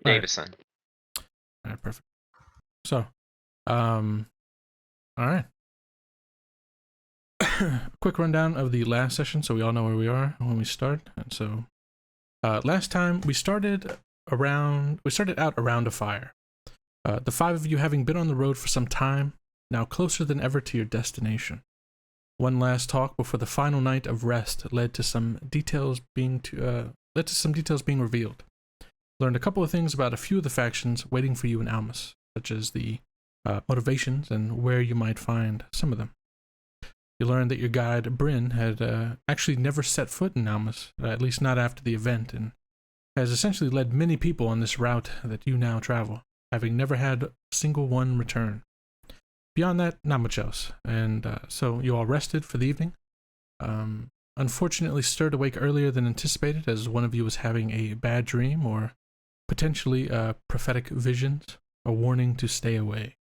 Davison. All right, perfect. So, all right. Quick rundown of the last session, so we all know where we are when we start. And so, last time we started out around a fire. The five of you having been on the road for some time, now closer than ever to your destination. One last talk before the final night of rest led to some details being revealed. Learned a couple of things about a few of the factions waiting for you in Almus, such as the motivations and where you might find some of them. You learned that your guide, Bryn, had actually never set foot in Almus, at least not after the event, and has essentially led many people on this route that you now travel, having never had a single one return. Beyond that, not much else, and so you all rested for the evening. Unfortunately stirred awake earlier than anticipated, as one of you was having a bad dream or potentially prophetic visions, a warning to stay away.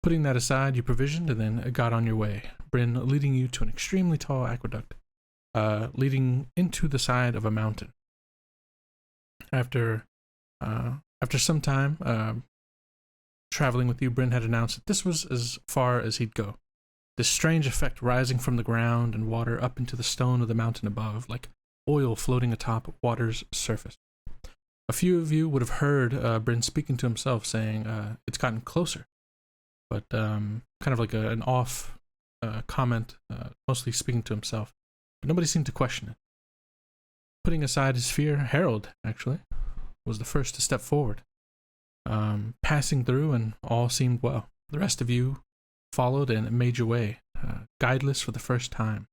Putting that aside, you provisioned and then got on your way, Bryn leading you to an extremely tall aqueduct, leading into the side of a mountain. After some time traveling with you, Bryn had announced that this was as far as he'd go. This strange effect rising from the ground and water up into the stone of the mountain above, like oil floating atop water's surface. A few of you would have heard Bryn speaking to himself, saying it's gotten closer, but kind of like an off comment, mostly speaking to himself. But nobody seemed to question it. Putting aside his fear, Harold, actually, was the first to step forward. Passing through, and all seemed well. The rest of you followed and made your way, guideless for the first time.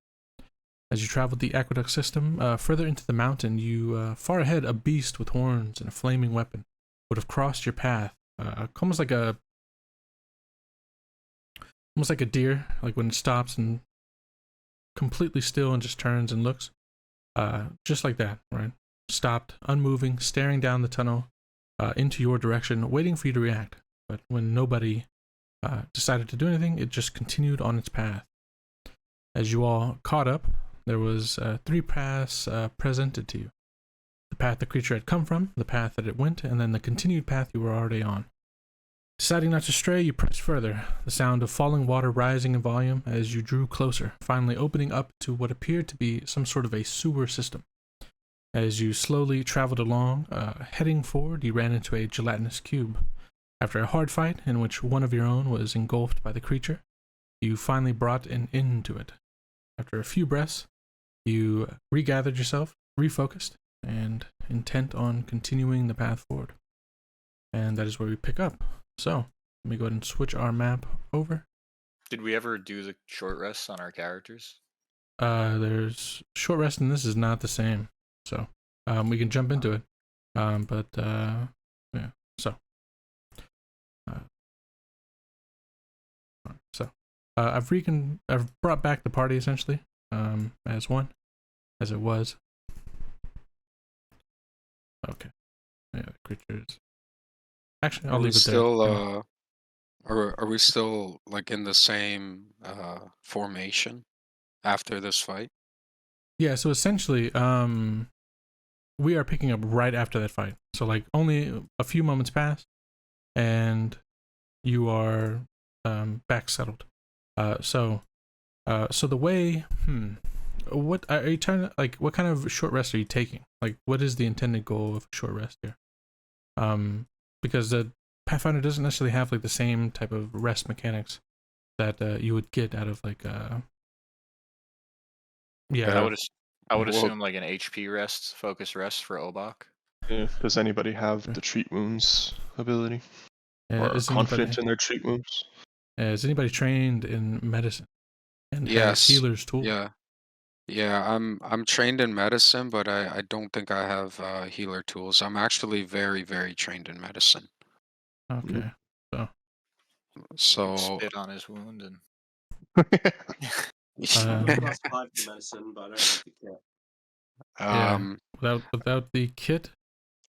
As you traveled the aqueduct system further into the mountain, you far ahead, a beast with horns and a flaming weapon would have crossed your path, almost like a deer, like when it stops and completely still and just turns and looks, just like that, right? Stopped, unmoving, staring down the tunnel into your direction, waiting for you to react. But when nobody decided to do anything, it just continued on its path. As you all caught up, there was 3 paths presented to you. The path the creature had come from, the path that it went, and then the continued path you were already on. Deciding not to stray, you pressed further, the sound of falling water rising in volume as you drew closer, finally opening up to what appeared to be some sort of a sewer system. As you slowly traveled along, heading forward, you ran into a gelatinous cube. After a hard fight, in which one of your own was engulfed by the creature, you finally brought an end to it. After a few breaths, you regathered yourself, refocused, and intent on continuing the path forward. And that is where we pick up. So, let me go ahead and switch our map over. Did we ever do the short rests on our characters? There's short rest, and this is not the same. So, we can jump into it. Yeah, so. I've brought back the party essentially, as one, as it was. Okay. Yeah, the creatures. Actually, I'll leave it there. Are we still like in the same formation after this fight? Yeah, so essentially, we are picking up right after that fight. So like only a few moments passed, and you are back settled. So the way, what are you trying to, like, what kind of short rest are you taking? Like, what is the intended goal of a short rest here? Because the Pathfinder doesn't necessarily have like the same type of rest mechanics that you would get out of like I would assume like an HP rest, focus rest for Obak. Yeah. Does anybody have the treat wounds ability? Or confident in their treat wounds? Is anybody trained in medicine? And yes. Healer's tool? Yeah, I'm trained in medicine, but I don't think I have healer tools. I'm actually very, very trained in medicine. Okay. So spit on his wound and medicine, but I don't have the kit. Without the kit.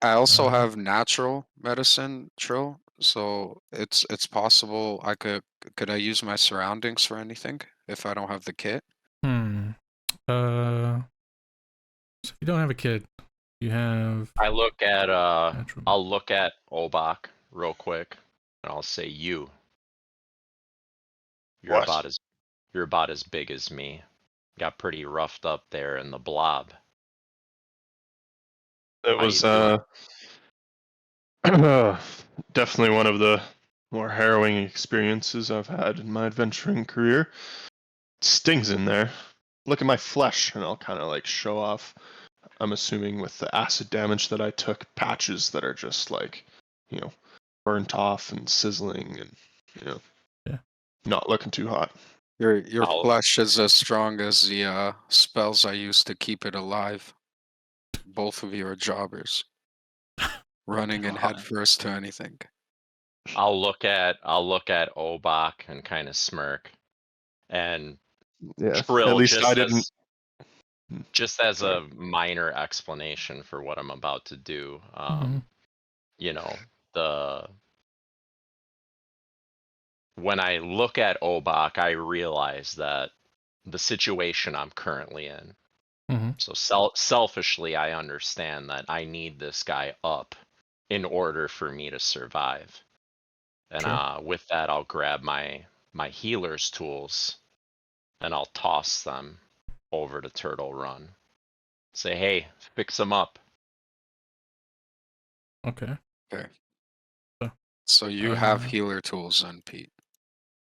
I also have natural medicine, Trill. So it's possible could I use my surroundings for anything if I don't have the kit? So if you don't have a kit, You have I look at natural. I'll look at Obak real quick, and I'll say, "You, you're What? about as big as me. Got pretty roughed up there in the blob. It How was you doing?" definitely one of the more harrowing experiences I've had in my adventuring career. It stings in there. Look at my flesh, and I'll kind of like show off. I'm assuming with the acid damage that I took, patches that are just like, burnt off and sizzling, and Yeah. not looking too hot. Your I'll- flesh is as strong as the spells I used to keep it alive. Both of you are jobbers, running in headfirst to anything. I'll look at Obak and kind of smirk, and Yeah. Trill, At least I didn't. just as Sorry. a minor explanation for what I'm about to do. Mhm. You know, when I look at Obak, I realize that the situation I'm currently in. Mhm. So selfishly, I understand that I need this guy up in order for me to survive. And Sure. with that, I'll grab my healer's tools and I'll toss them over to Turtle Run. Say, hey, fix him up. Okay. Okay. So, So you have Uh, healer tools then, Pete.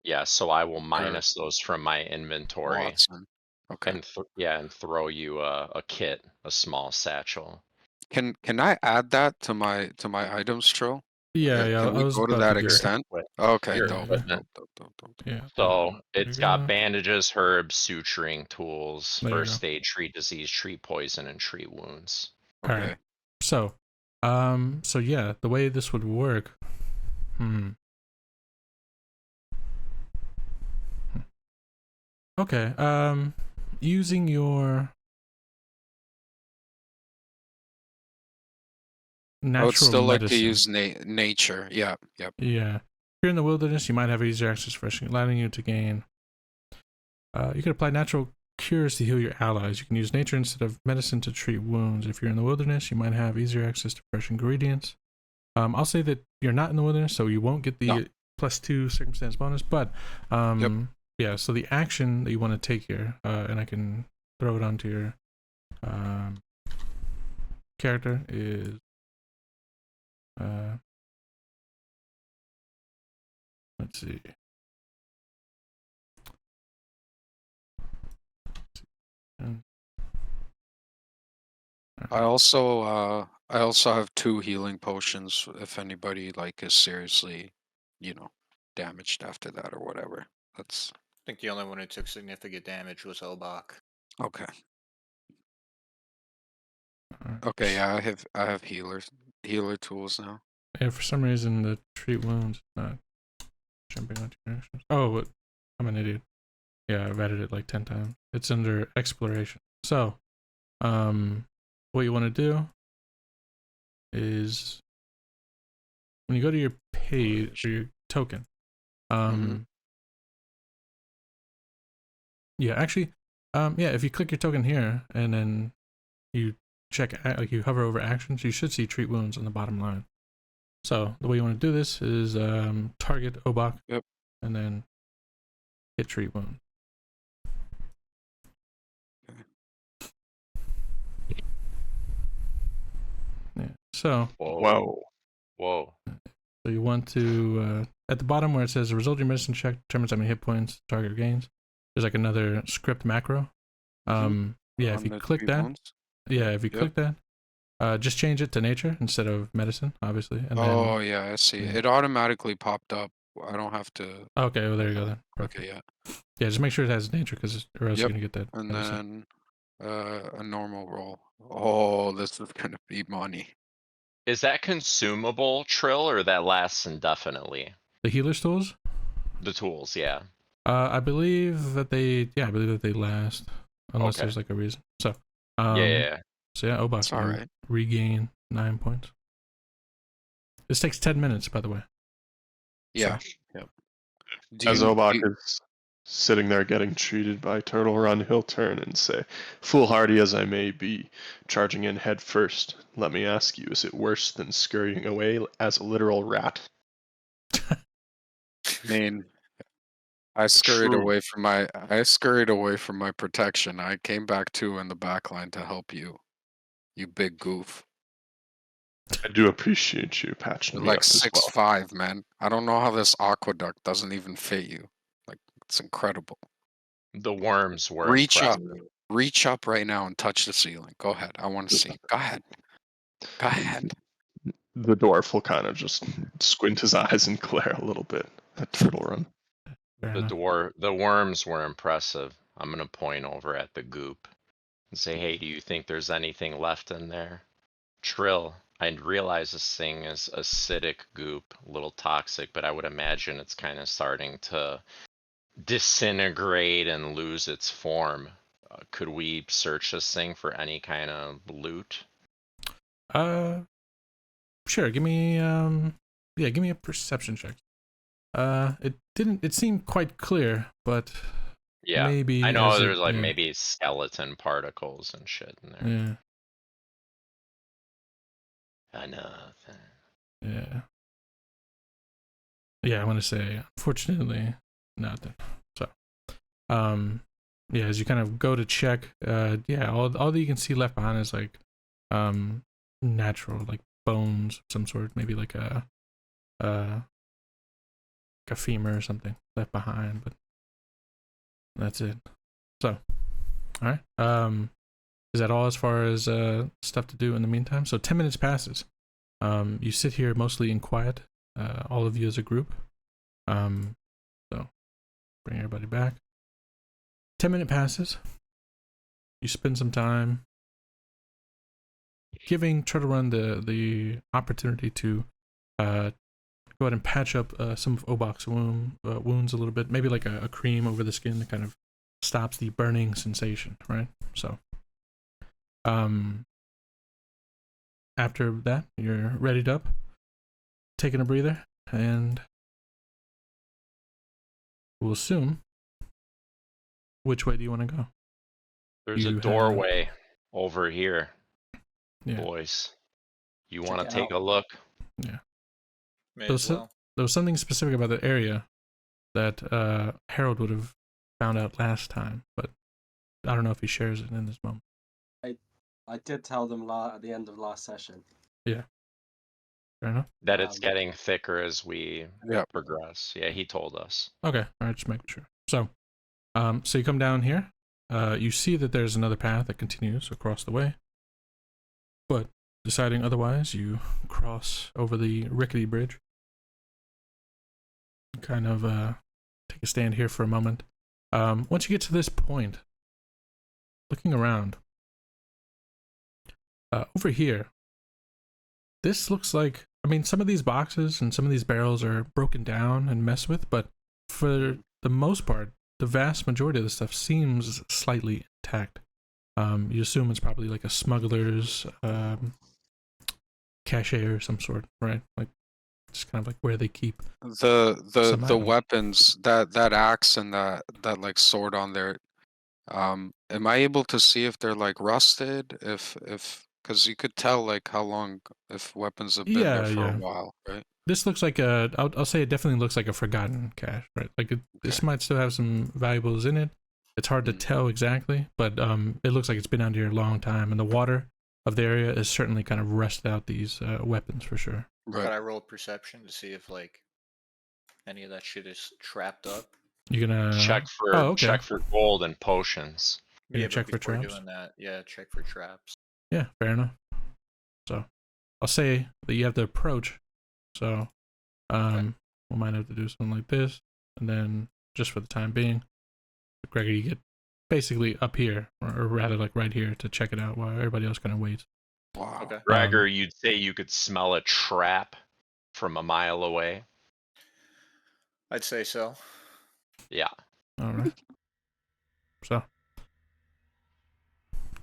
Yeah, so I will Or minus those from my inventory Watson. Okay. and throw you a kit, a small satchel. Can I add that to my items, Trill? yeah, yeah. Can I we was go to about that to do it. extent? With Okay, your Yeah, dope, yeah. equipment. dope. Yeah. So There it's you got go. bandages, herbs, suturing tools, There you go. first aid, treat disease, treat poison, and treat wounds. All Okay. right. So, so yeah, the way this would work. Okay. Using your I would natural still like to medicine. use nature. Yeah, yep. Yeah. If you're in the wilderness, you might have easier access to fresh, allowing you to gain. You can apply natural cures to heal your allies. You can use nature instead of medicine to treat wounds. If you're in the wilderness, you might have easier access to fresh ingredients. I'll say that you're not in the wilderness, so you won't get the No. +2 circumstance bonus. But Yep. yeah. So the action that you want to take here, and I can throw it onto your character is let's see. I also have 2 healing potions if anybody like is seriously, damaged after that or whatever. That's I think the only one who took significant damage was Obak. okay. Alright. Okay, yeah, I have healer tools now. Yeah, for some reason the treat wounds is not jumping onto your actions. Oh, but I'm an idiot. Yeah, I've added it like 10 times. It's under exploration. So, what you want to do is when you go to your page or your token, yeah, actually, yeah, if you click your token here and then you check, like you hover over actions, you should see treat wounds on the bottom line. So the way you want to do this is target Obak, Yep. and then hit treat wound. Yeah. So Whoa. So you want to at the bottom where it says the result of your medicine check determines how many hit points the target gains. There's like another script macro. Yeah, if On you the click treat that, wounds? click that, just change it to nature instead of medicine, obviously. And Oh, then, yeah, I see. yeah. It automatically popped up. I don't have to Okay, well there you go then. Perfect. Okay, yeah. Yeah, just make sure it has nature, or else you're Yep. gonna get that. And medicine. then a normal roll. Oh, this is gonna be money. Is that consumable, Trill, or that lasts indefinitely? The healer's tools. The tools, yeah. I believe that they last unless Okay. there's like a reason. So, Yeah. So yeah, Obak, It's all right. regain 9 points. This takes 10 minutes, by the way. Yeah. Yep. Do As you- Obak do- is sitting there getting treated by Turtle Run, he'll turn and say, "Foolhardy as I may be, charging in head first, let me ask you, is it worse than scurrying away as a literal rat?" I mean, I scurried True. away from my protection. I came back too in the back line to help you. You big goof. I do appreciate you patching You're me like up as well. 6'5", man. I don't know how this aqueduct doesn't even fit you. Like, it's incredible. The worms were Reach up. impressive. Reach up right now and touch the ceiling. Go ahead. I want to see. Go ahead. Go ahead. The dwarf will kind of just squint his eyes and glare a little bit at Turtle Run. Fair The enough. the worms were impressive. I'm gonna point over at the goop and say, hey, do you think there's anything left in there? Trill, I realize this thing is acidic goop, a little toxic, but I would imagine it's kind of starting to disintegrate and lose its form. Could we search this thing for any kind of loot? Sure. Give me give me a perception check. It seemed quite clear, but Yeah, maybe I know as there's like yeah. maybe skeleton particles and shit in there. Yeah. Nothing. Yeah. Yeah, I want to say, unfortunately, nothing. So, yeah, as you kind of go to check, yeah, all that you can see left behind is like, natural, like bones of some sort, maybe like a femur or something left behind, but that's it. So, all right. Is that all as far as stuff to do in the meantime? So 10 minutes passes. You sit here mostly in quiet, all of you as a group. So bring everybody back. 10-minute passes. You spend some time giving Turtle Run the opportunity to go ahead and patch up some of Obok's wounds a little bit. Maybe like a cream over the skin that kind of stops the burning sensation, right? So after that, you're readied up, taking a breather, and we'll assume. Which way do you want to go? There's a You have- doorway over here, Yeah. boys. You Check want it to take out. a look? May So as well. There was something specific about the area that Harold would have found out last time, but I don't know if he shares it in this moment. I did tell them at the end of last session. Fair enough. That it's Um, getting thicker as we Yep. progress. Yeah, he told us. Okay, all right, just making sure. So, so you come down here. You see that there's another path that continues across the way, but deciding otherwise, you cross over the rickety bridge. Kind of take a stand here for a moment. Once you get to this point, looking around, over here, this looks like, I mean, some of these boxes and some of these barrels are broken down and messed with, but for the most part, the vast majority of the stuff seems slightly intact. You assume it's probably like a smuggler's cache or some sort, right? Like, just kind of like where they keep The some items. weapons, that axe and that like sword on there, am I able to see if they're like rusted? If because you could tell like how long, if weapons have been there for a while, right? This looks like I'll say it definitely looks like a forgotten cache, right? Like this might still have some valuables in it. It's hard to tell exactly, but it looks like it's been out here a long time, and the water of the area is certainly kind of rusted out these weapons for sure. Right. Could I roll perception to see if like any of that shit is trapped up? You're gonna Check for okay. check for gold and potions. Yeah, but check for before traps? doing that, yeah, check for traps. Yeah, fair enough. So I'll say that you have to approach. So we might have to do something like this, and then just for the time being, Gregor, you get basically up here, or rather like right here, to check it out while everybody else kind of waits. Wow. Okay. Gregor, you'd say you could smell a trap from a mile away. I'd say so. Yeah. All right. So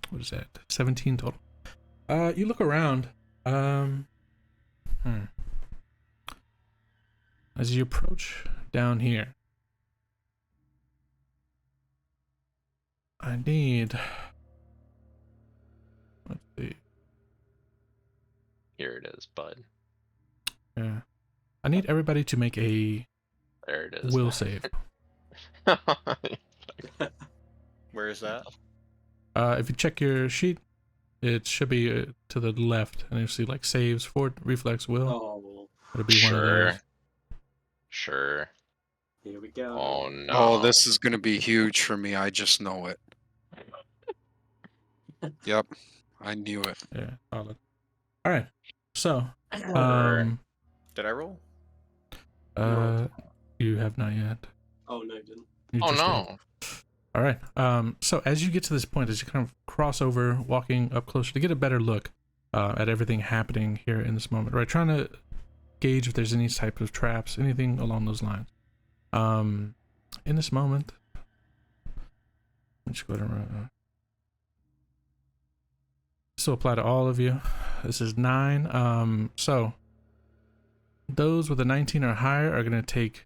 what is that? 17 total. You look around. As you approach down here, I need. Let's see. Here it is, bud. Yeah. I need everybody to make a There it is. will save. Where is that? If you check your sheet, it should be to the left, and you see like saves, fort, reflex, will. Oh, It'll be one of those. Sure. here we go. Oh no. Oh, this is gonna be huge for me. I just know it. Yep, I knew it. Yeah, solid. All right. So, Sure. Did I roll? you have not yet. Oh no, you didn't. You Oh just did. no. All right. So as you get to this point, as you kind of cross over, walking up closer to get a better look at everything happening here in this moment, right? Trying to gauge if there's any type of traps, anything along those lines. In this moment, let's go ahead and this will apply to all of you. This is 9. So those with a 19 or higher are going to take,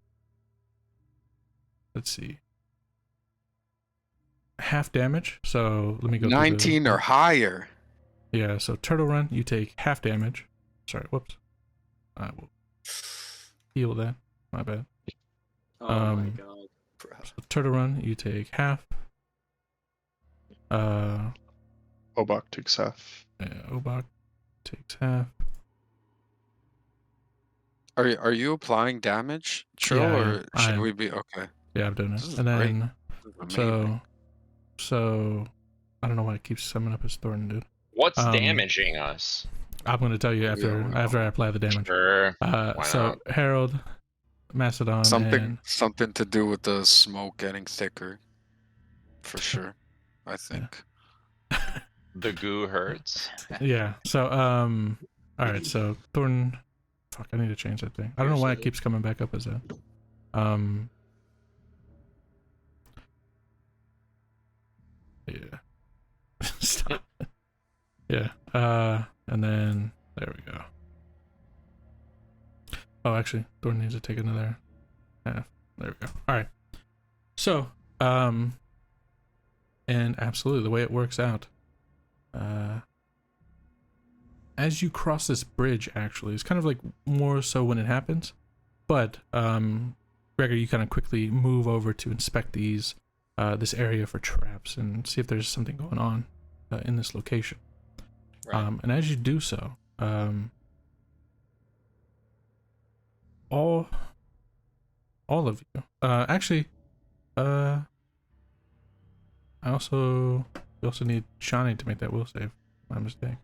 let's see, half damage. So let me go. 19 or higher. Yeah. So turtle run, you take half damage. Sorry. Whoops. I will heal that. My bad. Oh my god. So turtle run, you take half. Obok takes half. Yeah, Obok takes half. Are you applying damage, Trill, Yeah, or I should am. we be okay? Yeah, I'm doing This it. is And great. then This is amazing. so I don't know why it keeps summing up as Thorn, dude. What's damaging us? I'm gonna tell you after I apply the damage. Sure. Why So not? Harold, Mastodon, Something to do with the smoke getting thicker, for sure. I think. The goo hurts. yeah. So all right. So Thorn, fuck, I need to change that thing. I don't know why it keeps coming back up as that. Yeah. Stop. Yeah. And then there we go. Oh, actually, Thorn needs to take another half. There we go. All right. So, and absolutely, the way it works out, as you cross this bridge, actually, it's kind of like more so when it happens, but Gregor, you kind of quickly move over to inspect these, this area for traps and see if there's something going on in this location. Right. And as you do so, all of you, actually, we also need Shani to make that will save. My mistake.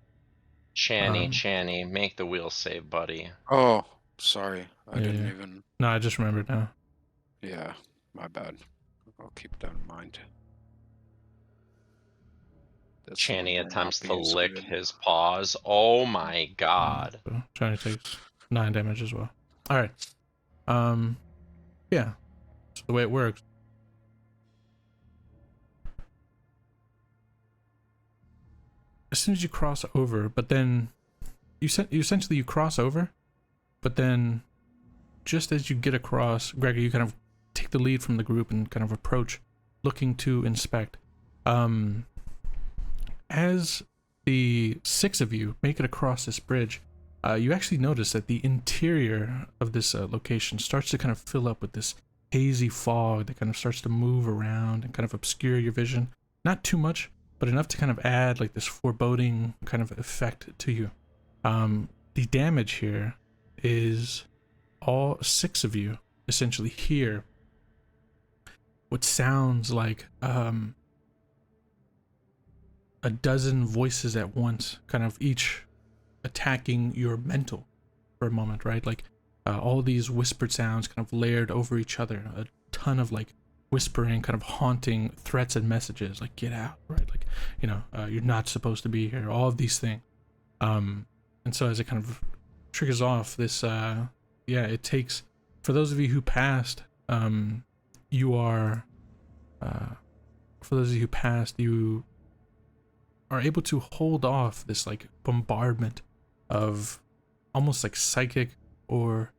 Channy, make the wheel save, buddy. Oh, sorry. I didn't Yeah. even. No, I just remembered now. Yeah, my bad. I'll keep that in mind. This one Channy will not attempts be to as lick good. his paws. Oh my god. So Shani takes 9 damage as well. All right. Yeah. That's the way it works. As soon as you cross over, but then you essentially cross over, but then just as you get across, Gregor, you kind of take the lead from the group and kind of approach, looking to inspect. As the 6 of you make it across this bridge, you actually notice that the interior of this location starts to kind of fill up with this hazy fog that kind of starts to move around and kind of obscure your vision. Not too much, but enough to kind of add like this foreboding kind of effect to you. The damage here is all 6 of you essentially hear what sounds like a dozen voices at once, kind of each attacking your mental for a moment, right? Like all these whispered sounds kind of layered over each other, a ton of like whispering, kind of haunting threats and messages, like get out, right? Like, you know, you're not supposed to be here, all of these things. And so as it kind of triggers off this, it takes, for those of you who passed, you are able to hold off this like bombardment of almost like psychic or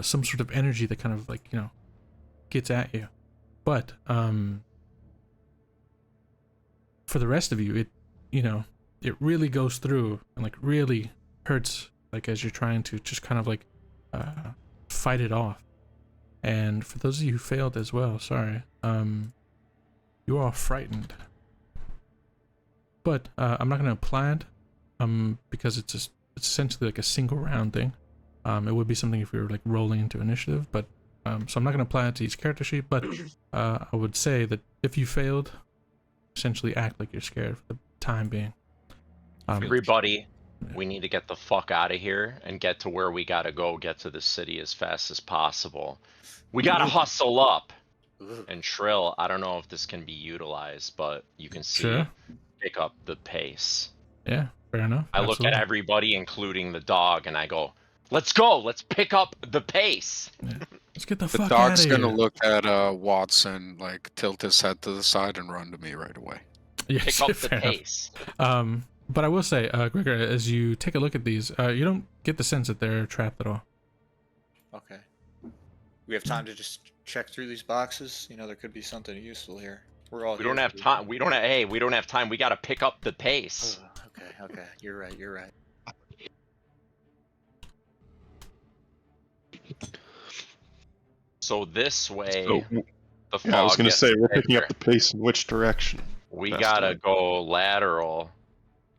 some sort of energy that kind of like, you know, gets at you. But for the rest of you, it, you know, it really goes through and like really hurts, like as you're trying to just kind of like fight it off. And for those of you who failed as well, sorry, you are frightened. But I'm not gonna apply it, because it's essentially like a single round thing. It would be something if we were like rolling into initiative, but so I'm not gonna apply it to each character sheet. But I would say that if you failed, essentially act like you're scared for the time being. Everybody, we need to get the fuck out of here and get to where we gotta go, get to the city as fast as possible. We gotta hustle up. And Trill, I don't know if this can be utilized, but you can see, Sure. pick up the pace. Yeah, fair enough. I look at everybody, including the dog, and I go, let's go, let's pick up the pace. Yeah. Let's get the The fuck dog's out of here. gonna look at Watson, like tilt his head to the side and run to me right away. Yes, Pick up the fair enough. pace. But I will say, Gregor, as you take a look at these, you don't get the sense that they're trapped at all. Okay. We have time to just check through these boxes. You know, there could be something useful here. We're all. We don't have time. We don't have. Hey, we don't have time. We gotta pick up the pace. Okay. You're right. So this way, So, the fog yeah, I was gonna gets say we're picking thicker. up the pace in which direction? We Best gotta way. go lateral.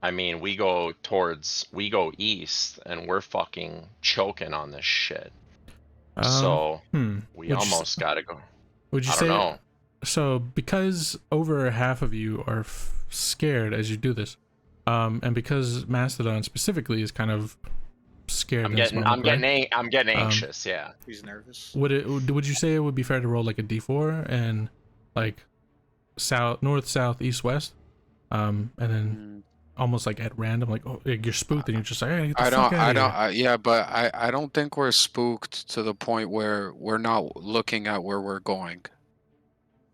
I mean, we go east, and we're fucking choking on this shit. So we would you almost gotta go. Would you I say? don't know. So because over half of you are scared as you do this, and because Mastodon specifically is kind of scared. I'm in this getting moment, right? I'm getting anxious. Yeah. He's nervous. Would you say it would be fair to roll like a d4 and like north, south, east, west, and then almost like at random, like, oh, you're spooked and you're just like, hey, get the fuck out of here. Yeah, but I don't think we're spooked to the point where we're not looking at where we're going.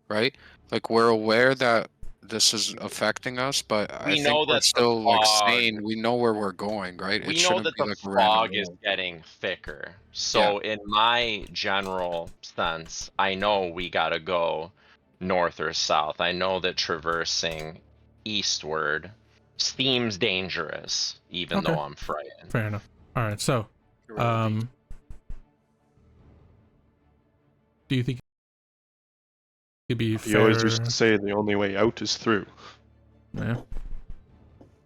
Right? Like we're aware that this is affecting us, but I We know think we're that the still like fog- sane. We know where we're going, right? We It know shouldn't that be the like a random fog is roll. getting thicker. So in my general sense, I know we gotta go north or south. I know that traversing eastward seems dangerous, even Okay. though I'm frightened. Fair enough. All right, so do you think it'd be fair? You always used to say the only way out is through. Yeah.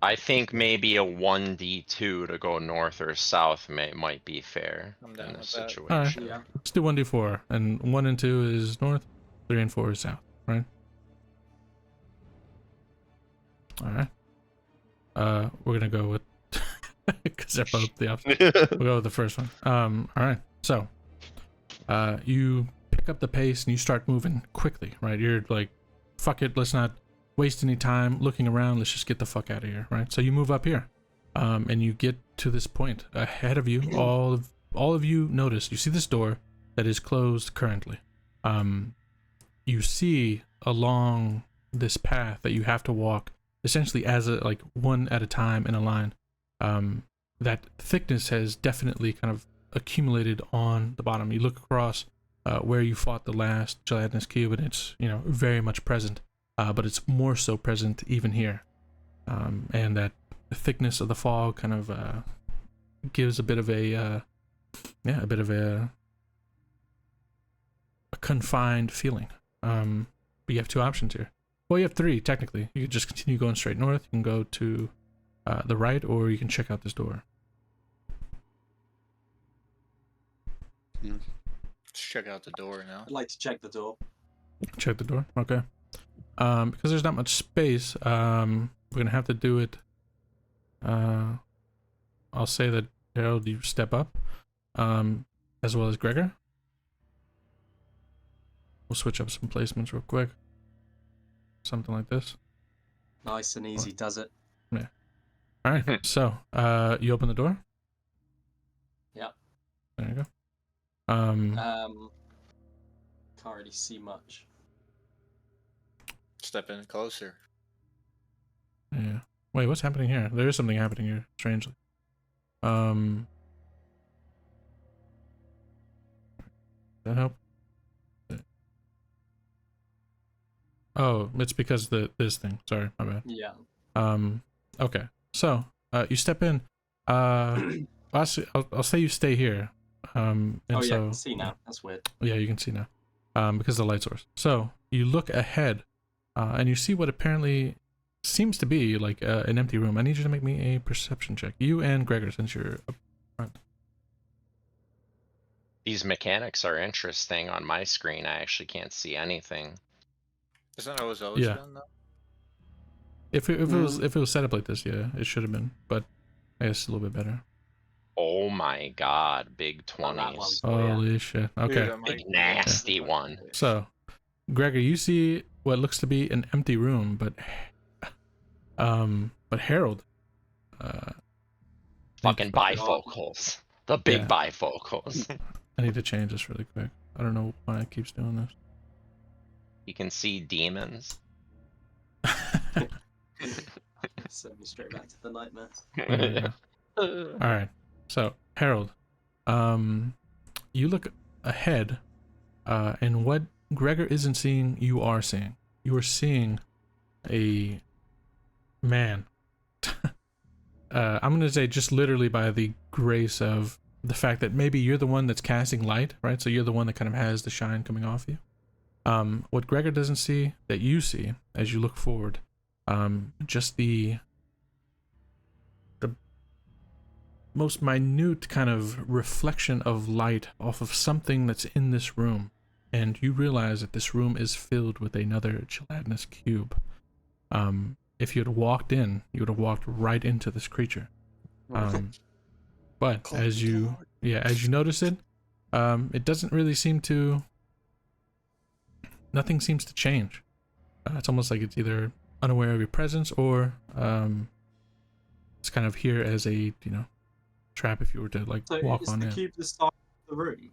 I think maybe a 1d2 to go north or south might be fair I'm down in this with that. situation. Yeah. Let's do 1d4, and 1 and 2 is north, 3 and 4 is south, right? All right. We're gonna go with because they're both the opposite. We'll go with the first one. All right. So, you pick up the pace and you start moving quickly, right? You're like, fuck it, let's not waste any time looking around. Let's just get the fuck out of here, right? So you move up here, and you get to this point ahead of you. All of you notice. You see this door that is closed currently. You see along this path that you have to walk, essentially as a like one at a time in a line. That thickness has definitely kind of accumulated on the bottom. You look across where you fought the last gelatinous cube, and it's, you know, very much present, but it's more so present even here. And that the thickness of the fog kind of gives a bit of a confined feeling. But you have two options here. Well, you have three technically. You could just continue going straight north. You can go to the right, or you can check out this door. Let's check out the door now. I'd like to check the door. Check the door. Okay. Because there's not much space, we're gonna have to do it. I'll say that Harold, you step up, as well as Gregor. We'll switch up some placements real quick. Something like this. Nice and easy, does it? All right. So, you open the door. Yeah. There you go. Can't really see much. Step in closer. Yeah. Wait, what's happening here? There is something happening here, strangely. That help? Oh, it's because this thing. Sorry, my bad. Yeah. Okay. So, you step in. I'll say you stay here. And Oh yeah, I so can see now. That's weird. yeah, you can see now. Because of the light source. So you look ahead, and you see what apparently seems to be like an empty room. I need you to make me a perception check. You and Gregor, since you're up front. These mechanics are interesting. On my screen, I actually can't see anything. Isn't that how it's always Yeah. been though? If it was set up like this, yeah, it should have been. But I guess it's a little bit better. Oh my god, big Not that one. 20s. Oh, yeah. Holy shit. Okay. Dude, I might- Big nasty one. So, Gregor, you see what looks to be an empty room, but Harold, Fucking bifocals. The big Yeah. bifocals. I need to change this really quick. I don't know why it keeps doing this. You can see demons. Send me straight back to the nightmare. There you go. All right. So, Harold, you look ahead, and what Gregor isn't seeing, you are seeing. You are seeing a man. I'm going to say just literally by the grace of the fact that maybe you're the one that's casting light, right? So you're the one that kind of has the shine coming off you. What Gregor doesn't see that you see as you look forward, just the most minute kind of reflection of light off of something that's in this room, and you realize that this room is filled with another gelatinous cube. If you had walked in, you would have walked right into this creature. But as you notice it, it doesn't really seem to. Nothing seems to change. It's almost like it's either unaware of your presence or it's kind of here as a trap if you were to like So walk is on the in. cube the size of the room?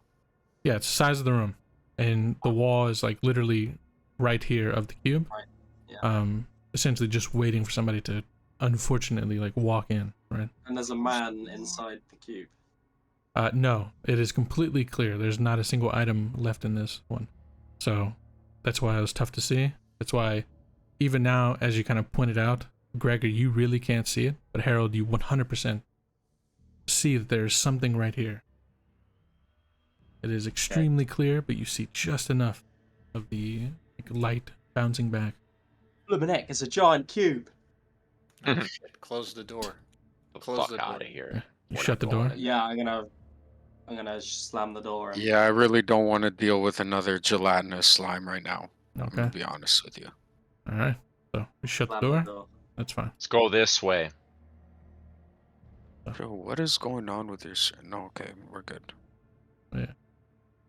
Yeah, it's the size of the room, and the wall is like literally right here of the cube. Right. Yeah. Essentially just waiting for somebody to unfortunately like walk in, right? And there's a man inside the cube. No, it is completely clear. There's not a single item left in this one. So that's why it was tough to see. That's why even now, as you kind of pointed out, Gregor, you really can't see it, but Harold, you 100% see that there's something right here. It is extremely clear, but you see just enough of the light bouncing back. Blumin' it's a giant cube. Oh, shit. Close the door. The Close fuck the out door. of here. Yeah. You We're shut not the door? going in Yeah, I'm gonna slam the door. And... Yeah, I really don't want to deal with another gelatinous slime right now. I'm Okay. gonna be honest with you. All right. So you shut the slam door. That's fine. Let's go this way. Bro, what is going on with your... No, okay, we're good.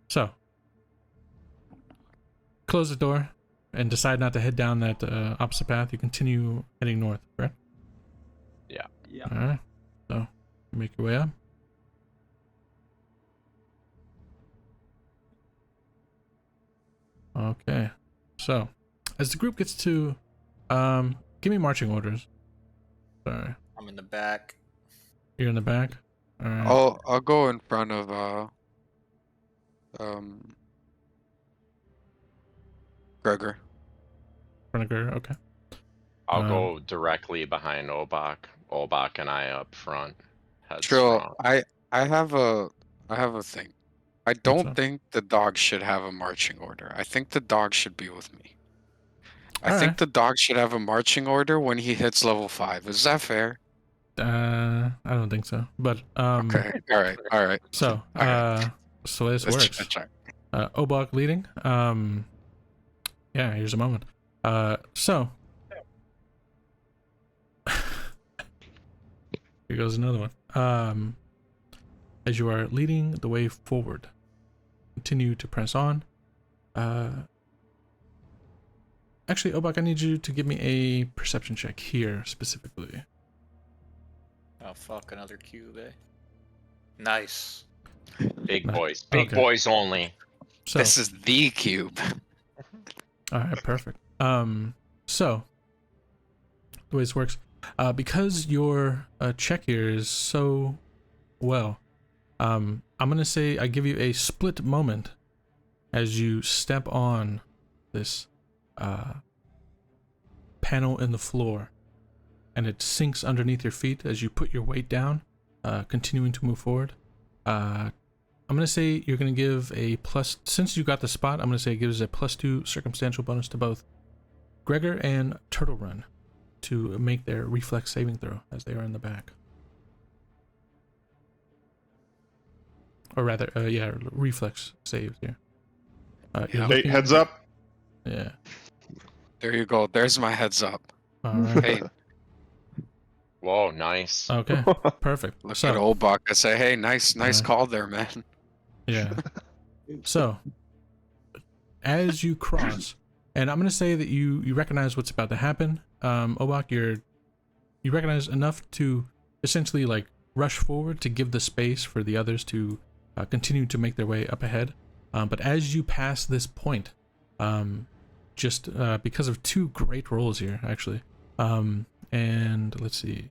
So close the door and decide not to head down that opposite path. You continue heading north, correct? Yeah. All right. So make your way up. Okay. So as the group gets to, give me marching orders. Sorry, I'm in the back. you're in the back. All right. I'll go in front of Gregor. Renegade, okay. I'll go directly behind Obak. Obak and I up front. Head Trill, strong. I have a thing. I don't up? think the dog should have a marching order. I think the dog should be with me. I Alright. think the dog should have a marching order when he hits level 5. Is that fair? I don't think so. But Okay. All right. So so this Let's works. check. Obak leading. Yeah, here's a moment. So here goes another one. As you are leading the way forward, continue to press on. Actually, Obak, I need you to give me a perception check here specifically. Oh fuck, another cube, eh? Nice. Big Nice. boys. Big Okay. boys only. So This is the cube. all right, perfect. So the way this works, because your check here is so well, I'm gonna say I give you a split moment as you step on this panel in the floor, and it sinks underneath your feet as you put your weight down, continuing to move forward. I'm gonna say you're gonna give a plus, since you got the spot, I'm gonna say it gives a +2 circumstantial bonus to both Gregor and Turtle Run to make their reflex saving throw as they are in the back. Or rather, yeah, reflex saves here. You're Yeah. Hey, looking- heads up. Yeah. There you go. There's my heads up. All right. Hey, Whoa, nice. Okay. Perfect. look So, at old Buck. I say, hey, nice Alright. call there, man. yeah. So, as you cross, and I'm gonna say that you recognize what's about to happen. Obak, you recognize enough to essentially like rush forward to give the space for the others to continue to make their way up ahead. But as you pass this point, just because of two great rolls here, actually, and let's see.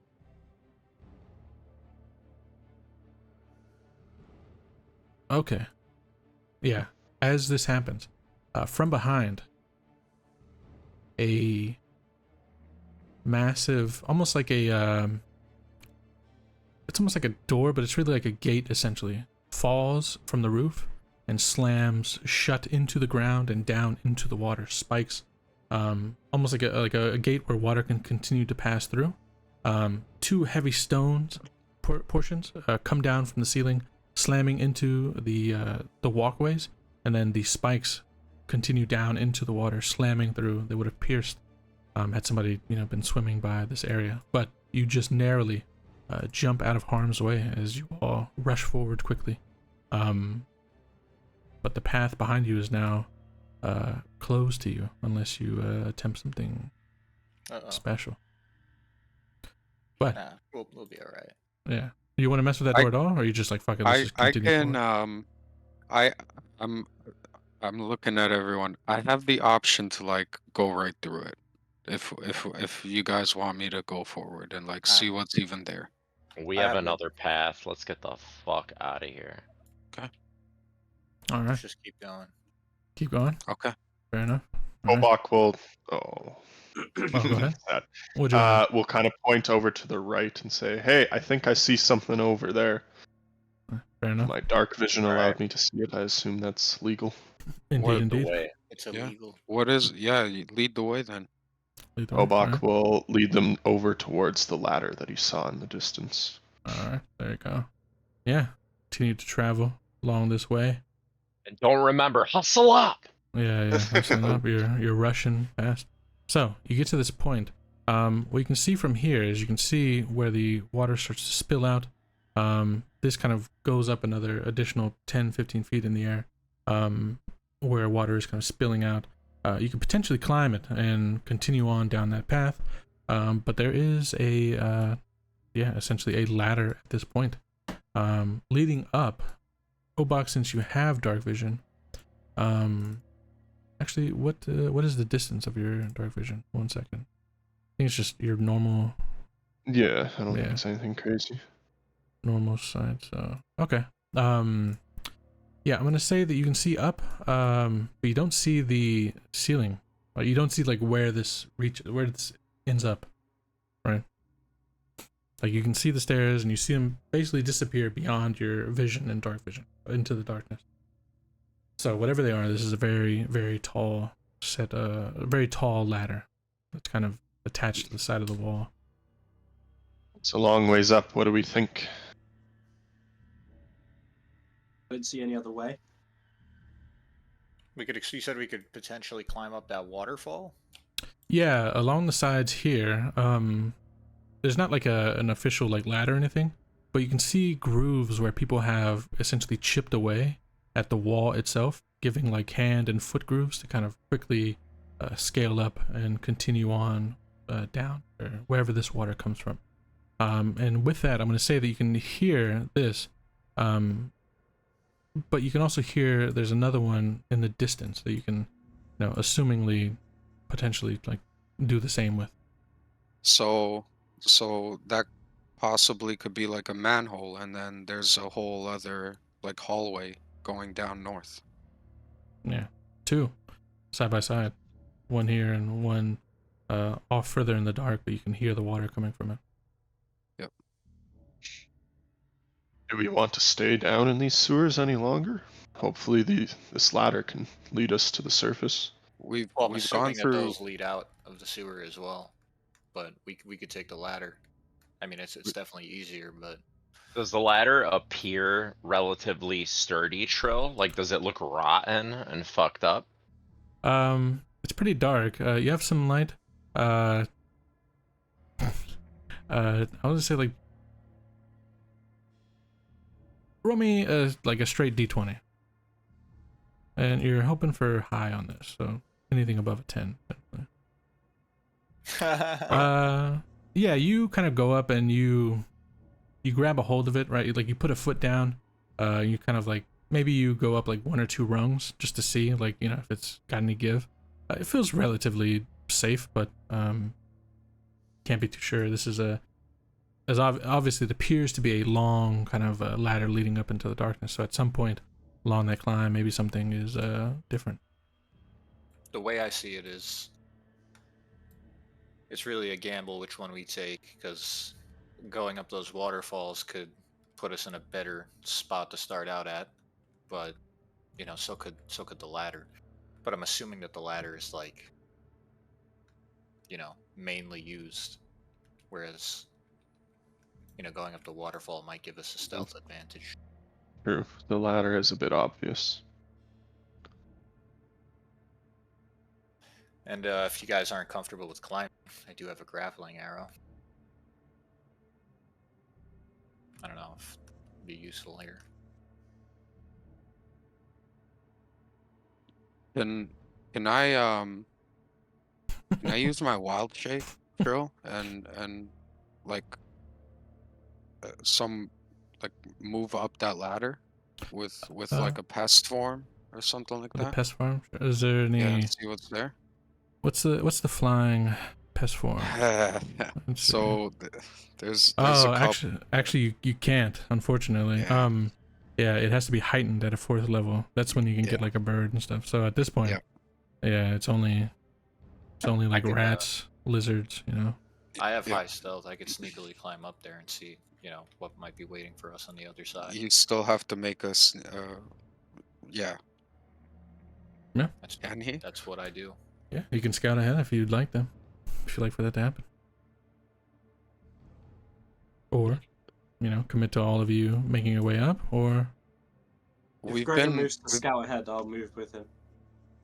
Okay. Yeah. As this happens, from behind, a massive, almost like a, it's almost like a door, but it's really like a gate, essentially, falls from the roof and slams shut into the ground and down into the water. Spikes, almost like a gate where water can continue to pass through. Two heavy stones portions come down from the ceiling, slamming into the walkways, and then the spikes continue down into the water, slamming through. They would have pierced had somebody been swimming by this area, but you just narrowly jump out of harm's way as you all rush forward quickly. But the path behind you is now closed to you unless you attempt something special. But Nah, we'll be all right. yeah, you want to mess with that door at all, or are you just like fuck it? Let's just I continue can forward? I'm looking at everyone. I have the option to like go right through it. If you guys want me to go forward and like see what's even there. We I have have the- another path. Let's get the fuck out of here. All right, Let's just keep going. keep going. Okay. Fair enough. All right. Obak will. Oh, go ahead. Sad. What'd you want? We'll kind of point over to the right and say, "Hey, I think I see something over there." Fair enough. My dark vision All allowed right. me to see it. I assume that's legal. Indeed, What The indeed. way. It's Yeah. illegal. What is you lead the way then. Lead the way. Obak will lead them over towards the ladder that he saw in the distance. All right, there you go. Yeah, continue to travel along this way. And don't remember, hustle up! Yeah, listen up. You're rushing fast. So you get to this point. What you can see from here is you can see where the water starts to spill out. This kind of goes up another additional 10-15 feet in the air, where water is kind of spilling out. You could potentially climb it and continue on down that path, but there is essentially a ladder at this point, leading up. Obak, since you have dark vision, actually, what is the distance of your dark vision? 1 second. I think it's just your normal Yeah, I don't Yeah. think it's anything crazy. side. So okay. Yeah, I'm gonna say that you can see up, but you don't see the ceiling. You don't see like where this ends up, right? Like you can see the stairs and you see them basically disappear beyond your vision and dark vision into the darkness. So whatever they are, this is a very, very tall a very tall ladder that's kind of attached to the side of the wall. It's a long ways up. What do we think? I don't see any other way. You said we could potentially climb up that waterfall. Yeah, along the sides here, there's not like an official like ladder or anything, but you can see grooves where people have essentially chipped away at the wall itself, giving like hand and foot grooves to kind of quickly scale up and continue on down or wherever this water comes from. And with that, I'm going to say that you can hear this, but you can also hear there's another one in the distance that you can, assumingly, potentially like do the same with. So that possibly could be like a manhole, and then there's a whole other like hallway going down north. Yeah, two side by side, one here and one off further in the dark, but you can hear the water coming from it. Do we want to stay down in these sewers any longer? Hopefully this ladder can lead us to the surface. Well, I'm We've gone assuming that through. those lead out of the sewer as well, but we could take the ladder. I mean, it's definitely easier, but Does the ladder appear relatively sturdy, Trill? Like, does it look rotten and fucked up? It's pretty dark. You have some light. I was gonna say like, roll me like a straight d20, and you're hoping for high on this, so anything above a 10. Yeah, you kind of go up and you grab a hold of it, right? Like you put a foot down. You kind of like maybe you go up like 1 or 2 rungs just to see, like, you know, if it's got any give. It feels relatively safe, but can't be too sure. This is obviously it appears to be a long kind of ladder leading up into the darkness. So at some point along that climb, maybe something is different. the way I see it is, it's really a gamble which one we take, because going up those waterfalls could put us in a better spot to start out at, but you know, so could the ladder. But I'm assuming that the ladder is like, you know, mainly used, whereas, you know, going up the waterfall might give us a stealth advantage. True. The ladder is a bit obvious. And if you guys aren't comfortable with climbing, I do have a grappling arrow. I don't know if it'd be useful here. Can I can I use my wild shape drill and like some like move up that ladder with like a pest form or something like The that? pest farm. Is there any? Yeah, and see what's there. What's the flying pest form? Let's see. So there's a Oh, couple. actually, you can't, unfortunately. Yeah. Yeah, it has to be heightened at a 4th level. That's when you can get Yeah. like a bird and stuff. So at this point, yeah, it's only like could, rats, lizards, you know. I have Yeah. high stealth. I could sneakily climb up there and see, you know, what might be waiting for us on the other side. You still have to make us. Yeah. That's, Can he? that's what I do. Yeah, you can scout ahead if you'd like them. If you'd like for that to happen. Or, you know, commit to all of you making your way up, or If We've Gregor been. moves to scout ahead, I'll move with him.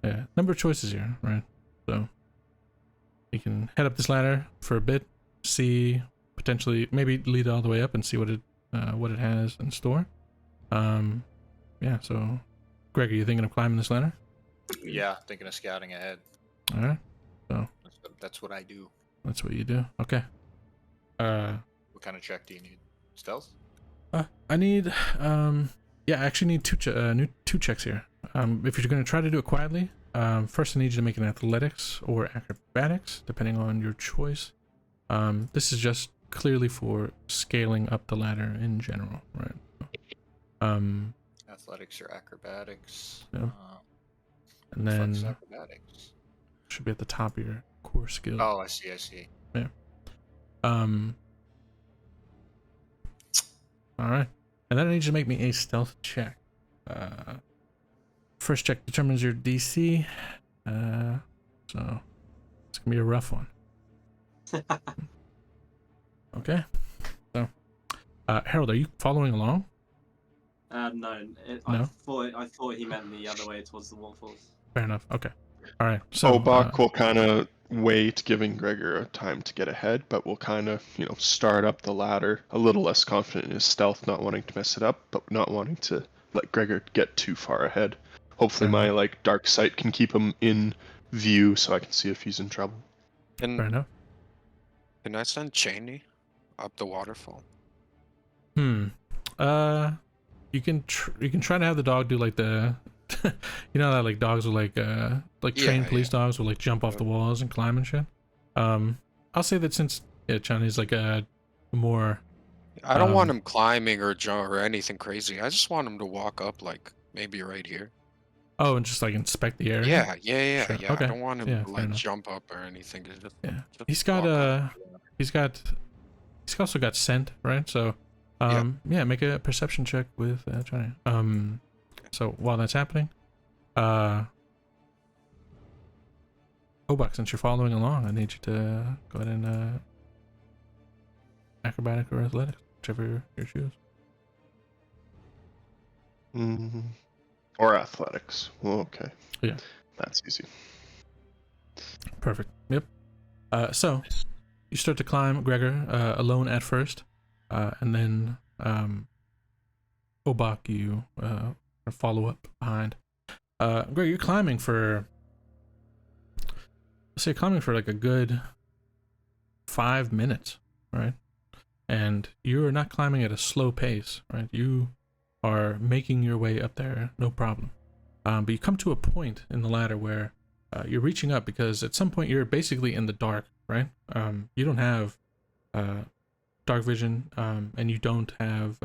yeah, number of choices here, right? So you can head up this ladder for a bit, see, potentially maybe lead all the way up and see what it has in store. Yeah. So, Greg, are you thinking of climbing this ladder? Yeah, thinking of scouting ahead. All right, That's what I do. that's what you do. Okay. What kind of check do you need? Stealth? I need yeah, I actually need two checks here. If you're going to try to do it quietly, first I need you to make an athletics or acrobatics, depending on your choice. This is just clearly for scaling up the ladder in general, right? Athletics or acrobatics? Yeah. And Fuck's then acrobatics. should be at the top of your core skill. Oh, I see. All right, and then I need you to make me a stealth check. First check determines your DC. So it's gonna be a rough one. Okay. So, Harold, are you following along? No, No? I thought he meant the other way towards the waterfalls. Fair enough. Okay. All right. So, Obak will kind of wait, giving Gregor a time to get ahead, but will kind of, start up the ladder, a little less confident in his stealth, not wanting to mess it up, but not wanting to let Gregor get too far ahead. Hopefully my dark sight can keep him in view so I can see if he's in trouble. fair Can enough. I send Cheney up the waterfall? You can try to have the dog do like the you know that like dogs will like trained police dogs will like jump off the walls and climb and shit. I'll say that since Chinese like a more I don't want him climbing or jump or anything crazy. I just want him to walk up like maybe right here. Oh, and just like inspect the area. Yeah. Sure. Okay. I don't want him Yeah, to fair like enough. jump up or anything. Yeah. Just He's got walk up. he's also got scent, right? So yeah, make a perception check with Johnny. So while that's happening, Obak, since you're following along, I need you to go ahead and acrobatic or athletics, whichever you choose. Or athletics. Well, okay. Yeah. That's easy. Perfect. Yep. So you start to climb, Gregor, alone at first, and then Obak, you follow up behind. Gregor, you're climbing for, let's say, climbing for like a good 5 minutes, right? And you're not climbing at a slow pace, right? You are making your way up there, no problem. But you come to a point in the ladder where you're reaching up because at some point you're basically in the dark, right? You don't have dark vision, and you don't have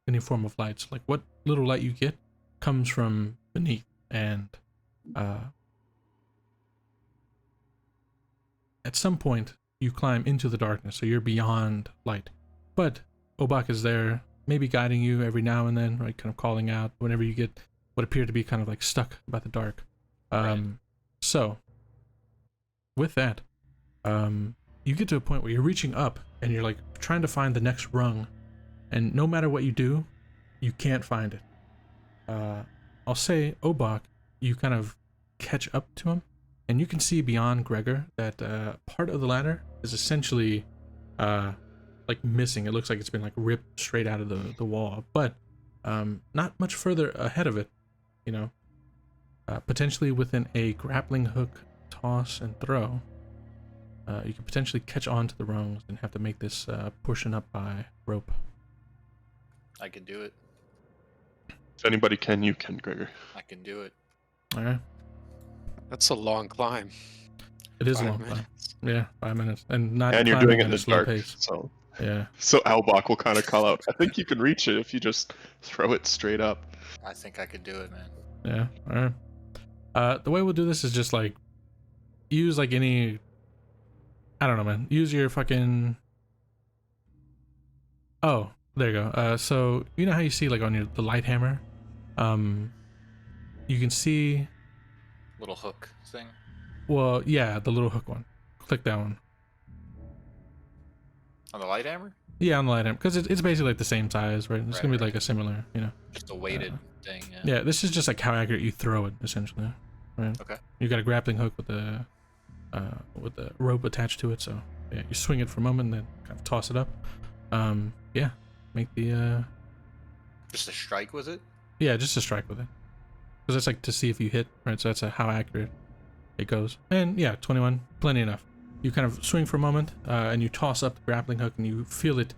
any form of lights. Like what little light you get comes from beneath, and at some point you climb into the darkness, so you're beyond light. But Obak is there, maybe guiding you every now and then, right? Kind of calling out whenever you get what appear to be kind of like stuck by the dark. Right. So with that, you get to a point where you're reaching up and you're like trying to find the next rung, and no matter what you do, you can't find it. I'll say, Obak, you kind of catch up to him, and you can see beyond Gregor that part of the ladder is essentially like missing. It looks like it's been like ripped straight out of the wall, but not much further ahead of it, you know, potentially within a grappling hook toss and throw, you could potentially catch on to the rungs and have to make this pushing up by rope. I can do it. If anybody can, you can, Gregor. I can do it. All right. That's a long climb. It is a 5 long climb. minutes. Yeah, 5 minutes, and not And you're climbing doing it at in a the slow dark, pace. so Yeah. Albach will kind of call out. I think you can reach it if you just throw it straight up. I think I could do it, man. Yeah. All right. The way we'll do this is just like use like any. I don't know, man. Use your fucking. Oh, there you go. So you know how you see like on the light hammer, you can see. Little hook thing. Well, yeah, the little hook one. Click that one. On the light hammer? Yeah, on the light hammer, because it's basically like the same size, right? It's Right, gonna be right. like a similar, you know. Just a weighted thing, yeah. Yeah, this is just like how accurate you throw it, essentially, right? Okay. You got a grappling hook with the rope attached to it, so yeah, you swing it for a moment, and then kind of toss it up. Yeah, make the Just a strike with it? yeah, just a strike with it, because that's like to see if you hit, right? So that's how accurate it goes. And yeah, 21, plenty enough. You kind of swing for a moment, and you toss up the grappling hook, and you feel it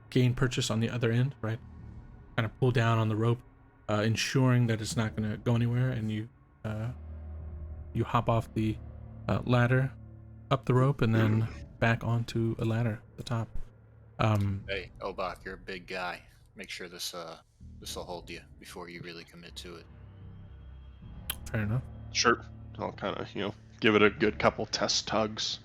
gain purchase on the other end, right? Kind of pull down on the rope, ensuring that it's not going to go anywhere, and you hop off the ladder, up the rope, and then back onto a ladder at the top. Hey, Obak, you're a big guy. Make sure this will hold you before you really commit to it. Fair enough. Sure. I'll kind of, give it a good couple test tugs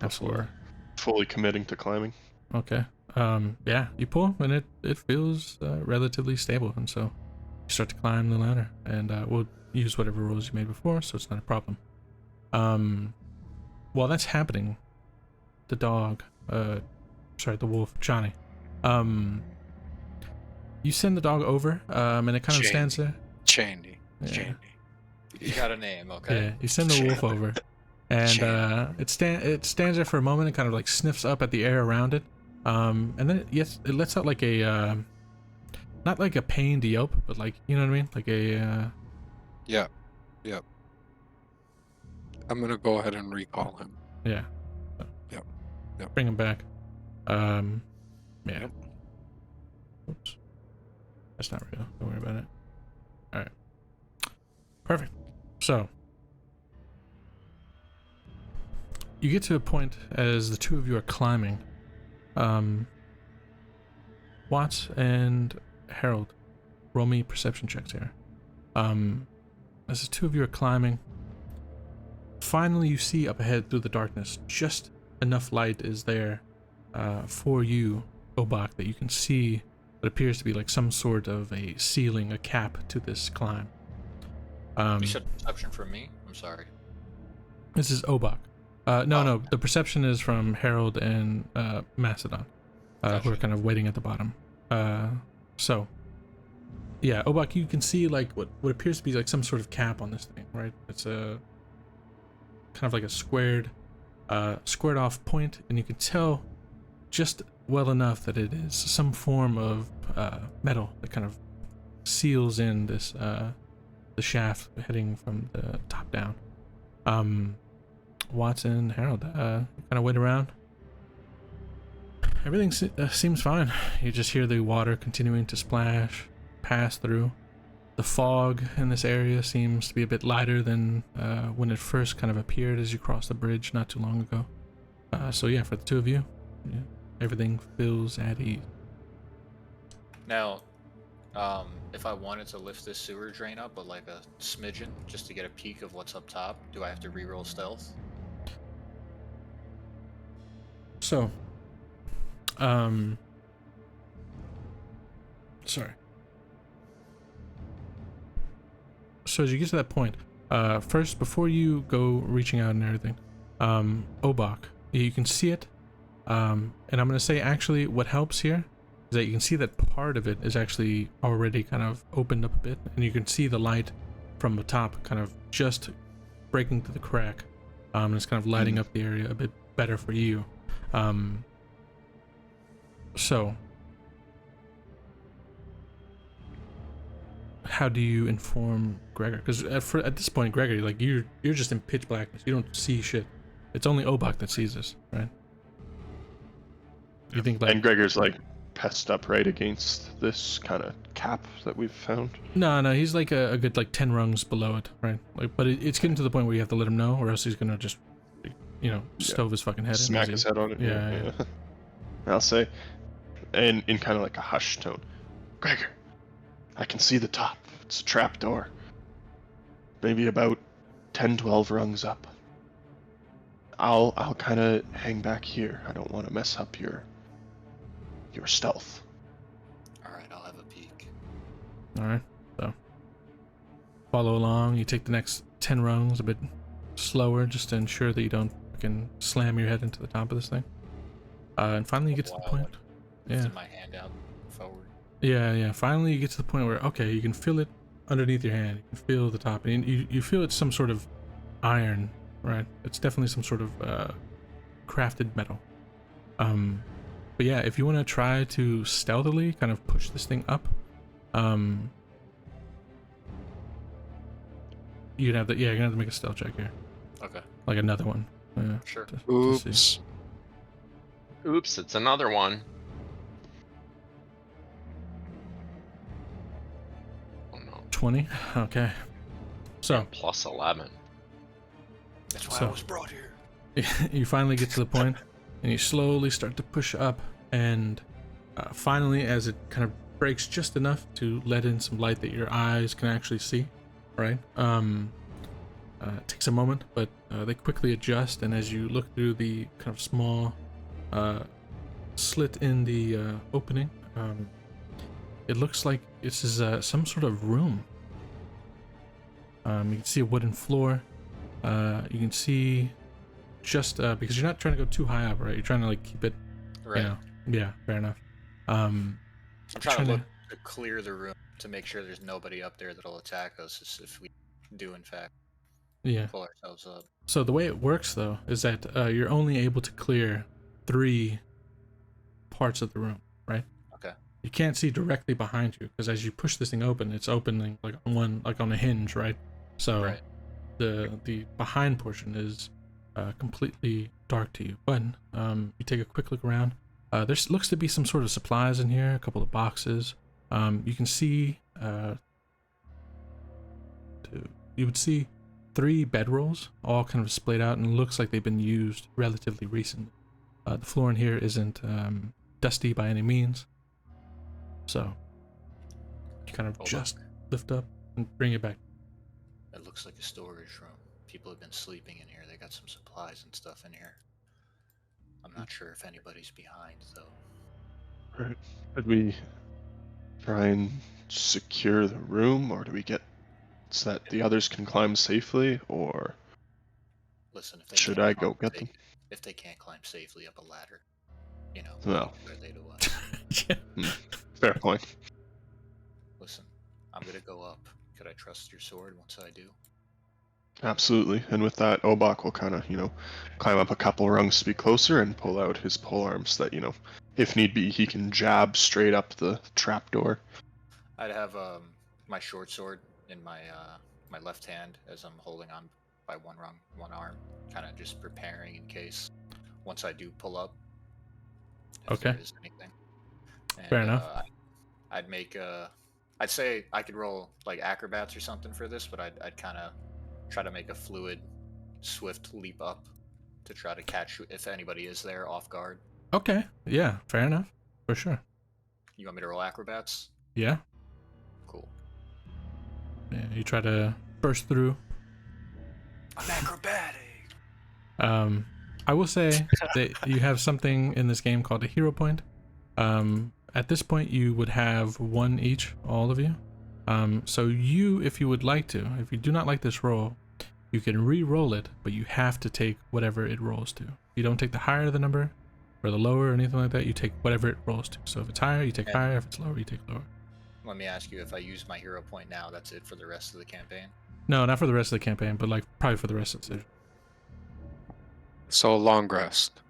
Absolutely. before fully committing to climbing. Okay. Yeah, you pull, and it feels relatively stable, and so you start to climb the ladder, and we'll use whatever rules you made before, so it's not a problem. While that's happening, the dog, the wolf, Johnny, you send the dog over, and it kind of stands there. Chandy. Yeah. Chandy. You got a name, okay? Yeah, you send the wolf over, and it stands there for a moment and kind of like sniffs up at the air around it, and then it lets out like a not like a pained yelp, but like, you know what I mean, like a Yep. I'm gonna go ahead and recall him. yeah. So, Yep. Bring him back. Yeah. Yep. Oops. That's not real. Don't worry about it. All right. Perfect. So you get to a point as the two of you are climbing. Watts and Harold, roll me perception checks here. As the two of you are climbing, finally you see up ahead through the darkness, just enough light is there for you, Obak, that you can see what appears to be like some sort of a ceiling, a cap to this climb. You said perception from me? I'm sorry. This is Obak. Oh. No, the perception is from Harold and Macedon, who are Gotcha. kind of waiting at the bottom. So, yeah, Obak, you can see like what appears to be like some sort of cap on this thing, right? It's a kind of like a squared off point, and you can tell just well enough that it is some form of metal that kind of seals in this the shaft heading from the top down. Watson, Harold, kind of wait around. Everything seems fine. You just hear the water continuing to splash, pass through. The fog in this area seems to be a bit lighter than when it first kind of appeared as you crossed the bridge not too long ago. So yeah, for the two of you, yeah, everything feels at ease. Now, if I wanted to lift this sewer drain up with like a smidgen just to get a peek of what's up top, do I have to reroll stealth? So, sorry. So as you get to that point, first, before you go reaching out and everything, Obak, you can see it, and I'm going to say actually what helps here is that you can see that part of it is actually already kind of opened up a bit, and you can see the light from the top kind of just breaking through the crack, and it's kind of lighting up the area a bit better for you. So, how do you inform Gregor? Because at this point, Gregor, like you're just in pitch blackness. You don't see shit. It's only Obak that sees this, right? You think like And Gregor's like pressed up right against this kind of cap that we've found. no, he's like a good like 10 rungs below it, right? Like, but it's getting to the point where you have to let him know, or else he's gonna just, stove his fucking head in. Smack his head on it. Yeah. I'll say, in kind of like a hushed tone, Gregor, I can see the top. It's a trap door. Maybe about 10, 12 rungs up. I'll kind of hang back here. I don't want to mess up your stealth. Alright, I'll have a peek. All right, so follow along. You take the next 10 rungs a bit slower, just to ensure that you don't fucking slam your head into the top of this thing. And finally, you get to the Wow, point. like, Yeah. lifting my hand out forward. Yeah. Finally, you get to the point where, okay, you can feel it underneath your hand. You can feel the top, and you feel it's some sort of iron, right? It's definitely some sort of crafted metal. But yeah, if you want to try to stealthily kind of push this thing up, you're gonna have to make a stealth check here, Okay, like another one. Yeah, sure. to see. Oops. Oops, it's another one. Oh no. 20. Okay. So Plus 11. That's why So- I was brought here. you finally get to the point, and you slowly start to push up, and finally, as it kind of breaks just enough to let in some light that your eyes can actually see, right? It takes a moment, but they quickly adjust, and as you look through the kind of small slit in the opening, it looks like this is some sort of room. You can see a wooden floor. You can see just because you're not trying to go too high up, right? You're trying to like keep it, Right. Yeah, fair enough. I'm trying trying to to- look to clear the room to make sure there's nobody up there that'll attack us if we do in fact Yeah. pull ourselves up. So the way it works though is that you're only able to clear 3 parts of the room, right? Okay. You can't see directly behind you because as you push this thing open, it's opening like on a hinge, right? So Right. the behind portion is completely dark to you. But you take a quick look around. There looks to be some sort of supplies in here, a couple of boxes. You can see you would see 3 bedrolls all kind of splayed out, and it looks like they've been used relatively recently. The floor in here isn't dusty by any means, so you kind of Hold just lift up. and bring it back. It looks like a storage room. People have been sleeping in here. They got some supplies and stuff in here. I'm not sure if anybody's behind, though. Right. Could we try and secure the room, or do we get so that the others can climb safely, or Listen, if they should can't I climb go get them? if they can't climb safely up a ladder, Well. why are they to us? Yeah. Fair point. Listen, I'm gonna go up. Could I trust your sword once I do? Absolutely. And with that, Obak will kind of, climb up a couple rungs to be closer and pull out his polearm so that, if need be, he can jab straight up the trapdoor. I'd have my short sword in my my left hand as I'm holding on by one arm, kind of just preparing in case once I do pull up. If Okay. there is anything. And, Fair enough. I'd make I'd say I could roll like acrobats or something for this, but I'd kind of try to make a fluid, swift leap up to try to catch if anybody is there off guard. Okay. Yeah. Fair enough. For sure. You want me to roll acrobats? Yeah. Cool. Yeah. You try to burst through. I'm acrobatic. I will say that you have something in this game called a hero point. At this point, you would have one each, all of you. So you, if you would like to, if you do not like this roll, you can re-roll it, but you have to take whatever it rolls to. You don't take the higher the number, or the lower, or anything like that. You take whatever it rolls to. So if it's higher, you take higher. If it's lower, you take lower. Let me ask you, if I use my hero point now, that's it for the rest of the campaign? No, not for the rest of the campaign, but like probably for the rest of the season. So a long rest.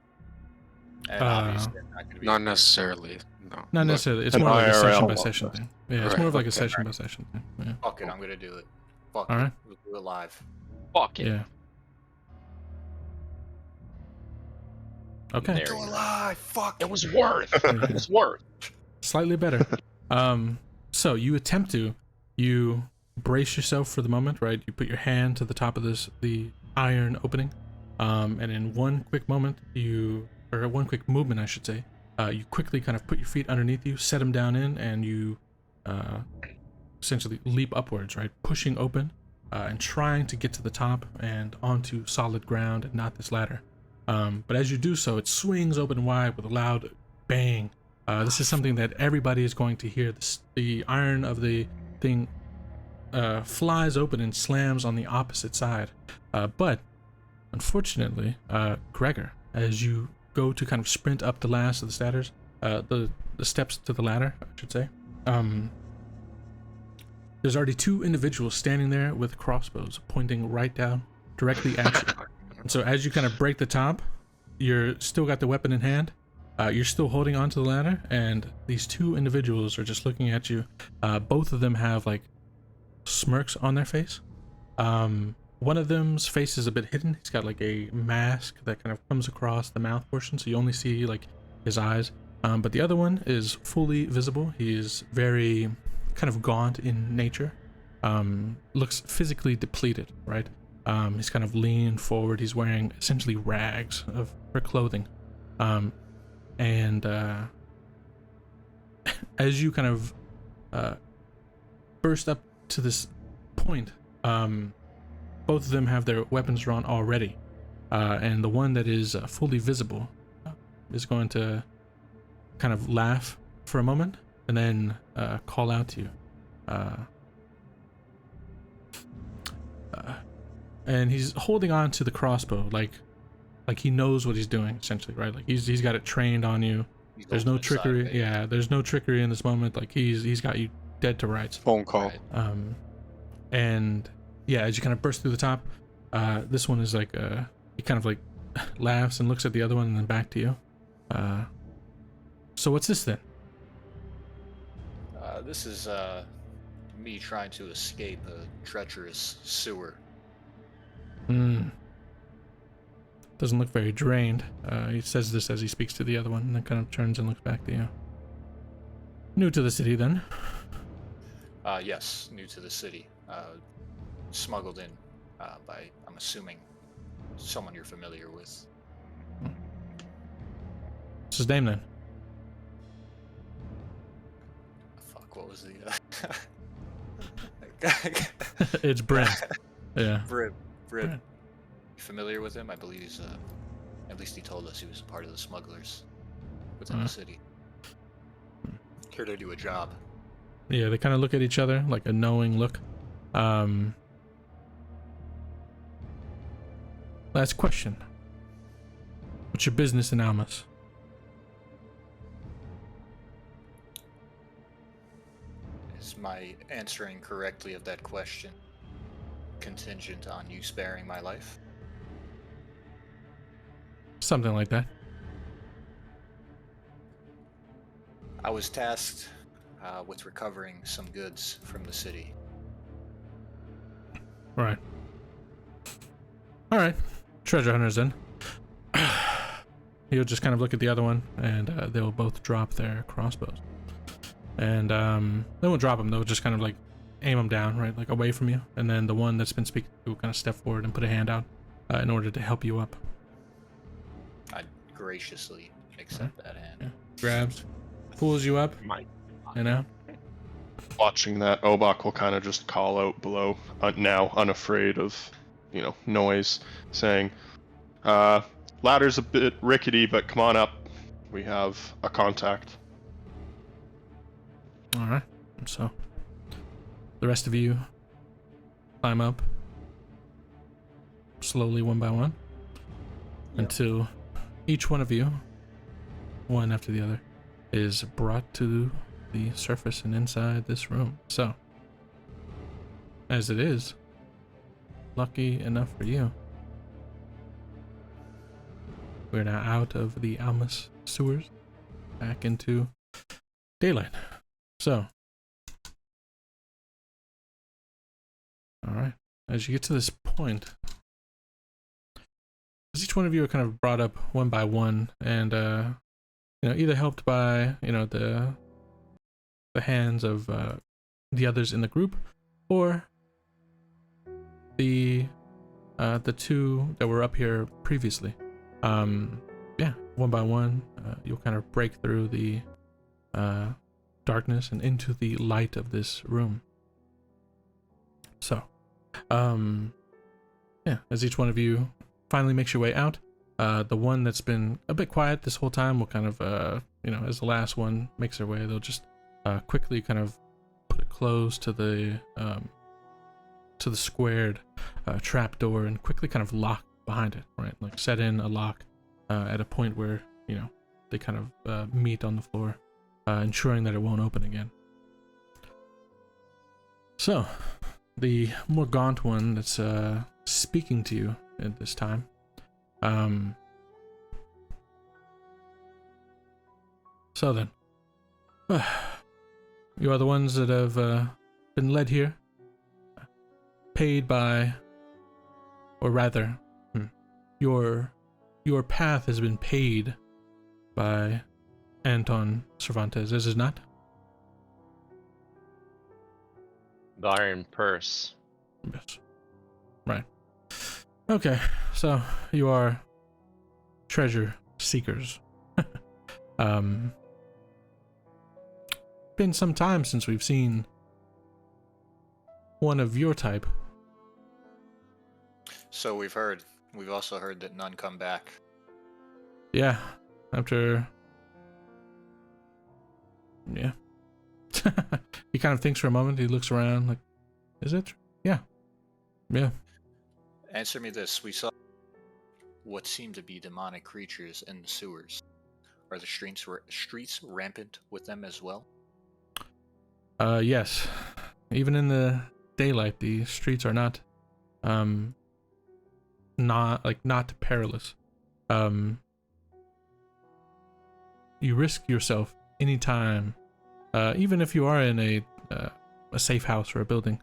And obviously, I'm not gonna be Not up here. necessarily. No. Not But necessarily. It's an more like a IRL session by long session rest. thing. Yeah, it's Right, more of like a okay. session by session thing. Yeah. Fuck it, I'm gonna do it. Fuck All it, right. we'll do it live. Fuck it. Yeah. Okay. There Do you it go. live. Fuck It was worth. It was worth. Slightly better. So you attempt to, you brace yourself for the moment, right? You put your hand to the top of the iron opening, and in one quick movement, I should say, you quickly kind of put your feet underneath you, set them down in, and you essentially leap upwards, right? Pushing open and trying to get to the top and onto solid ground and not this ladder. But as you do so, it swings open wide with a loud bang. This is something that everybody is going to hear. The iron of the thing flies open and slams on the opposite side. But unfortunately, Gregor, as you go to kind of sprint up the last of the stairers, the steps to the ladder, I should say, there's already two individuals standing there with crossbows pointing right down directly at you. And so as you kind of break the top, you're still got the weapon in hand. You're still holding onto the ladder, and these two individuals are just looking at you. Both of them have like smirks on their face. One of them's face is a bit hidden. He's got like a mask that kind of comes across the mouth portion, so you only see like his eyes. But the other one is fully visible. He is very kind of gaunt in nature. Looks physically depleted, right? He's kind of leaned forward. He's wearing essentially rags for clothing. And as you kind of burst up to this point, both of them have their weapons drawn already. And the one that is fully visible is going to kind of laugh for a moment and then call out to you. And he's holding on to the crossbow like he knows what he's doing, essentially, right? Like he's got it trained on you. There's no trickery. Yeah, there's no trickery in this moment. Like he's got you dead to rights. phone call. Right. And yeah, as you kind of burst through the top, this one is like he kind of like laughs and looks at the other one and then back to you. So what's this then? This is me trying to escape a treacherous sewer. Doesn't look very drained. He says this as he speaks to the other one and then kind of turns and looks back to you. New to the city then? Yes, new to the city. Smuggled in by, I'm assuming, someone you're familiar with. What's his name then? Fuck, what was the... It's Bryn. Yeah. Brim. Brim. You familiar with him? I believe he's, at least he told us he was a part of the smugglers within the city. Here to do a job. Yeah, they kind of look at each other, like a knowing look. Last question. What's your business in Almus? Is my answering correctly of that question contingent on you sparing my life? Something like that. I was tasked with recovering some goods from the city. Right. Alright. Treasure hunters then. He'll just kind of look at the other one, and they'll both drop their crossbows. And they won't drop them, they'll just kind of like aim them down, right, like away from you. And then the one that's been speaking will kind of step forward and put a hand out in order to help you up. I graciously accept that hand. Yeah. Grabs, pulls you up, you know? Watching that, Obak will kind of just call out below, now unafraid of, noise, saying, ladder's a bit rickety, but come on up. We have a contact. Alright, so the rest of you climb up slowly one by one until each one of you, one after the other, is brought to the surface and inside this room. So, as it is, lucky enough for you, we're now out of the Almus sewers, back into daylight. So, alright, as you get to this point, as each one of you are kind of brought up one by one, and either helped by the hands of the others in the group, or the two that were up here previously. One by one, you'll kind of break through the darkness and into the light of this room. So, as each one of you finally makes your way out, the one that's been a bit quiet this whole time will kind of, as the last one makes their way, they'll just quickly kind of put it close to the squared trap door and quickly kind of lock behind it, right? Like set in a lock at a point where, they kind of meet on the floor, ensuring that it won't open again. So, the more gaunt one that's speaking to you at this time, so then, you are the ones that have been led here, paid by, or rather, your path has been paid by Anton Cervantes, is it not? The Iron Purse. Yes. Right. Okay, so you are treasure seekers. Been some time since we've seen one of your type. So we've heard. We've also heard that none come back. Yeah, after... Yeah. He kind of thinks for a moment, he looks around like, is it? Yeah. Yeah. Answer me this. We saw what seemed to be demonic creatures in the sewers. Are the streets rampant with them as well? Yes. Even in the daylight, the streets are not perilous. You risk yourself anytime, even if you are in a safe house or a building.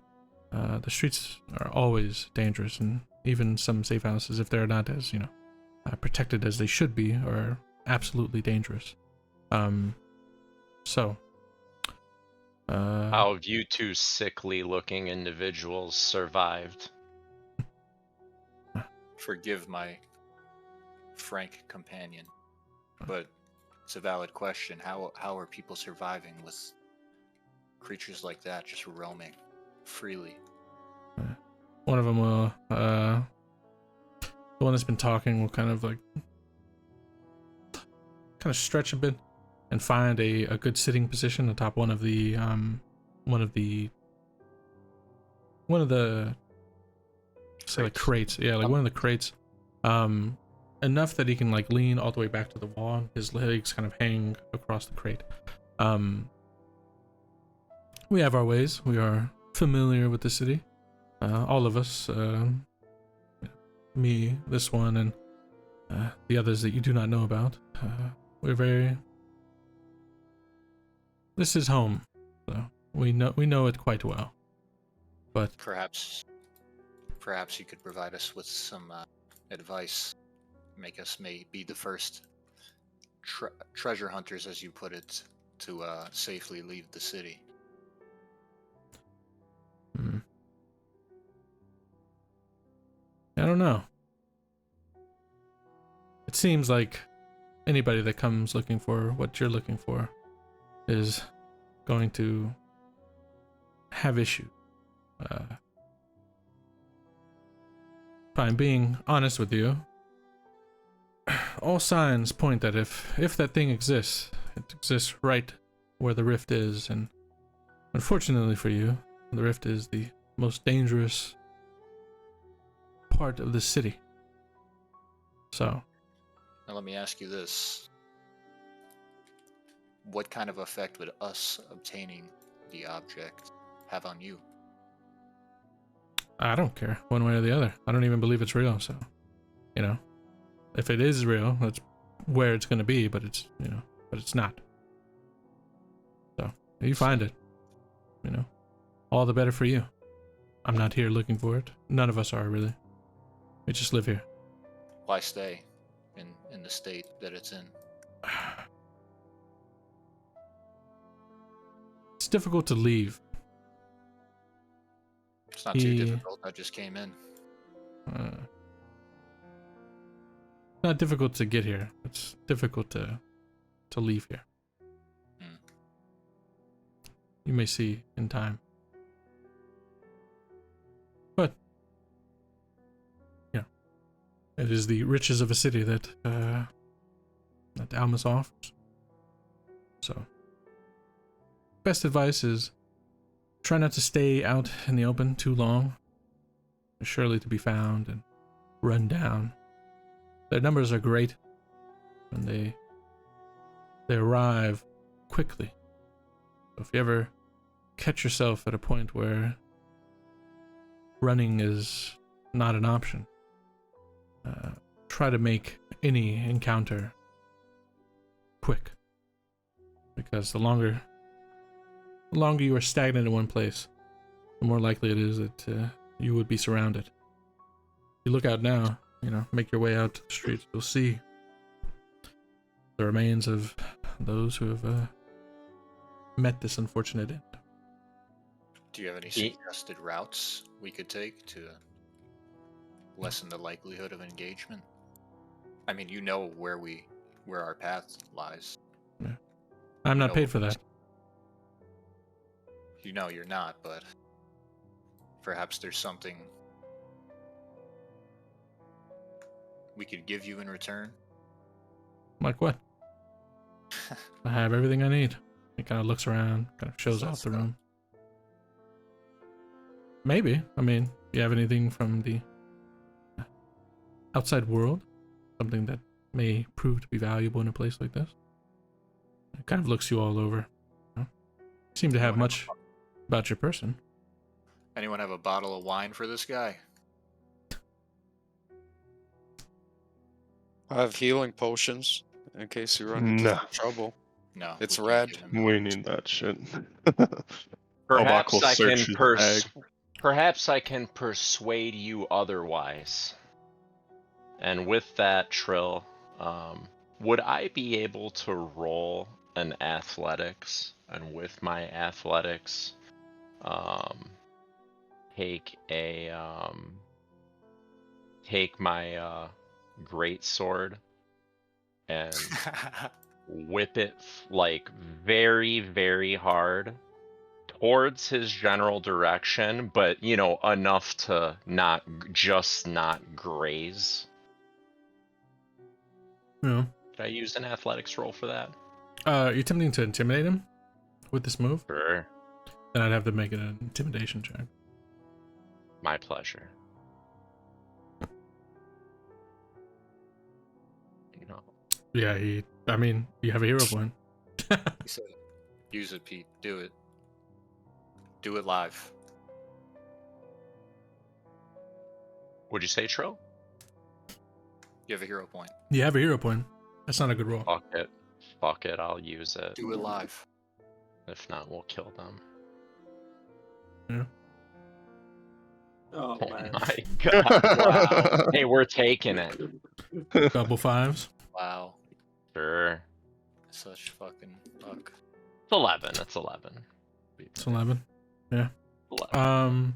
The streets are always dangerous, and even some safe houses, if they're not as protected as they should be, are absolutely dangerous. How have you two sickly-looking individuals survived? Forgive my frank companion, but it's a valid question. How are people surviving with creatures like that just roaming freely. One of them will, the one that's been talking will kind of stretch a bit and find a good sitting position atop one of the say like crates. Yeah, like one of the crates. Enough that he can like lean all the way back to the wall. His legs kind of hang across the crate. We have our ways. We are familiar with the city. All of us. Me, this one, and the others that you do not know about. We're very. This is home, so we know it quite well. But Perhaps you could provide us with some advice. Make us be the first treasure hunters, as you put it, to safely leave the city. I don't know. It seems like anybody that comes looking for what you're looking for is going to have issues. If I'm being honest with you, all signs point that if that thing exists, it exists right where the rift is, and unfortunately for you, the rift is the most dangerous part of the city. So, Now let me ask you this. What kind of effect would us obtaining the object have on you? I don't care one way or the other. I don't even believe it's real, so, if it is real, that's where it's going to be, but it's not. So, you find it, all the better for you. I'm not here looking for it. None of us are, really. We just live here. Why stay in the state that it's in? It's difficult to leave. It's not too difficult. I just came in. Not difficult to get here. It's difficult to leave here. You may see in time. But it is the riches of a city that Almus offers. So, best advice is try not to stay out in the open too long. They're surely to be found and run down. Their numbers are great, and they arrive quickly. So if you ever catch yourself at a point where running is not an option, try to make any encounter quick, because the longer you are stagnant in one place, the more likely it is that you would be surrounded. You look out now, make your way out to the streets, you'll see the remains of those who have met this unfortunate end. Do you have any suggested routes we could take to lessen the likelihood of engagement? I mean, where our path lies. Yeah. I'm not paid for that. You're not, but perhaps there's something we could give you in return. Like what? I have everything I need. He kind of looks around, kind of shows off the room. Maybe. I mean, you have anything from the outside world? Something that may prove to be valuable in a place like this? It kind of looks you all over. You seem to have much about your person. Anyone have a bottle of wine for this guy? I have healing potions in case you run into trouble. No. It's we red. can't give him We that. need that shit. Perhaps will I search can his bag. perhaps I can persuade you otherwise. And with that, Trill, would I be able to roll an athletics? And with my athletics, take my great sword and whip it like very, very hard towards his general direction, but you know, enough to not graze. Yeah. Did I use an athletics roll for that? You're attempting to intimidate him with this move? Sure. Then I'd have to make it an intimidation check. My pleasure. No. Yeah, I mean, you have a hero point. He said, use it, Pete. Do it. Do it live. Would you say, Trill? You have a hero point. You have a hero point. That's not a good roll. Fuck it. Fuck it, I'll use it. Do it live. If not, we'll kill them. Yeah. Oh, Oh man. my god, wow. Hey, we're taking it. Couple fives. Wow. Sure. Such fucking luck. It's 11. It's 11. It's 11. Yeah. 11.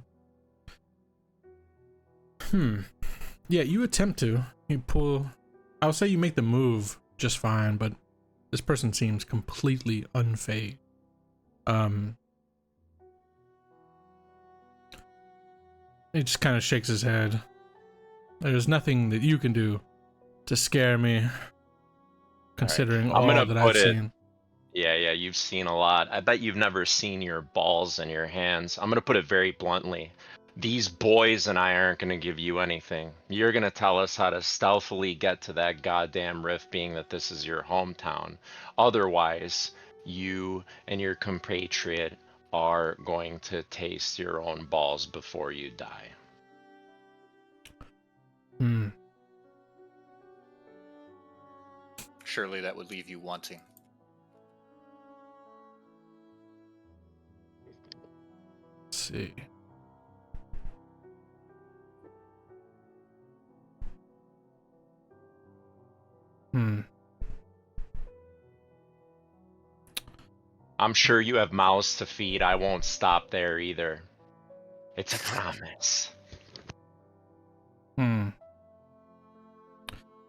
Yeah, you attempt to. You pull. I'll say you make the move just fine, but this person seems completely unfazed. He just kind of shakes his head. There's nothing that you can do to scare me, considering I'm all gonna that I've put it- seen. Yeah, you've seen a lot. I bet you've never seen your balls in your hands. I'm gonna put it very bluntly. These boys and I aren't gonna give you anything. You're gonna tell us how to stealthily get to that goddamn rift, being that this is your hometown. Otherwise, you and your compatriot are going to taste your own balls before you die. Surely that would leave you wanting. Let's see. I'm sure you have mouths to feed. I won't stop there either. It's a promise.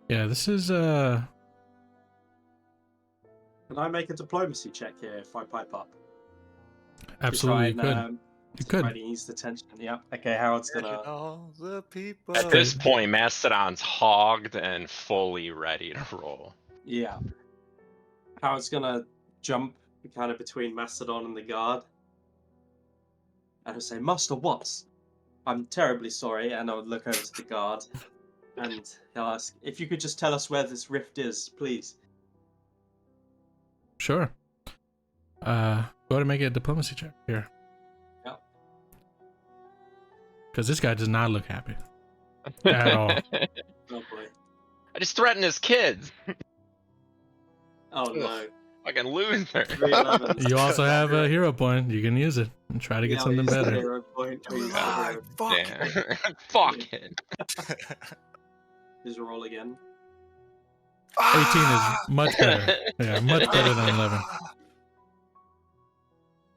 Yeah, this is Can I make a diplomacy check here if I pipe up? absolutely you could. You could. Try to ease the tension. Yeah. Okay, Howard's gonna. All the people. At this point, Mastodon's hogged and fully ready to roll. Yeah. Howard's gonna jump kind of between Mastodon and the guard. And he'll say, Master Watts, I'm terribly sorry. And I would look over to the guard. And he'll ask, if you could just tell us where this rift is, please. Sure. Go ahead and make a diplomacy check here. Yep. Because this guy does not look happy at all. Oh boy. I just threatened his kids. Oh no. Fucking loser. 311. You also have a hero point. You can use it and try to get Yeah, something use the better. hero point. Do it Use the hero. live. Fuck. Damn. Fuck it. Just roll again. 18 is much better. Yeah, much better than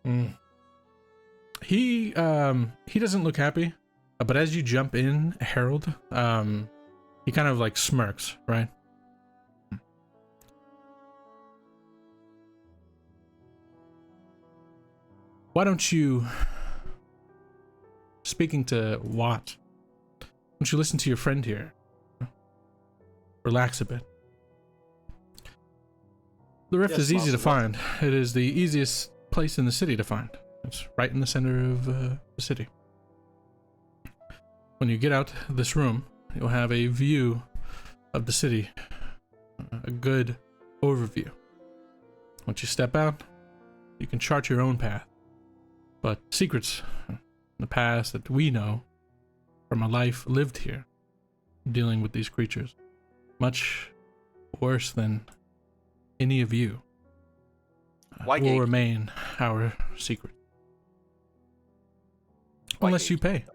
11. He doesn't look happy, but as you jump in, Harold, he kind of like smirks, right? Why don't you, speaking to Watt, why don't you listen to your friend here? Relax a bit. The rift Yes, is easy to Master Watt. find. It is the easiest place in the city to find. It's right in the center of the city. When you get out this room, you'll have a view of the city, a good overview. Once you step out, you can chart your own path. But secrets in the past that we know from a life lived here, dealing with these creatures, much worse than any of you, Why will gate? remain our secret. Why Unless you pay.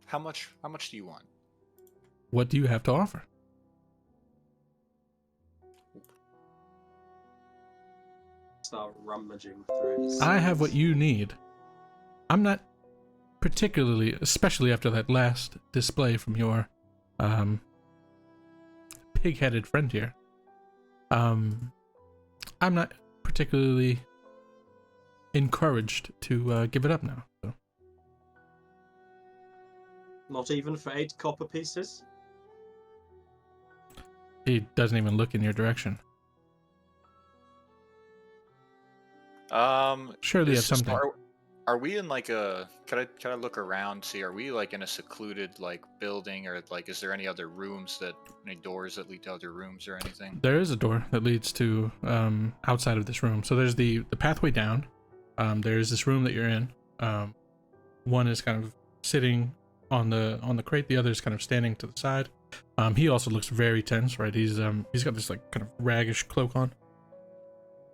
How much do you want? What do you have to offer? Start rummaging through his I have what scenes. you need. I'm not particularly, especially after that last display from your pig-headed friend here. I'm not particularly encouraged to give it up now. So. Not even for 8 copper pieces? He doesn't even look in your direction. Surely is have something. Are we in like a? Can I look around? See, are we like in a secluded like building, or like is there any other rooms any doors that lead to other rooms or anything? There is a door that leads to outside of this room. So there's the pathway down. There's this room that you're in. One is kind of sitting on the crate. The other is kind of standing to the side. He also looks very tense, right? He's got this like kind of raggish cloak on,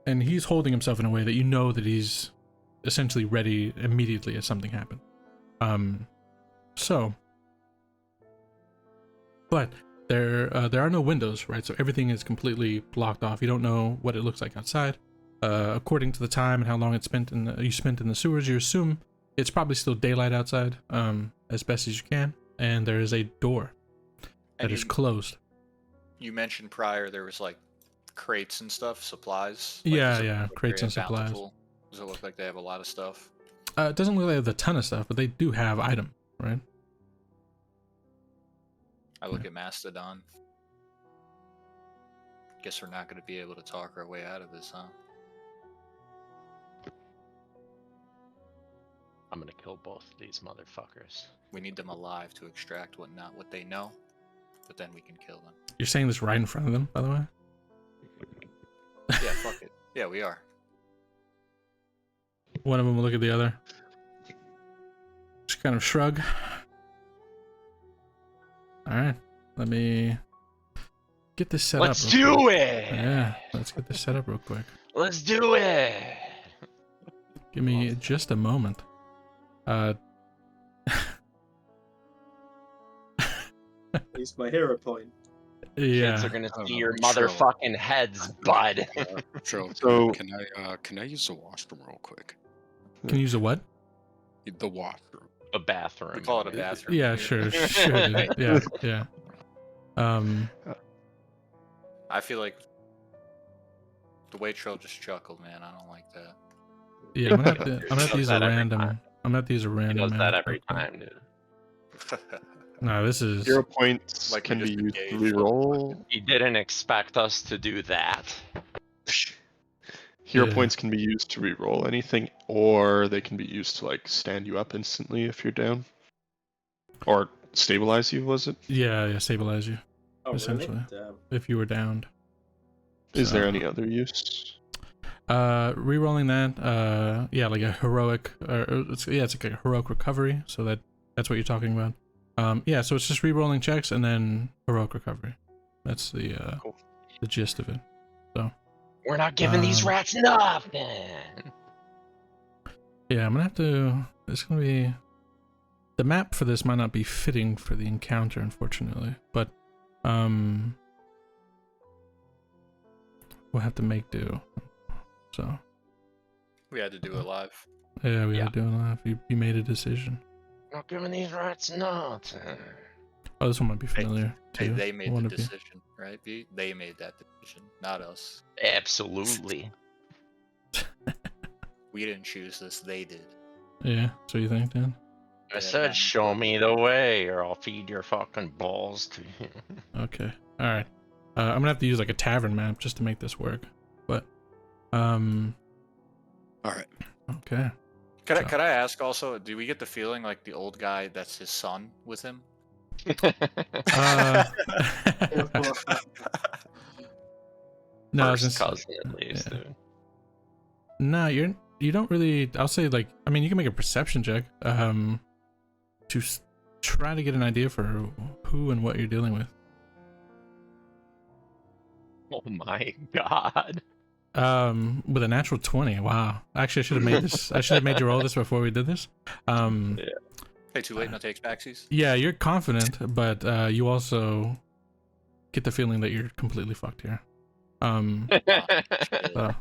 and he's holding himself in a way that you know that he's essentially ready immediately as something happens. But there are no windows, right? So everything is completely blocked off. You don't know what it looks like outside. According to the time and how long you spent in the sewers, you assume it's probably still daylight outside, as best as you can. And there is a door that is closed. You mentioned prior there was like crates and stuff, supplies. Yeah, crates and supplies. Does it look like they have a lot of stuff? It doesn't look like they have a ton of stuff, but they do have items, right? I look at Mastodon. Guess we're not going to be able to talk our way out of this, huh? I'm gonna kill both of these motherfuckers. We need them alive to extract what they know, but then we can kill them. You're saying this right in front of them, by the way? Yeah, fuck it. Yeah, we are. One of them will look at the other. Just kind of shrug. Alright, let me get this set Let's up. do quick. it! Yeah, let's get this set up real quick. Let's do it! Give me just a moment. He's my hero point. Yeah. Kids are gonna see your Trill. motherfucking heads, bud. Trill, So- can I use the washroom real quick? Can you use a what? The washroom. A bathroom. We call it a bathroom. Yeah, here. sure, dude. Yeah. I feel like the way Trill just chuckled, man, I don't like that. Yeah, I'm gonna have to use a Does that every random. time. I'm gonna have to use a He random. does that map every real quick. time, dude. No, this is. 0 points Like we can be just used to engaged. reroll. He didn't expect us to do that. Hero Yeah. points can be used to reroll anything, or they can be used to like stand you up instantly if you're down, or stabilize you. Was it? Yeah, stabilize you Oh, Essentially. really? Damn. if you were downed. Is there So- any other use? Rerolling that. Yeah, like a heroic. It's like a heroic recovery. So that's what you're talking about. Yeah, so it's just rerolling checks and then heroic recovery. That's the Cool. the gist of it. So. We're not giving these rats nothing. Yeah, I'm gonna have to. It's gonna be. The map for this might not be fitting for the encounter, unfortunately, but we'll have to make do. So We had to do it live. yeah, we Yeah. are doing that. You made a decision. Not giving these rats nothing. Oh, this one might be familiar Hey, too. they made One the of you. decision, right? B? They made that decision, not us. Absolutely. We didn't choose this, they did. Yeah, so you think, Dan? I said, show me the way, or I'll feed your fucking balls to you. Okay. All right. I'm gonna have to use like a tavern map just to make this work. But All right. okay. Could I ask also, do we get the feeling like the old guy, that's his son with him? Uh, no, I was First gonna cousin, at least, yeah. dude. No, you don't really. I'll say like, I mean, you can make a perception check to try to get an idea for who and what you're dealing with. Oh my god. With a natural 20. Wow. Actually, I should have made this. I should have made you roll this before we did this. Hey, too late, no takes backsies? Yeah, you're confident, but you also get the feeling that you're completely fucked here. So,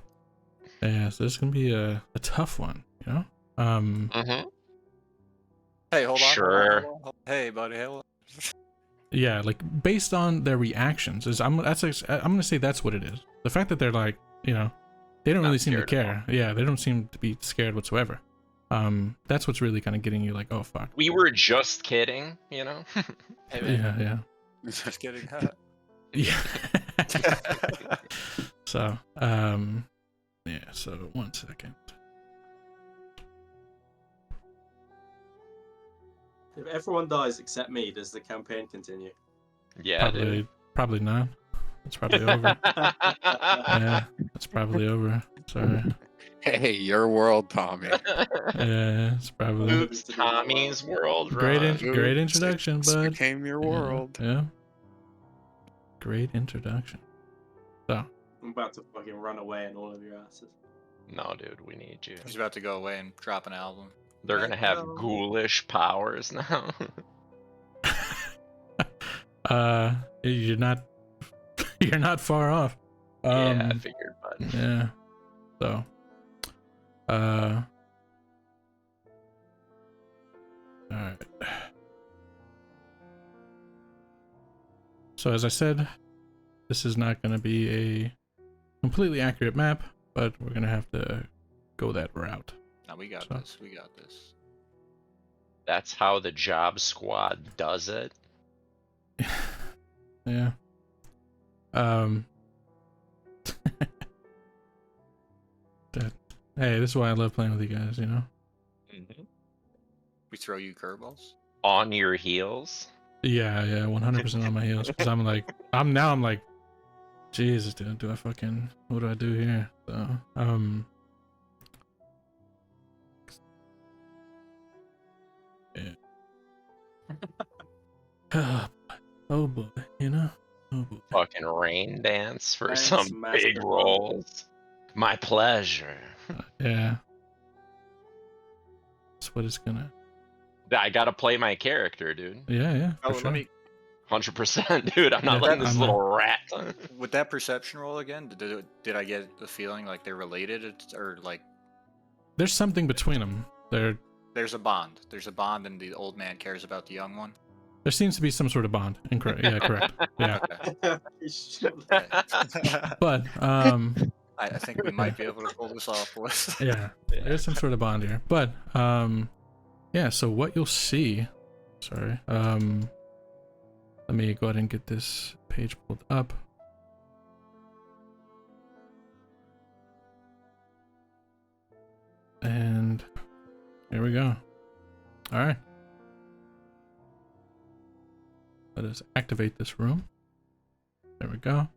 yeah, so this is gonna be a tough one, you know. Mhm. Hey, hold on. Sure. Hold on. Hey, buddy, hold on. Yeah, like based on their reactions, I'm gonna say that's what it is. The fact that they're like, you know, they don't Not really seem to scared at all. care. Yeah, they don't seem to be scared whatsoever. That's what's really kind of getting you like, oh fuck. We were just kidding, you know? Hey, man. Yeah. Just kidding. Yeah. So, yeah. So 1 second. If everyone dies except me, does the campaign continue? Yeah, dude. Probably not. It's probably over. Yeah, it's probably over. Sorry. Hey, your world, Tommy. Yeah, it's probably Oops, Tommy's world great. run. Great Oops, introduction, this bud. became your Yeah, world. Yeah. Great introduction. So, I'm about to fucking run away in all of your asses. No, dude, we need you. He's about to go away and drop an album. They're gonna have No. ghoulish powers now. you're not far off. Yeah, I figured, but Yeah. So, all right. So as I said, this is not going to be a completely accurate map, but we're going to have to go that route. No, we got So- this. We got this. that's how the job squad does it. Yeah. Hey, this is why I love playing with you guys, you know? We throw you curveballs. On your heels. Yeah, 100% on my heels. Because I'm like, Jesus, dude, what do I do here? So, yeah. Oh boy, you know? Oh boy. Fucking rain dance for Thanks, some Master big Pump. rolls. My pleasure. Yeah. That's what it's gonna. I gotta play my character, dude. Yeah, Oh, for sure. let me. 100%, dude. I'm not Yeah, letting this I'm little rat. With that perception roll again, did I get the feeling like they're related, or like There's something between them. there's a bond? There's a bond, and the old man cares about the young one. There seems to be some sort of bond. Incorrect. Yeah, correct. Yeah. Okay. But I think we might be able to pull this off, boys. yeah, there's some sort of bond here. But yeah. So what you'll see. Sorry. Let me go ahead and get this page pulled up. And here we go. All right. Let us activate this room. There we go.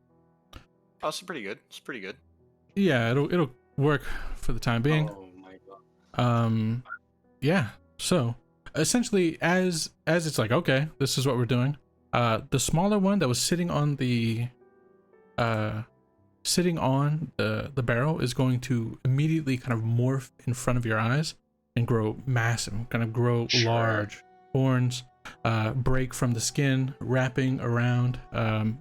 Oh, it's pretty good. It's pretty good. Yeah, it'll work for the time being. Oh my god. Yeah. So essentially, as it's like, okay, this is what we're doing. The smaller one that was sitting on the barrel is going to immediately kind of morph in front of your eyes and grow massive, kind of grow Sure. large. Horns break from the skin, wrapping around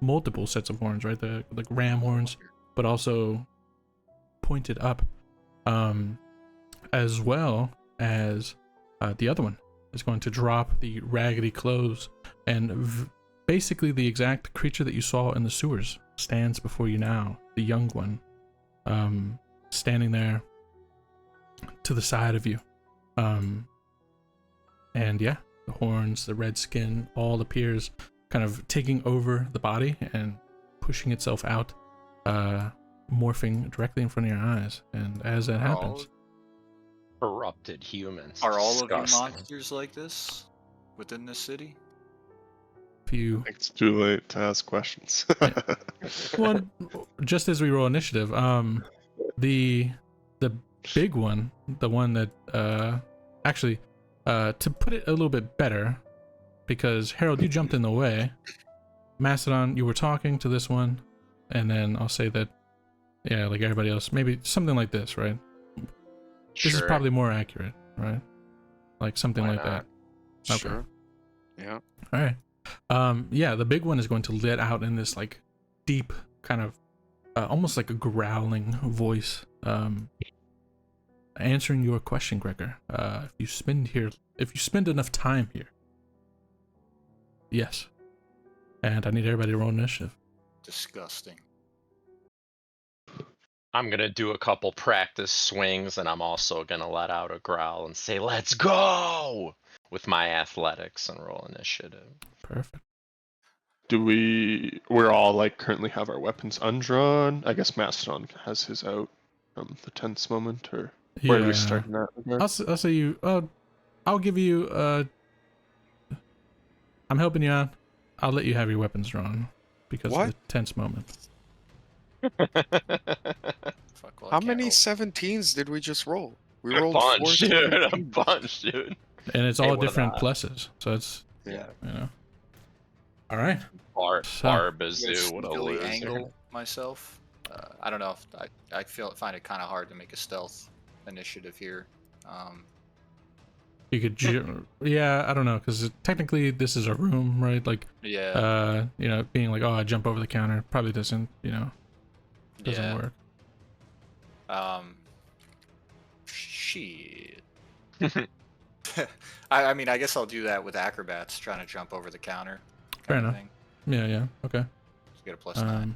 multiple sets of horns, right? The like ram horns, but also pointed up, as well as the other one is going to drop the raggedy clothes, and basically the exact creature that you saw in the sewers stands before you now, the young one, standing there to the side of you, and yeah, the horns, the red skin, all appears kind of taking over the body and pushing itself out, morphing directly in front of your eyes. And as that happens, Corrupted humans. Are all of you Disgusting. monsters like this within this city? if you I think it's too late to ask questions. well, just as we roll initiative, the big one, the one that actually, to put it a little bit better, because Harold, you jumped in the way. Mastodon, you were talking to this one, and then I'll say that, yeah, like everybody else, maybe something like this, right? This is Sure. probably more accurate, right? Like something Why like that. not? Okay. Sure. Yeah. All right. Yeah, the big one is going to let out in this like deep kind of almost like a growling voice, answering your question, Gregor. If you spend enough time here. Yes. And I need everybody to roll initiative. Disgusting. I'm gonna do a couple practice swings, and I'm also gonna let out a growl and say, "Let's go!" with my athletics and roll initiative. Perfect. We're all like currently have our weapons undrawn? I guess Mastodon has his out from the tense moment, or where do we start in that regard? I'll say you. I'll give you. I'm helping you out. I'll let you have your weapons drawn because of the tense moment. Fuck, well, I How can't many roll. 17s did we just roll? We A rolled bunch, 4 dude. A 17s. bunch, dude. And it's Hey, all what different about- pluses, so it's Yeah. you know. All right. Bar I'm Bazoo, what a sneakily loser. angle myself. I don't know if I find it kind of hard to make a stealth initiative here. You could, yeah, I don't know, because technically this is a room, right? Like, Yeah. you know, being like, oh, I jump over the counter probably doesn't, you know, doesn't Yeah. work. Shit. I mean, I guess I'll do that with acrobats, trying to jump over the counter. Fair kind of enough. thing. Yeah, yeah, okay. Just get a +9.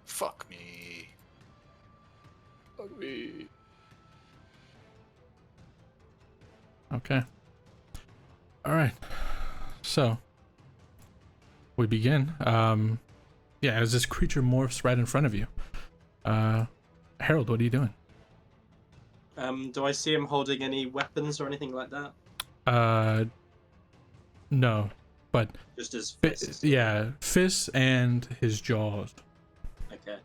Fuck me. Fuck me. Okay. All right. So we begin. Yeah, as this creature morphs right in front of you. Harold, what are you doing? Do I see him holding any weapons or anything like that? No, but Just his fists. yeah, fists and his jaws. Okay.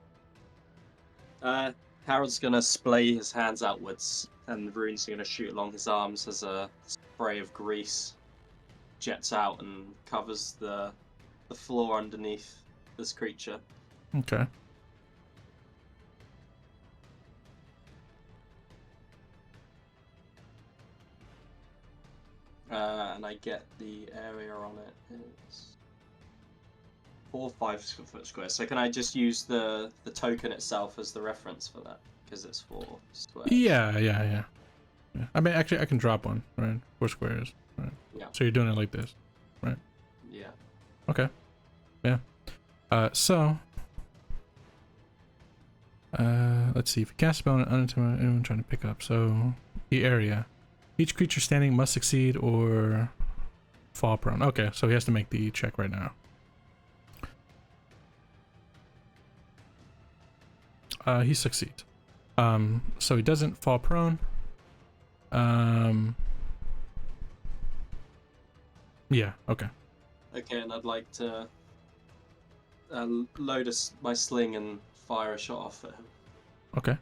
Harold's gonna splay his hands outwards, and the rune's gonna shoot along his arms as a spray of grease jets out and covers the floor underneath this creature. Okay. And I get the area on it is 4 5-foot squares. So can I just use the token itself as the reference for that? Because it's 4 squares. Yeah. I mean, actually, I can drop one, right? 4 squares, right? Yeah. So you're doing it like this, right? Yeah. Okay. Yeah. So, let's see. If you cast a spell on anyone trying to pick up, so the area. Each creature standing must succeed or fall prone. Okay, so he has to make the check right now. He succeeds. So he doesn't fall prone. Yeah, okay. Okay, and I'd like to load my sling and fire a shot off at him. Okay.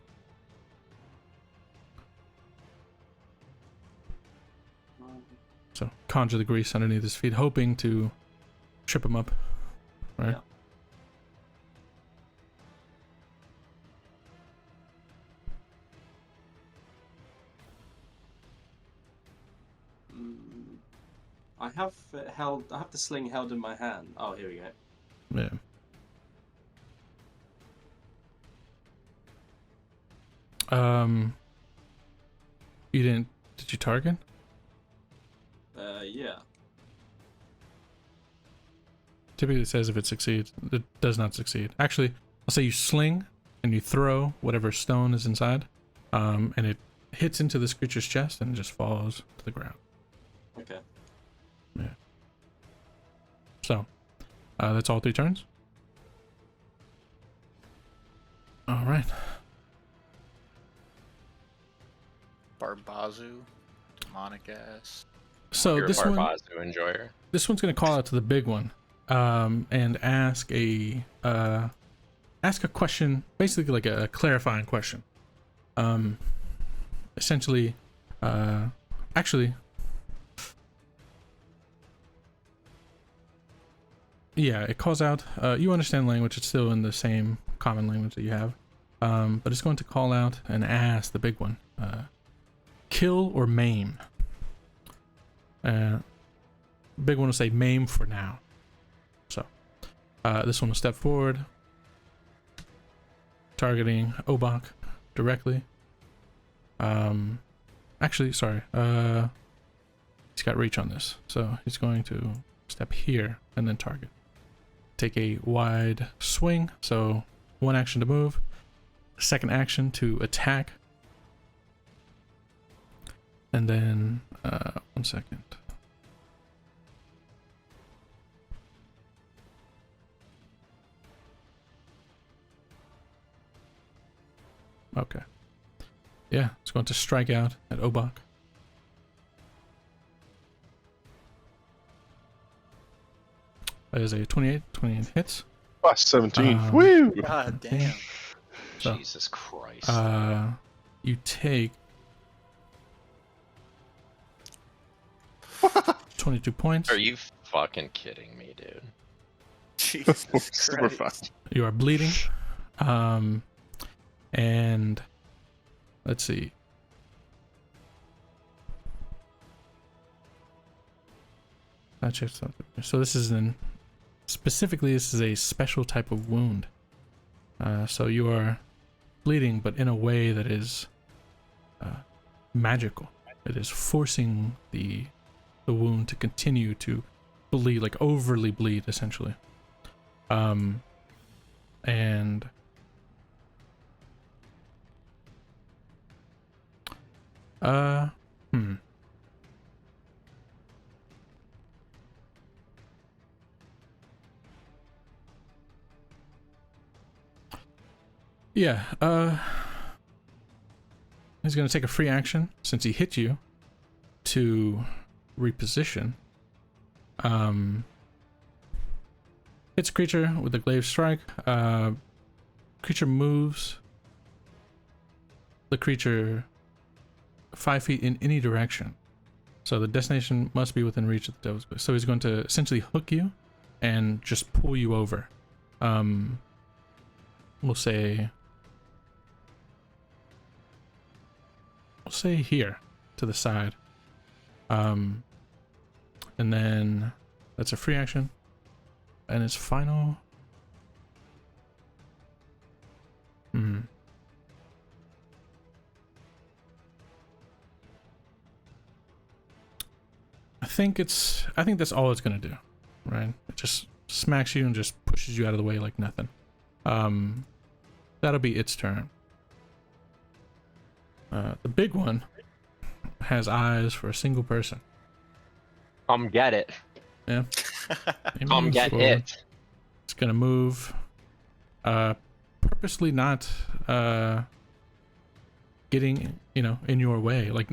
So conjure the grease underneath his feet, hoping to trip him up. Right? Yeah. I have the sling held in my hand. Oh, here we go. Yeah. You didn't? Did you target? Yeah. Typically, it says if it succeeds, it does not succeed. Actually, I'll say you sling and you throw whatever stone is inside, and it hits into this creature's chest and just falls to the ground. Okay. Yeah. So, that's all 3 turns. All right. Barbazu, demonic ass. So You're this a one, Barbazu enjoyer. this one's gonna call out to the big one, and ask a question, basically like a clarifying question. Essentially, actually, yeah, it calls out. You understand language; it's still in the same common language that you have, but it's going to call out and ask the big one, kill or maim. Big one will say maim for now. So, this one will step forward, targeting Obak directly. Actually, sorry. He's got reach on this, so he's going to step here and then target. take a wide swing. So 1 action to move, 2nd action to attack, and then 1 second. Okay. Yeah, it's going to strike out at Obak. That is a 28 hits. Plus 17. Um, Woo! God damn. So, Jesus Christ. You take 22 points. Are you fucking kidding me, dude? Jesus Super fun. Christ. You are bleeding. And let's see. I checked something. So this is specifically this is a special type of wound. So you are bleeding, but in a way that is magical. It is forcing the wound to continue to bleed, like overly bleed, essentially. And yeah, he's gonna take a free action since he hit you to reposition. Hits creature with a glaive strike. Creature moves the creature 5 feet in any direction. So the destination must be within reach of the devil's glaive. So he's going to essentially hook you and just pull you over. We'll say here to the side. And then that's a free action. And its final. I think that's all it's gonna do, right? It just smacks you and just pushes you out of the way like nothing. That'll be its turn. The big one has eyes for a single person. Come get it. Yeah. Come get forward. it. It's gonna move. Purposely not getting in your way, like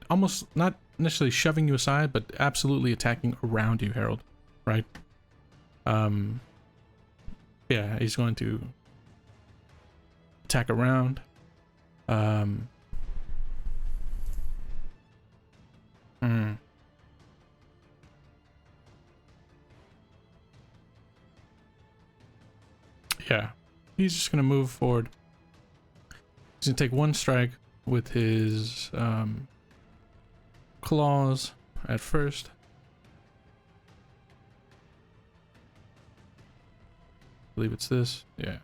almost not necessarily shoving you aside, but absolutely attacking around you, Harold. Right? Yeah, he's going to attack around. Yeah, he's just gonna move forward. He's gonna take 1 strike with his claws at first. I believe it's this. Yeah.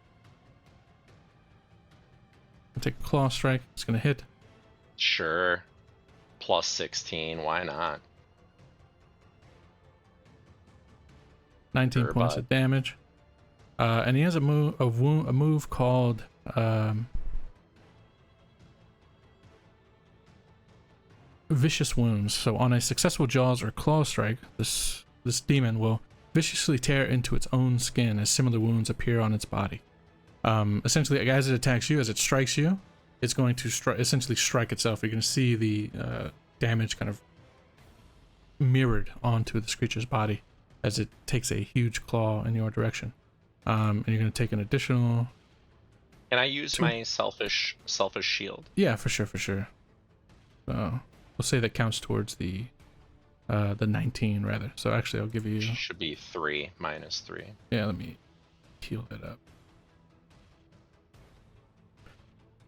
I'll take a claw strike. It's gonna hit. Sure. Plus 16, why not? 19 Sure, points bud. of damage. And he has a move called Vicious Wounds. So on a successful jaws or claw strike, this demon will viciously tear into its own skin as similar wounds appear on its body. Essentially, as it attacks you, as it strikes you, it's going to essentially strike itself. You're going to see the damage kind of mirrored onto this creature's body as it takes a huge claw in your direction. And you're going to take an additional. Can I use my selfish shield? Yeah, for sure. So we'll say that counts towards the 19 rather. So actually, I'll give you. Should be 3 minus 3. Yeah, let me heal that up.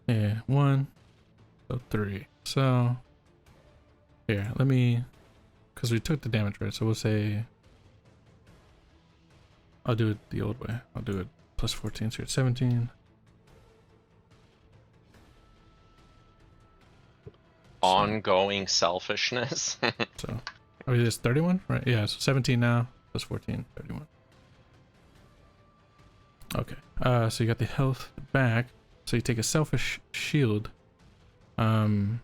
Yeah, 1, so 3. So here, let me, because we took the damage, right? So we'll say. I'll do it the old way. I'll do it plus 14, so you're at 17. Ongoing selfishness. So, oh, it is 31, right? Yeah, so 17 now, plus 14, 31. Okay. So you got the health back. So you take a selfish shield. Until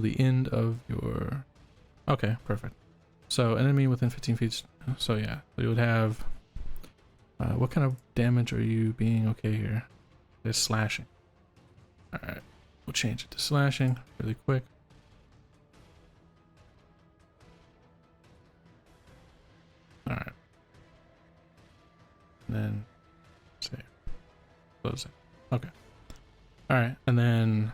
the end of your... Okay, perfect. So enemy within 15 feet. So yeah, you would have... what kind of damage are you being okay here? It's slashing. Alright, we'll change it to slashing really quick. Alright. And then save. Close it. Okay. Alright, and then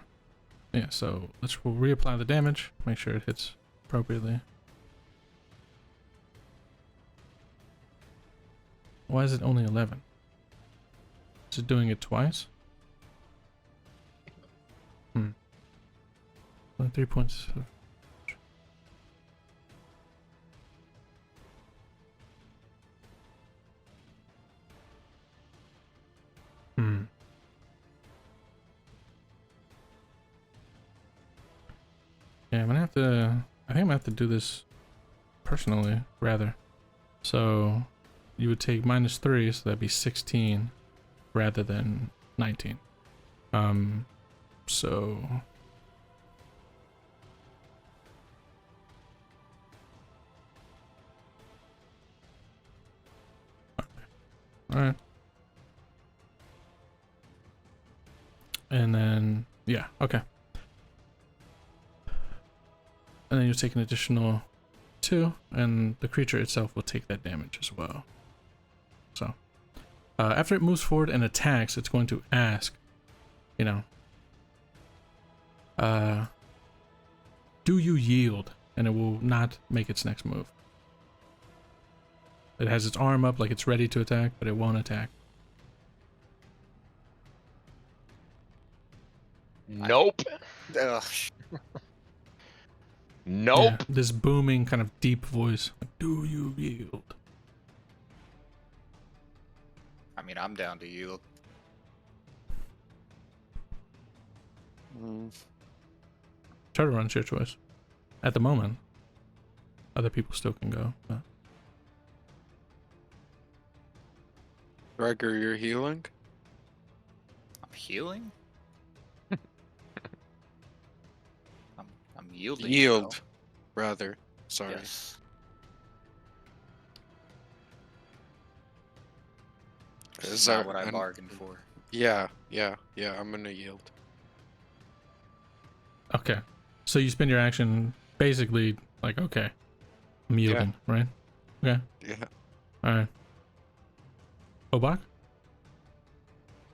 yeah, so we'll reapply the damage, make sure it hits appropriately. Why is it only 11? Is it doing it twice? 3 points. Yeah, I'm gonna have to... I think I'm gonna have to do this personally, rather. So, you would take -3, so that'd be 16, rather than 19. So... Alright. And then, yeah, okay. And then you take an additional 2, and the creature itself will take that damage as well. So, after it moves forward and attacks, it's going to ask, you know, do you yield? And it will not make its next move. It has its arm up like it's ready to attack, but it won't attack. Nope. Ugh. Nope. Yeah, this booming kind of deep voice. Like, do you yield? I mean, I'm down to yield. Turtle run's your choice. At the moment, other people still can go. But... Gregor, you're healing? I'm healing? I'm yielding. Yield, rather. Sorry. Yes. Is that that what I bargained for? Yeah, I'm gonna yield. Okay. So you spend your action basically like, okay, I'm yielding, right? Okay. Yeah. Alright. Obak?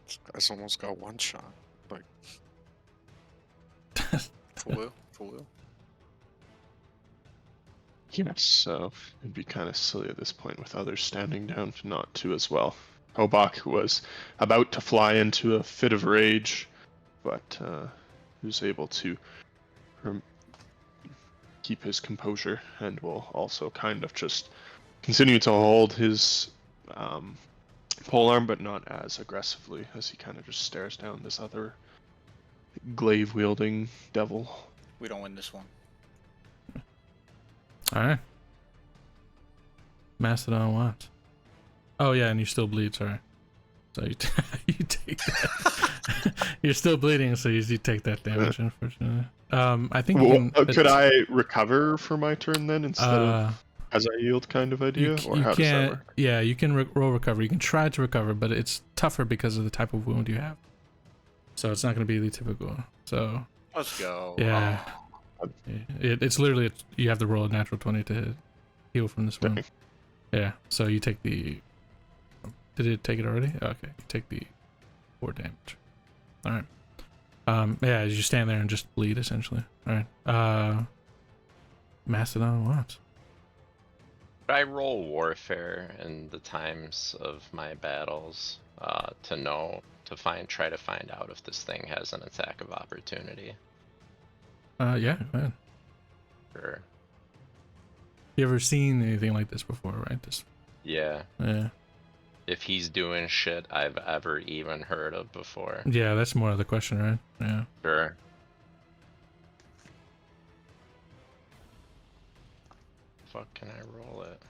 This guy's almost got one shot. Like, Full. Yes, so it'd be kind of silly at this point with others standing down not to as well. Hobak was about to fly into a fit of rage, but he was able to keep his composure and will also kind of just continue to hold his polearm, but not as aggressively, as he kind of just stares down this other glaive-wielding devil. We don't win this one. Alright. Mastodon what? Oh yeah, and you still bleed, sorry. So you, you take that. You're still bleeding, so you take that damage, unfortunately. I think you can, could I recover for my turn then instead of as I yield kind of idea? Or how does that work? Yeah, you can roll recover. You can try to recover, but it's tougher because of the type of wound you have. So it's not going to be the typical. So Let's go. yeah, it's literally you have to roll a natural 20 to heal from this wound. Yeah, so you take the. Did it take it already? Okay, you take the 4 damage. All right. Yeah, as you stand there and just bleed essentially. All right. Mastodon what? I roll warfare in the times of my battles to try to find out if this thing has an attack of opportunity. Yeah, go ahead. Sure. You ever seen anything like this before, right? Yeah. Yeah. If he's doing shit I've ever even heard of before. Yeah, that's more of the question, right? Yeah. Sure. Fuck, can I roll it?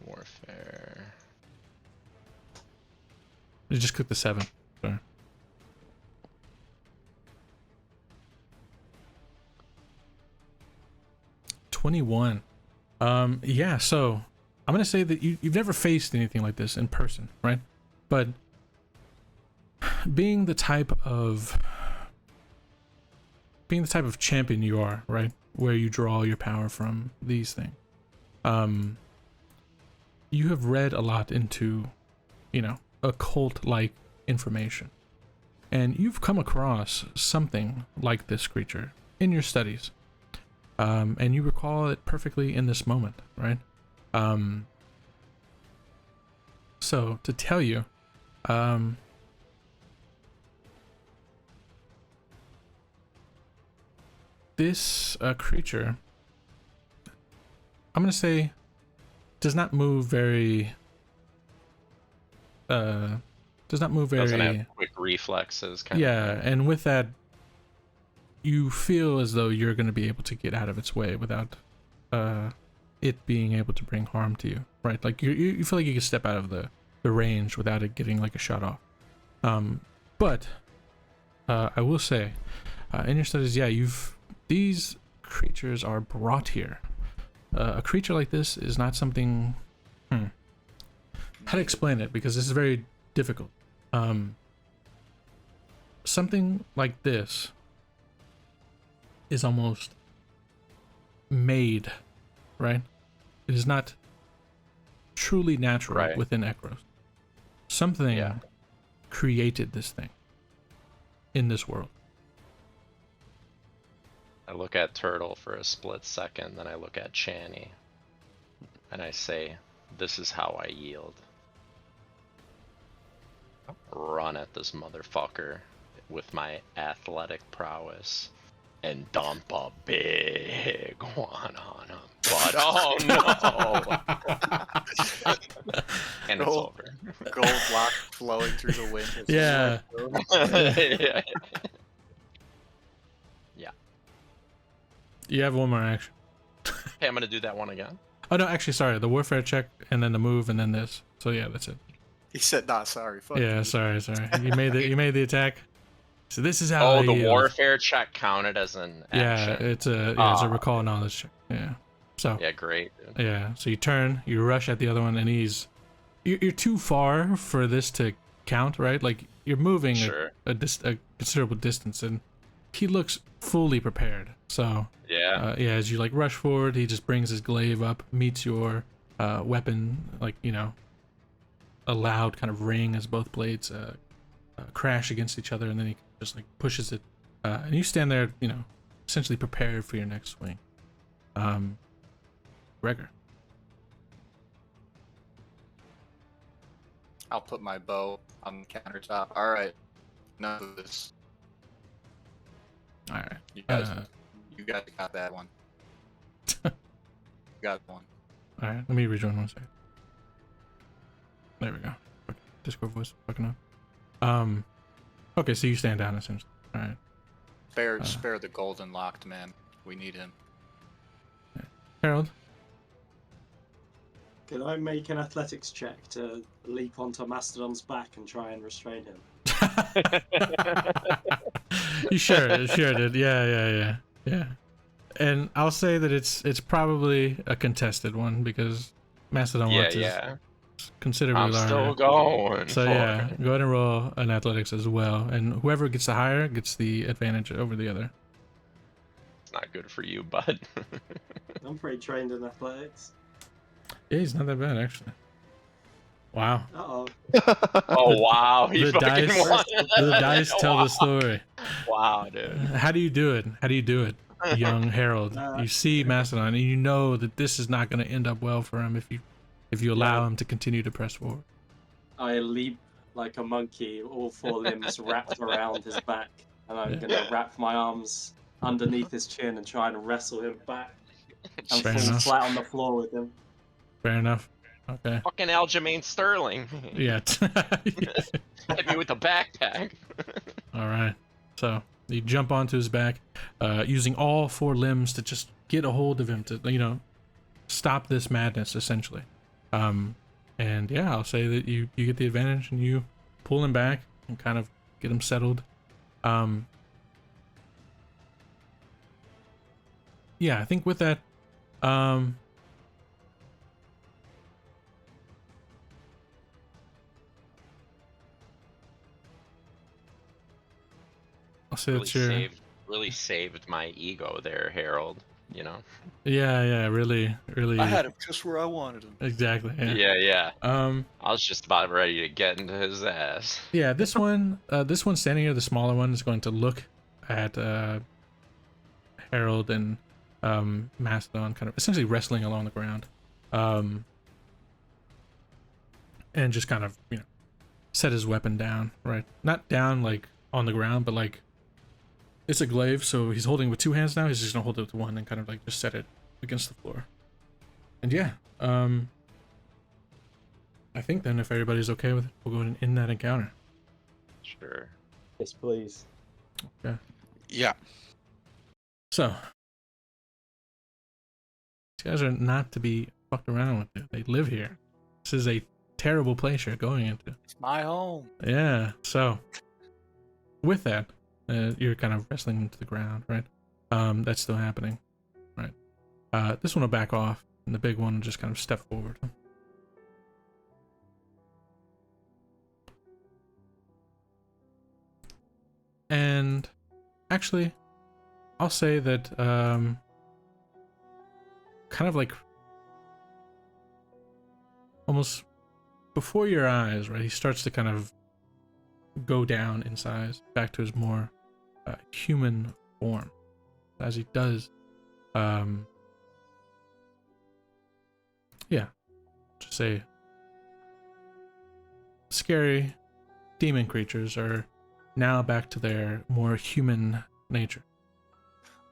Warfare. You just click the 7. Sorry. $21. Yeah, so I'm gonna say that you've never faced anything like this in person, right? But being the type of champion you are, right, where you draw your power from these things, you have read a lot into, occult-like information, and you've come across something like this creature in your studies, and you recall it perfectly in this moment, right? So to tell you, this creature, I'm gonna say, does not move very. Doesn't have quick reflexes. Yeah, and with that, you feel as though you're going to be able to get out of its way without it being able to bring harm to you, right? Like you feel like you can step out of the range without it getting like a shot off. But I will say, in your studies, yeah, these creatures are brought here. A creature like this is not something. How to explain it? Because this is very difficult. Something like this is almost made, right? It is not truly natural within Ekros. Something created this thing in this world. I look at Turtle for a split second, then I look at Channy, and I say, "This is how I yield." Run at this motherfucker with my athletic prowess and dump a big one on him. But oh no! And it's over. Gold lock flowing through the wind. Yeah. Yeah. You have one more action. Hey, I'm gonna do that one again. Oh no, actually, sorry. The warfare check, and then the move, and then this. So yeah, that's it. He said, "Not sorry." Fuck Yeah, you. sorry. You made the attack. So this is how. Oh, the warfare check counted as an action. Yeah, it's a recall knowledge check. Yeah. So. Yeah, great. Dude. Yeah. So you turn, you rush at the other one, and you're too far for this to count, right? Like you're moving a considerable distance, and he looks fully prepared. So. Yeah. As you like rush forward, he just brings his glaive up, meets your weapon, like a loud kind of ring as both blades crash against each other, and then he just like pushes it, and you stand there, essentially prepared for your next swing. Gregor. I'll put my bow on the countertop. All right, enough of this. All right. You guys got that one. Got one. All right. Let me rejoin 1 second. There we go. Discord voice fucking up. Okay, so you stand down essentially. All right. Spare the golden locked man. We need him. Harold. Can I make an athletics check to leap onto Mastodon's back and try and restrain him? You sure did. Yeah. And I'll say that it's probably a contested one because Mastodon is considerably larger. I'm still going. So go ahead and roll an athletics as well, and whoever gets the higher gets the advantage over the other. It's not good for you, bud. I'm pretty trained in athletics. Yeah, he's not that bad actually. Wow. Uh-oh. Oh wow, The dice tell the story. Wow, dude. How do you do it, young Harold? You see Mastodon, and you know that this is not going to end up well for him if you allow him to continue to press forward. I leap like a monkey, all 4 limbs wrapped around his back, and I'm gonna wrap my arms underneath his chin and try and wrestle him back and Fair fall enough. flat on the floor with him. Fair enough. Okay. Fucking Aljamain Sterling. Yeah. Hit me with the backpack. All right. So you jump onto his back, using all 4 limbs to just get a hold of him to, stop this madness, essentially. And yeah, I'll say that you get the advantage and you pull him back and kind of get him settled. Yeah, I think with that, I'll say Really that's your saved my ego there, Harold. You know. yeah, really I had him just where I wanted him. exactly. Yeah. I was just about ready to get into his ass. Yeah, this one standing here, the smaller one, is going to look at Harold and Mastodon, kind of essentially wrestling along the ground, and just kind of set his weapon down, right? Not down like on the ground, but like it's a glaive, so he's holding it with two hands now. He's just gonna hold it with one and kind of like just set it against the floor. And yeah, I think then if everybody's okay with it, we'll go ahead and end that encounter. Sure. Yes, please. Okay. Yeah. So, these guys are not to be fucked around with. They live here. This is a terrible place you're going into. It's my home. Yeah. So, with that, you're kind of wrestling into the ground, right? That's still happening, right? This one will back off, and the big one will just kind of step forward. And actually, I'll say that kind of like almost before your eyes, right? He starts to kind of go down in size back to his more human form. As he does, yeah, just say scary demon creatures are now back to their more human nature.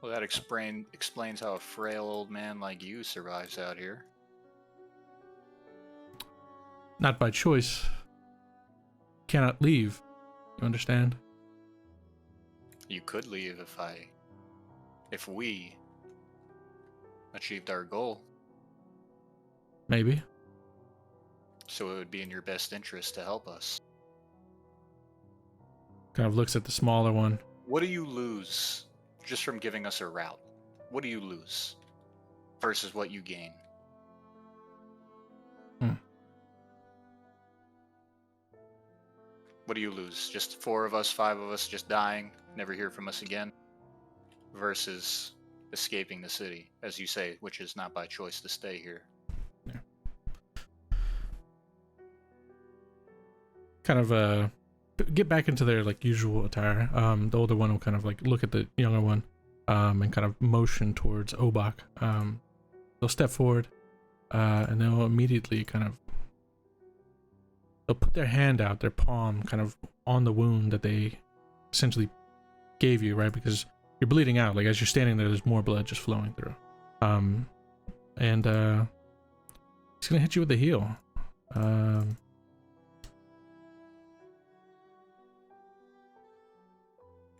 Well, that explains how a frail old man like you survives out here. Not by choice. Cannot leave. You understand? You could leave if we achieved our goal. Maybe. So it would be in your best interest to help us. Kind of looks at the smaller one. What do you lose just from giving us a route? What do you lose versus what you gain? What do you lose? Just 4 of us, 5 of us just dying, never hear from us again? Versus escaping the city, as you say, which is not by choice to stay here. Yeah. Kind of get back into their like usual attire. The older one will kind of like look at the younger one and kind of motion towards Obak. They'll step forward and they'll immediately they'll put their hand out, their palm kind of on the wound that they essentially gave you, right? Because you're bleeding out. Like as you're standing there, there's more blood just flowing through. And he's gonna hit you with the heel.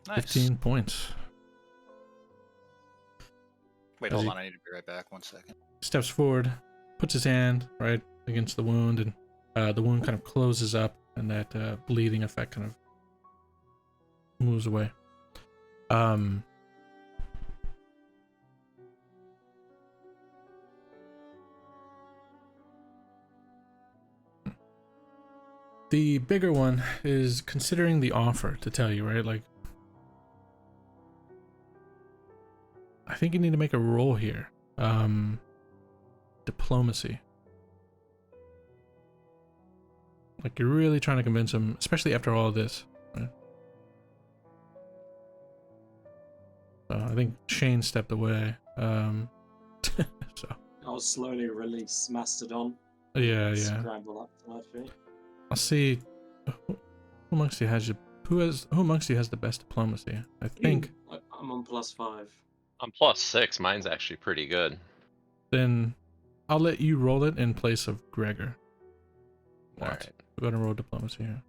Nice. 15 points. Wait, hold on, I need to be right back. 1 second. Steps forward, puts his hand right against the wound, and the wound kind of closes up, and that bleeding effect kind of moves away. The bigger one is considering the offer to tell you, right? Like, I think you need to make a roll here. Diplomacy. Like, you're really trying to convince him, especially after all of this. Right? I think Shane stepped away. So. I'll slowly release Mastodon. Yeah. Scramble up to my feet. I'll see who amongst you has who amongst you has the best diplomacy. I think. I'm on +5. I'm +6. Mine's actually pretty good. Then I'll let you roll it in place of Gregor. All right. We're gonna roll diplomacy here.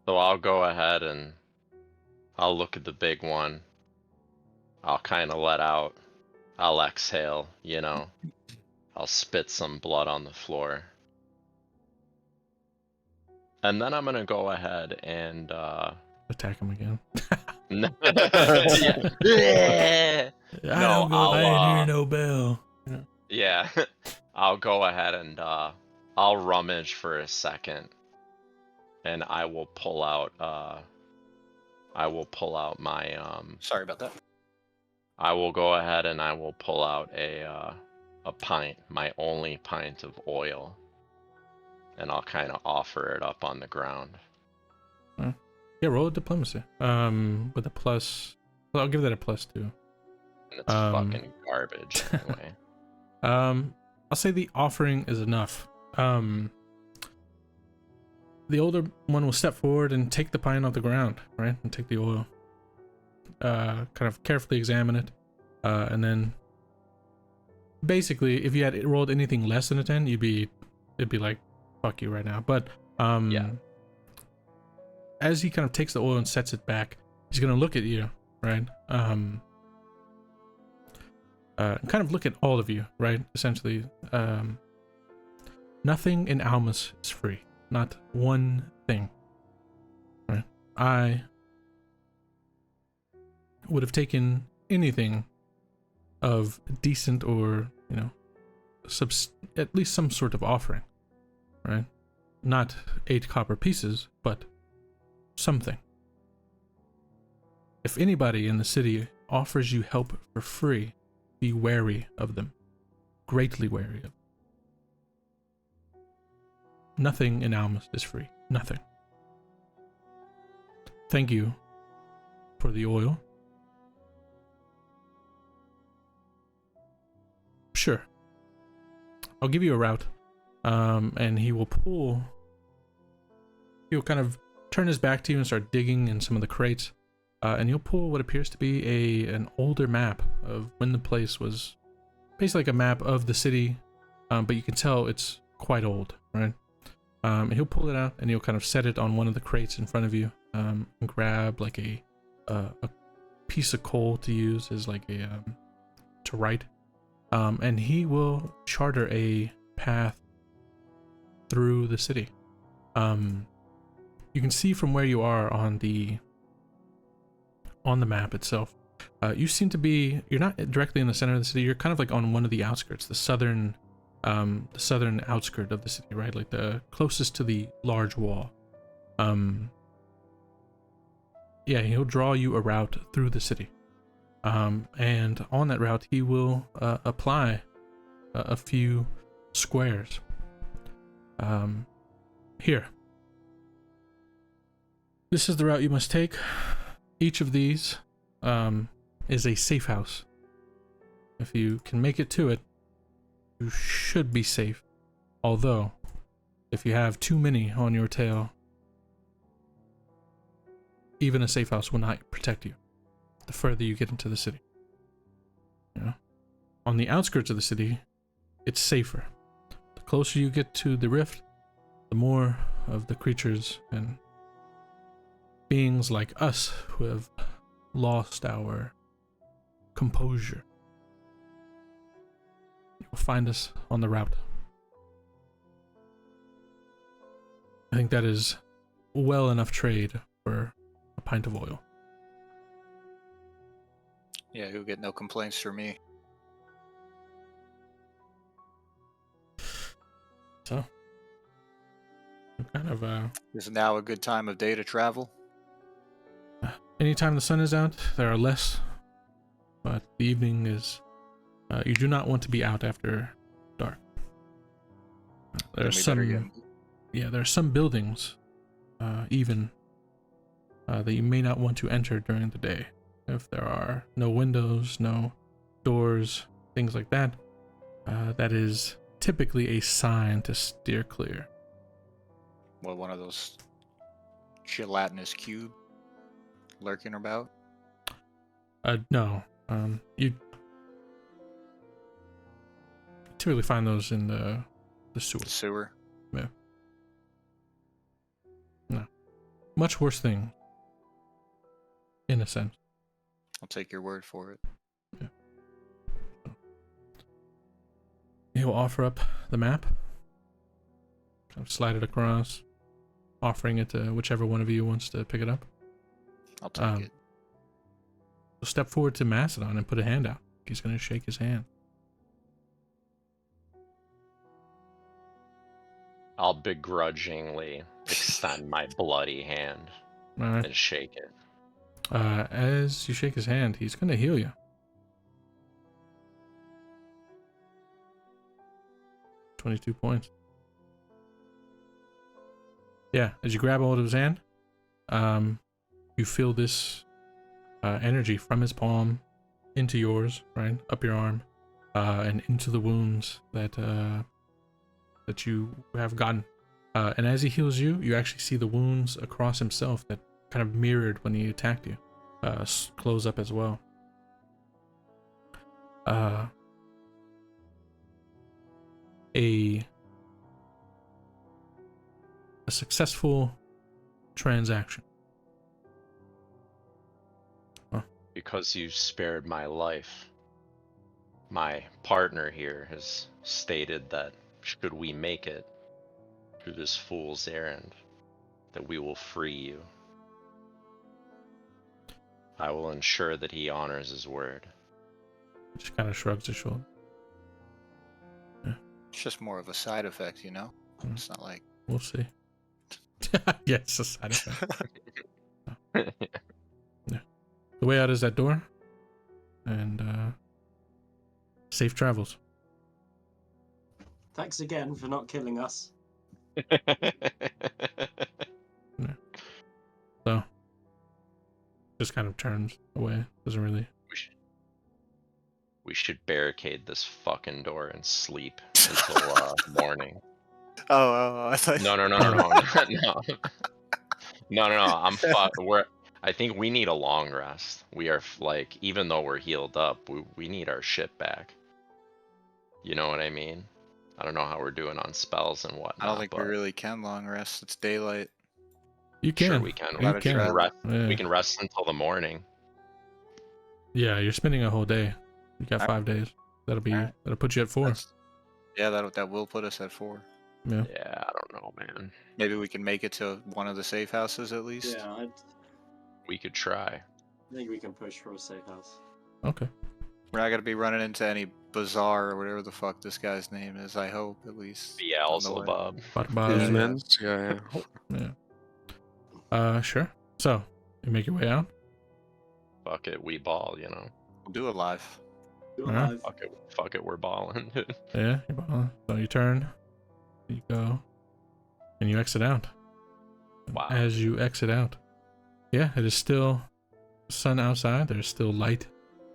So I'll go ahead and I'll look at the big one. I'll kind of let out. I'll exhale, I'll spit some blood on the floor. And then I'm gonna go ahead and Attack him again. yeah. I No, don't go. I ain't hear no bell. yeah. I'll go ahead and I'll rummage for a second, and I will pull out my Sorry about that. I will go ahead and I will pull out a pint, my only pint of oil, and I'll kind of offer it up on the ground. Yeah, roll a diplomacy. With a plus. Well, I'll give that a +2. And it's fucking garbage anyway. I'll say the offering is enough. The older one will step forward and take the pint off the ground, right? And take the oil. Kind of carefully examine it. And then basically, if you had rolled anything less than a 10, it'd be like, fuck you right now. But Yeah. as he kind of takes the oil and sets it back, he's gonna look at you, right? Kind of look at all of you, right? Essentially, nothing in Almus is free. Not one thing. Right? I would have taken anything of decent or, you know, at least some sort of offering, right? Not 8 copper pieces, but something. If anybody in the city offers you help for free, be wary of them. Greatly wary of them. Nothing in Almus is free. Nothing. Thank you for the oil. Sure. I'll give you a route. And he'll kind of turn his back to you and start digging in some of the crates. And you'll pull what appears to be an older map of when the place was, basically like a map of the city, but you can tell it's quite old, right? And he'll pull it out and he'll kind of set it on one of the crates in front of you, and grab like a piece of coal to use as like to write, and he will charter a path through the city. You can see from where you are on the map itself. You seem to be, you're not directly in the center of the city, you're kind of like on one of the outskirts, the southern outskirt of the city, right? Like the closest to the large wall. Yeah, he'll draw you a route through the city. And on that route, he will apply a few squares. Here. This is the route you must take. Each of these is a safe house. If you can make it to it, you should be safe. Although, if you have too many on your tail, even a safe house will not protect you the further you get into the city. You know? On the outskirts of the city, it's safer. The closer you get to the rift, the more of the creatures and beings like us who have lost our composure. You will find us on the route. I think that is well enough trade for a pint of oil. Yeah, he'll get no complaints from me. So, kind of Is now a good time of day to travel? anytime the sun is out, there are less, but the evening is, you do not want to be out after dark. There are some, there are some buildings, even, that you may not want to enter during the day. If there are no windows, no doors, things like that, that is typically a sign to steer clear. Well, one of those gelatinous cube lurking about? No. You typically find those in the sewer. The sewer? Yeah. No. Much worse thing. In a sense. I'll take your word for it. Yeah. He'll offer up the map. Kind of slide it across, offering it to whichever one of you wants to pick it up. I'll take it. So step forward to Macedon and put a hand out. He's going to shake his hand. I'll begrudgingly extend my bloody hand All right. and shake it. As you shake his hand, he's going to heal you. 22 points. Yeah, as you grab hold of his hand, you feel this energy from his palm into yours, right, up your arm, and into the wounds that you have gotten. And as he heals you, you actually see the wounds across himself that kind of mirrored when he attacked you, close up as well. A successful transaction. Because you spared my life, my partner here has stated that should we make it through this fool's errand, that we will free you. I will ensure that he honors his word. Just kind of shrugs his shoulder. It's just more of a side effect, you know? It's not like... We'll see. Yeah, it's a side effect. Yeah. The way out is that door. And safe travels. Thanks again for not killing us. Yeah. So just kind of turns away. Doesn't really. We should barricade this fucking door and sleep until morning. Oh, I thought... No. I think we need a long rest. We are like, even though we're healed up, we need our shit back. You know what I mean? I don't know how we're doing on spells and whatnot. I don't think we but really can long rest. It's daylight. You can. Sure, we can. You Gotta can. try. Yeah. We can rest until the morning. Yeah, you're spending a whole day. You got 5 days. That'll put you at 4. Yeah, that will put us at 4. Yeah. Yeah, I don't know, man. Maybe we can make it to one of the safe houses at least. Yeah, I We could try. think we can push for a safe house. Okay. We're not gonna be running into any bazaar or whatever the fuck this guy's name is. I hope at least. Beelzebub. Guzman's? Yeah. Sure. So you make your way out. Fuck it, we ball, you know. We'll do it live. You're Alright. alive. Fuck it, we're balling. Yeah. So you turn. You go. And you exit out. Wow. As you exit out, yeah, it is still sun outside. There's still light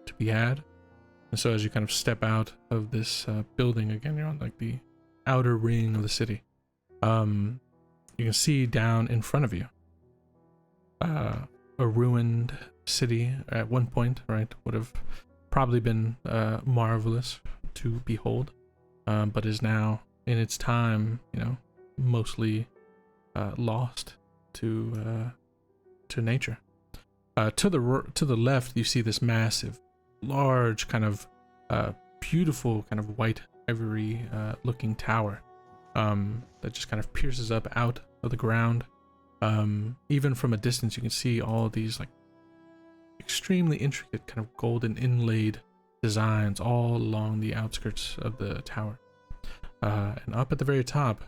to be had. And so as you kind of step out of this building again, you're on like the outer ring of the city. You can see down in front of you a ruined city at one point, right? Would have probably been marvelous to behold, but is now in its time, mostly lost to nature. To the left, you see this massive, large, kind of beautiful, kind of white ivory looking tower that just kind of pierces up out of the ground. Even from a distance, you can see all of these like extremely intricate, kind of golden inlaid designs all along the outskirts of the tower. And up at the very top,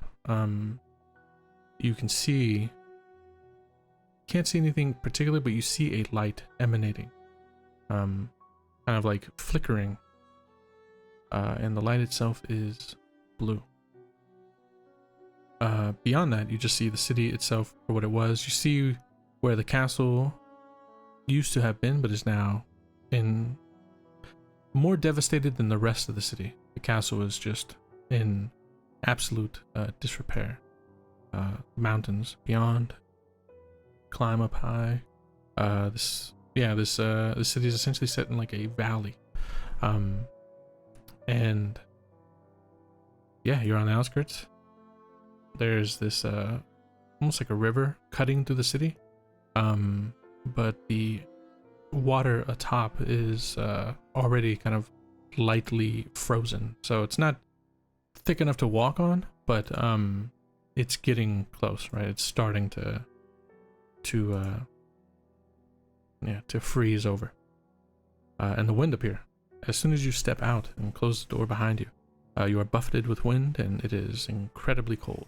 you can see. Can't see anything particular, but you see a light emanating, kind of like flickering, and the light itself is blue. Beyond that, you just see the city itself for what it was. You see where the castle used to have been, but is now in more devastated than the rest of the city. The castle is just in absolute disrepair. Mountains beyond. Climb up high. This city is essentially set in like a valley, and yeah, you're on the outskirts. There's this almost like a river cutting through the city, but the water atop is already kind of lightly frozen, so it's not thick enough to walk on, but it's getting close, right? It's starting to freeze over. And the wind up here. As soon as you step out and close the door behind you, you are buffeted with wind, and it is incredibly cold.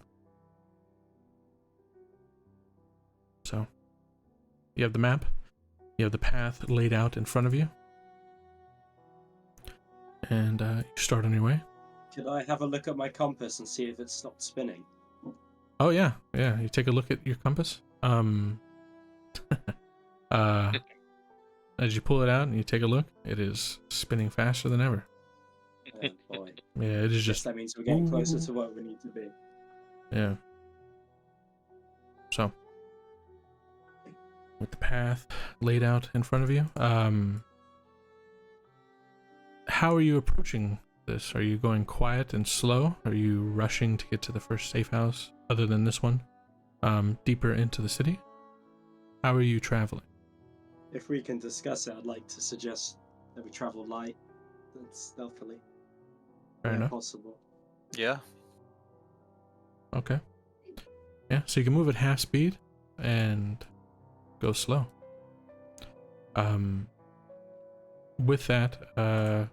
So, you have the map. You have the path laid out in front of you. And you start on your way. Could I have a look at my compass and see if it's stopped spinning? Oh yeah. You take a look at your compass. As you pull it out and you take a look, it is spinning faster than ever. Oh boy. Yeah, it is Guess just. that means we're getting closer to where we need to be. Yeah. So, with the path laid out in front of you, how are you approaching this? Are you going quiet and slow? Are you rushing to get to the first safe house, other than this one, deeper into the city? How are you traveling? If we can discuss it, I'd like to suggest that we travel light and stealthily. Fair where enough. possible. Yeah. Okay. Yeah, so you can move at half speed and go slow. With that, I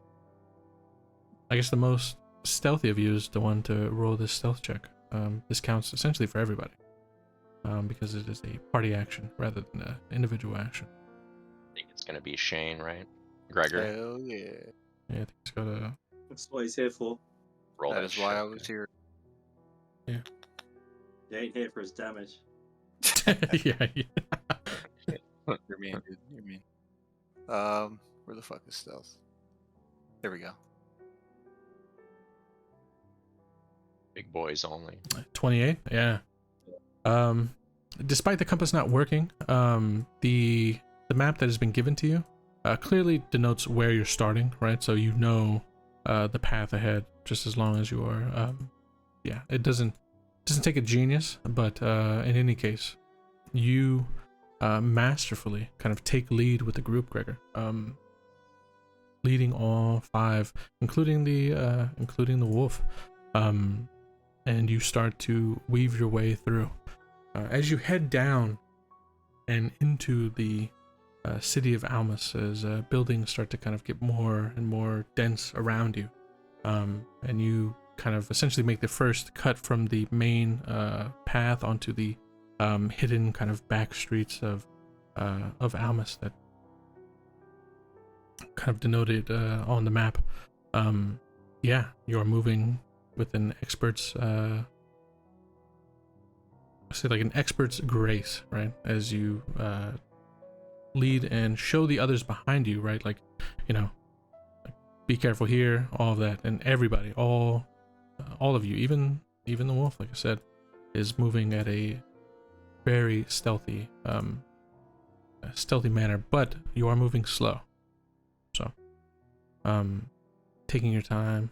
guess the most stealthy of you is the one to roll this stealth check. This counts essentially for everybody, because it is a party action rather than an individual action. I think it's gonna be Shane, right? Gregor, Hell yeah. Yeah, I think it's got a. That's what he's here for. roll That is why I shit. was here. He ain't here for his damage. yeah. You're mean, dude. You're mean. Where the fuck is stealth? There we go. Big boys only. 28. Yeah. Despite the compass not working, the map that has been given to you clearly denotes where you're starting, right? So you know the path ahead just as long as you are. Yeah, it doesn't take a genius, but in any case, you masterfully kind of take lead with the group, Gregor. Leading all 5, including the wolf. And you start to weave your way through. As you head down and into the city of Almus, as buildings start to kind of get more and more dense around you, and you kind of essentially make the first cut from the main path onto the hidden kind of back streets of Almus that kind of denoted on the map. Yeah, you are moving with an expert's say like an expert's grace, right? As you lead and show the others behind you, right? Like, you know, like, be careful here, all of that, and everybody, all of you, even the wolf, like I said, is moving at a very stealthy manner, but you are moving slow. So, taking your time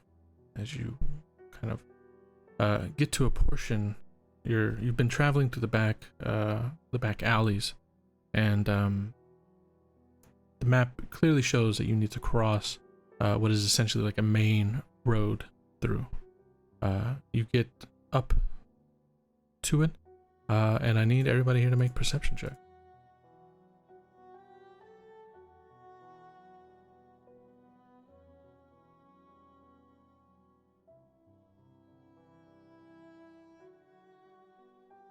as you kind of get to a portion. You've been traveling through the back alleys, and the map clearly shows that you need to cross what is essentially like a main road through. You get up to it, and I need everybody here to make perception check.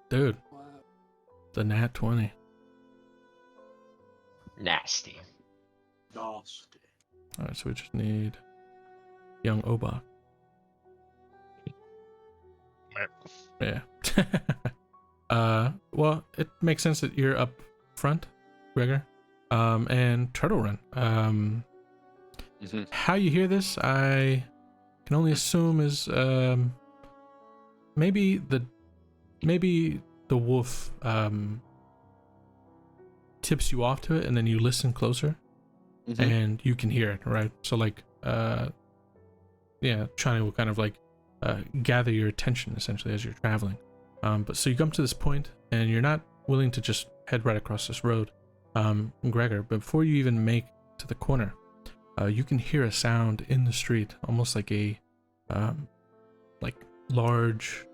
Dude, the nat 20. Nasty. Nasty. Alright, so we just need young Obak. Yeah. Well, it makes sense that you're up front, Gregor. And Turtle Run. How you hear this, I can only assume is maybe the wolf tips you off to it, and then you listen closer, and you can hear it, right? So like, yeah, trying to kind of like gather your attention essentially as you're traveling. But so you come to this point, and you're not willing to just head right across this road, Gregor. But before you even make to the corner, you can hear a sound in the street, almost like a like large.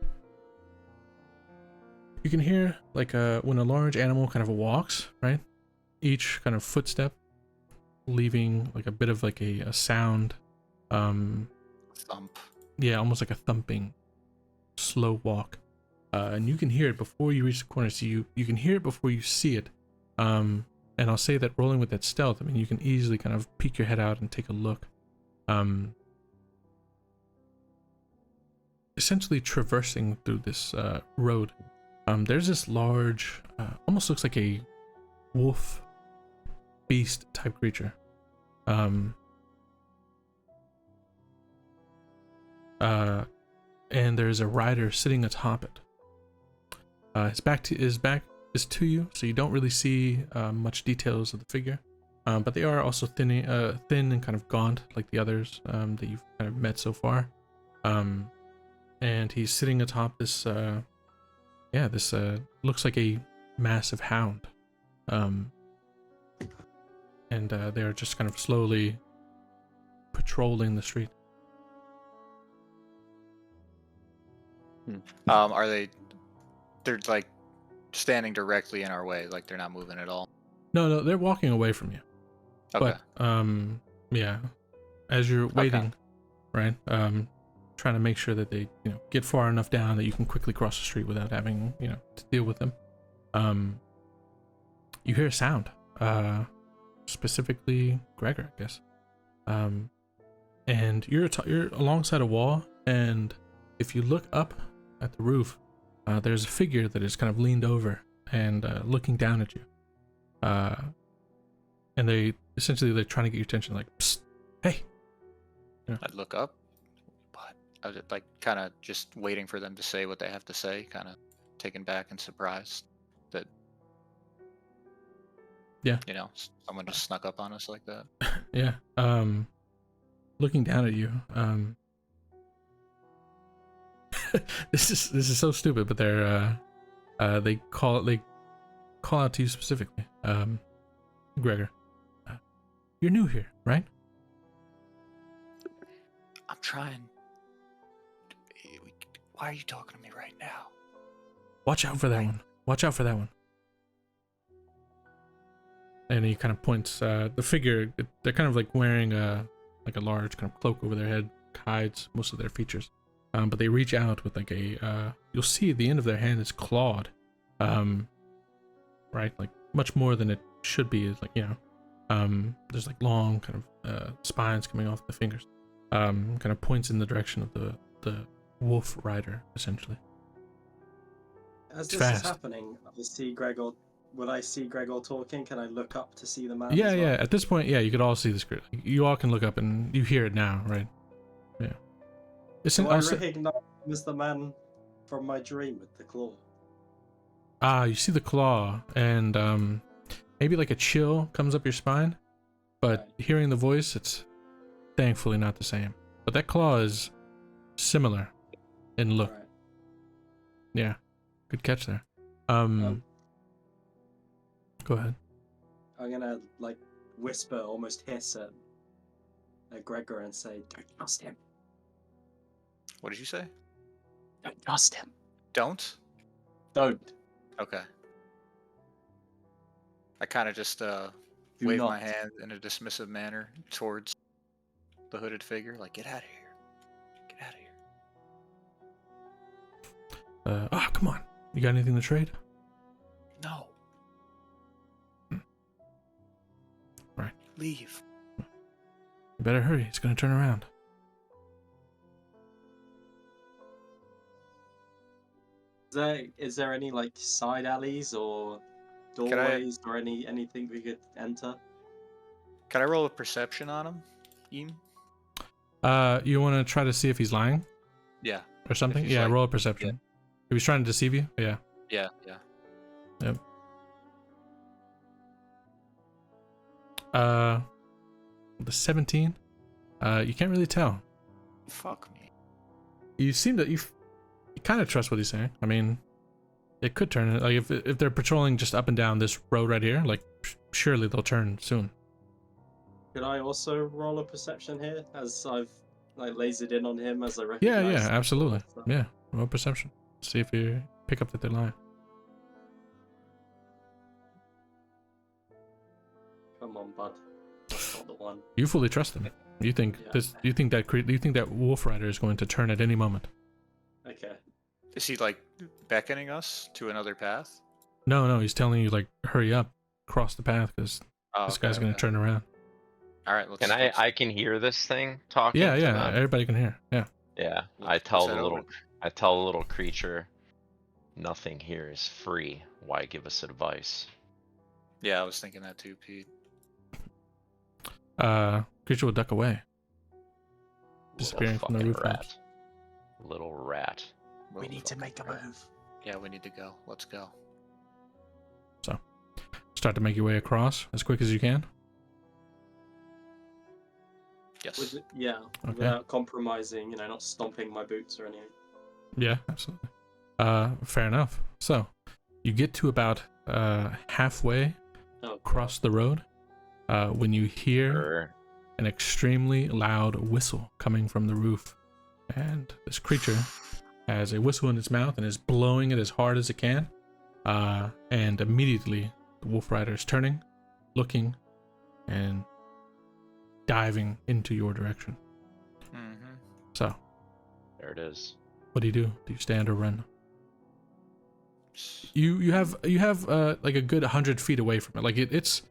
You can hear like when a large animal kind of walks, right? Each kind of footstep leaving like a bit of like a sound. Thump. Yeah, almost like a thumping, slow walk. And you can hear it before you reach the corner. So you can hear it before you see it. And I'll say that rolling with that stealth, I mean, you can easily kind of peek your head out and take a look. Essentially traversing through this road, there's this large, almost looks like a wolf beast type creature. And there's a rider sitting atop it. His back is to you, so you don't really see much details of the figure. But they are also thin and kind of gaunt like the others that you've kind of met so far. And he's sitting atop this, this looks like a massive hound. And they're just kind of slowly patrolling the street. Are they? They're like standing directly in our way, like they're not moving at all. No, they're walking away from you. Okay. But yeah, as you're waiting, right? Trying to make sure that they, get far enough down that you can quickly cross the street without having, to deal with them. You hear a sound, specifically Gregor, I guess. And you're alongside a wall, and if you look up at the roof, there's a figure that is kind of leaned over and looking down at you. And they're trying to get your attention, like, psst, hey. I'd look up, but I was like kind of just waiting for them to say what they have to say, kind of taken back and surprised that, yeah, someone just snuck up on us like that. Yeah. Looking down at you. This is so stupid, but they call out to you specifically. Gregor, you're new here, right? I'm trying. Why are you talking to me right now? Watch out for that one. Watch out for that one. And he kind of points. The figure, they're kind of like wearing a large kind of cloak over their head, hides most of their features. But they reach out with like you'll see the end of their hand is clawed. Right? Like much more than it should be. Is like, there's like long kind of spines coming off the fingers. Kind of points in the direction of the wolf rider, essentially. As It's this fast. is happening, I see Gregor. Would I see Gregor talking? Can I look up to see the man? Yeah, as well? yeah. At this point, yeah, you could all see the script. You all can look up and you hear it now, right? Yeah. Do I recognize him as the man from my dream with the claw? You see the claw, and maybe like a chill comes up your spine, but Right. hearing the voice, it's thankfully not the same. But that claw is similar in look. Right. Yeah, good catch there. Go ahead. I'm gonna like whisper, almost hiss at Gregor and say, "Don't trust him. What did you say? Don't trust him. Don't? Don't. Okay. I kind of just Do wave not." my hand in a dismissive manner towards the hooded figure, like, get out of here. Get out of here. Come on. You got anything to trade? No. Right. Leave. You better hurry. It's gonna turn around. Is there any like side alleys or Can I- doorways or anything we could enter? Can I roll a perception on him, Ian? You want to try to see if he's lying Yeah. or something? he's Yeah, like- roll a perception. If he's trying to deceive you, yeah. Yeah. Yep. The 17. You can't really tell. Fuck me. You seem to you kind of trust what he's saying. I mean, it could turn like if they're patrolling just up and down this road right here, like surely they'll turn soon. Could I also roll a perception here, as I've like lasered in on him as I Yeah, recognize. yeah, the absolutely. stuff. Yeah, roll perception. See if you pick up that they're lying. Come on, bud. That's not the one. You fully trust them. You think Yeah. this? You think that Wolf Rider is going to turn at any moment? Okay. Is he like beckoning us to another path? No, he's telling you like hurry up, cross the path because Oh, this okay, guy's going to okay. turn around. All right, let's. Can I can hear this thing talking Yeah, to yeah. them? Everybody can hear. Yeah. Yeah, Let's head over. I tell the little creature, nothing here is free. Why give us advice? Yeah, I was thinking that too, Pete. Creature will duck away, Little disappearing from the fucking rooftops. rat. Little rat. We Little need to make a fucking rat. move. Yeah, we need to go. Let's go. Start to make your way across as quick as you can. Yes. Yeah, Okay. without compromising, not stomping my boots or anything. Yeah, absolutely. Fair enough. So, you get to about halfway Oh, across the road when you hear Sure. an extremely loud whistle coming from the roof. And this creature has a whistle in its mouth and is blowing it as hard as it can. And immediately, the Wolf Rider is turning, looking, and diving into your direction. Mm-hmm. So, There it is. what do? Do you stand or run? You have like a good 100 feet away from it. Like it's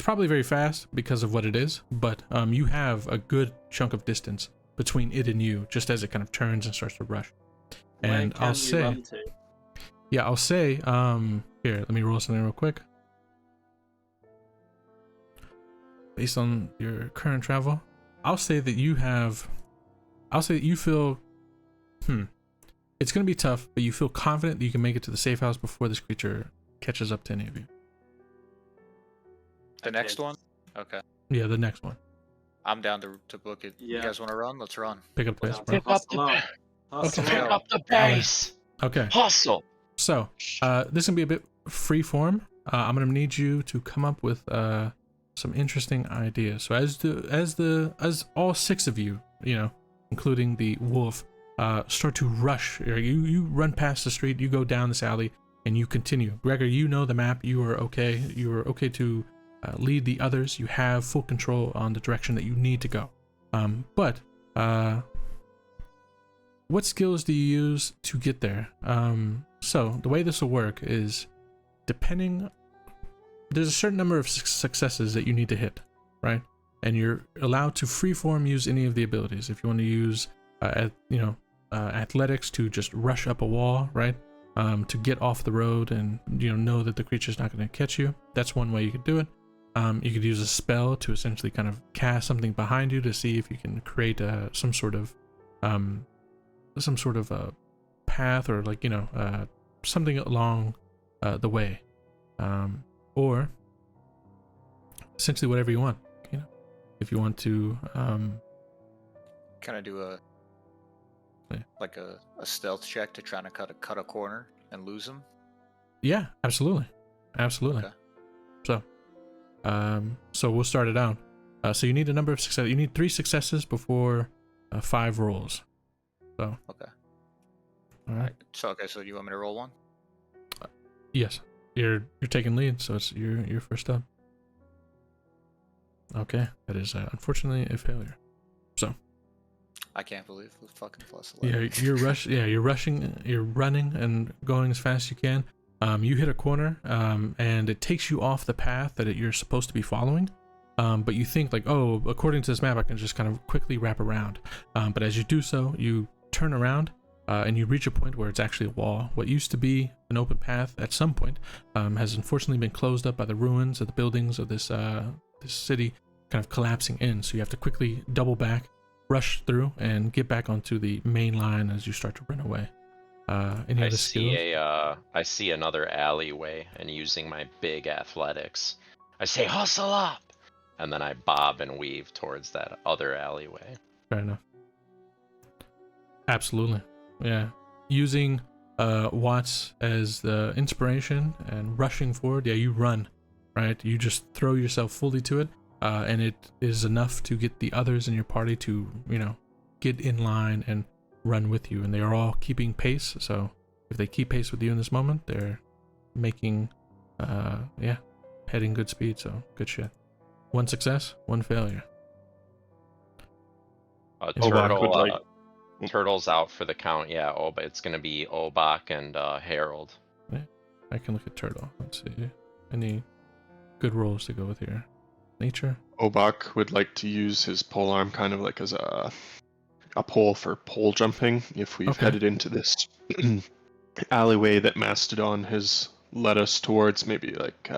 probably very fast because of what it is, but you have a good chunk of distance between it and you, just as it kind of turns and starts to rush. And Where can we run to? yeah, I'll say, here, let me roll something real quick. Based on your current travel, I'll say that you feel, it's going to be tough, but you feel confident that you can make it to the safe house before this creature catches up to any of you. The next one? Okay. Yeah, the next one. I'm down to book it. Yeah. You guys want to run? Let's run. Pick up the pace, Yeah. bro. Pick up the Hustle pace. up. Hustle Okay. Pick up. up the pace. Okay, Hustle. so this is going to be a bit free form. I'm going to need you to come up with some interesting ideas. So as all six of you, including the wolf, start to rush. You run past the street, you go down this alley, and you continue. Gregor, you know the map. You are okay. You are okay to lead the others. You have full control on the direction that you need to go. But what skills do you use to get there? So the way this will work is, there's a certain number of successes that you need to hit, right? And you're allowed to freeform use any of the abilities. If you want to use, athletics to just rush up a wall, right? To get off the road and know that the creature's not going to catch you. That's one way you could do it. You could use a spell to essentially kind of cast something behind you to see if you can create some sort of path or something along the way. Or essentially whatever you want, if you want to Kind of do a Yeah. like a stealth check to try to cut a corner and lose them. yeah, absolutely. Okay. So we'll start it out. So you need a number of success. You need 3 successes before 5 rolls. So Okay. all right. So you want me to roll one? Yes, you're taking lead, so it's your first up. Okay, that is unfortunately a failure. I can't believe the fucking plus Yeah, 11. you're running and going as fast as you can. You hit a corner, and it takes you off the path that you're supposed to be following. But you think like, oh, according to this map, I can just kind of quickly wrap around. But as you do so, you turn around, and you reach a point where it's actually a wall. What used to be an open path at some point has unfortunately been closed up by the ruins of the buildings of this city kind of collapsing in. So you have to quickly double back, rush through, and get back onto the main line as you start to run away. Any other skills? I see another alleyway, and using my big athletics, I say hustle up, and then I bob and weave towards that other alleyway. Fair enough. Absolutely. Yeah. Using Watts as the inspiration and rushing forward, yeah, you run, right? You just throw yourself fully to it, and it is enough to get the others in your party to, get in line and run with you, and they are all keeping pace. So if they keep pace with you in this moment, they're making, heading good speed. So good shit. 1 success, 1 failure. Obak would like. Turtle's out for the count. Yeah, but it's gonna be Obak and Harold. Yeah, I can look at Turtle. Let's see. Any good rolls to go with here? Nature. Obak would like to use his pole arm kind of like as a pole for pole jumping. If we've Okay. headed into this alleyway that Mastodon has led us towards, maybe like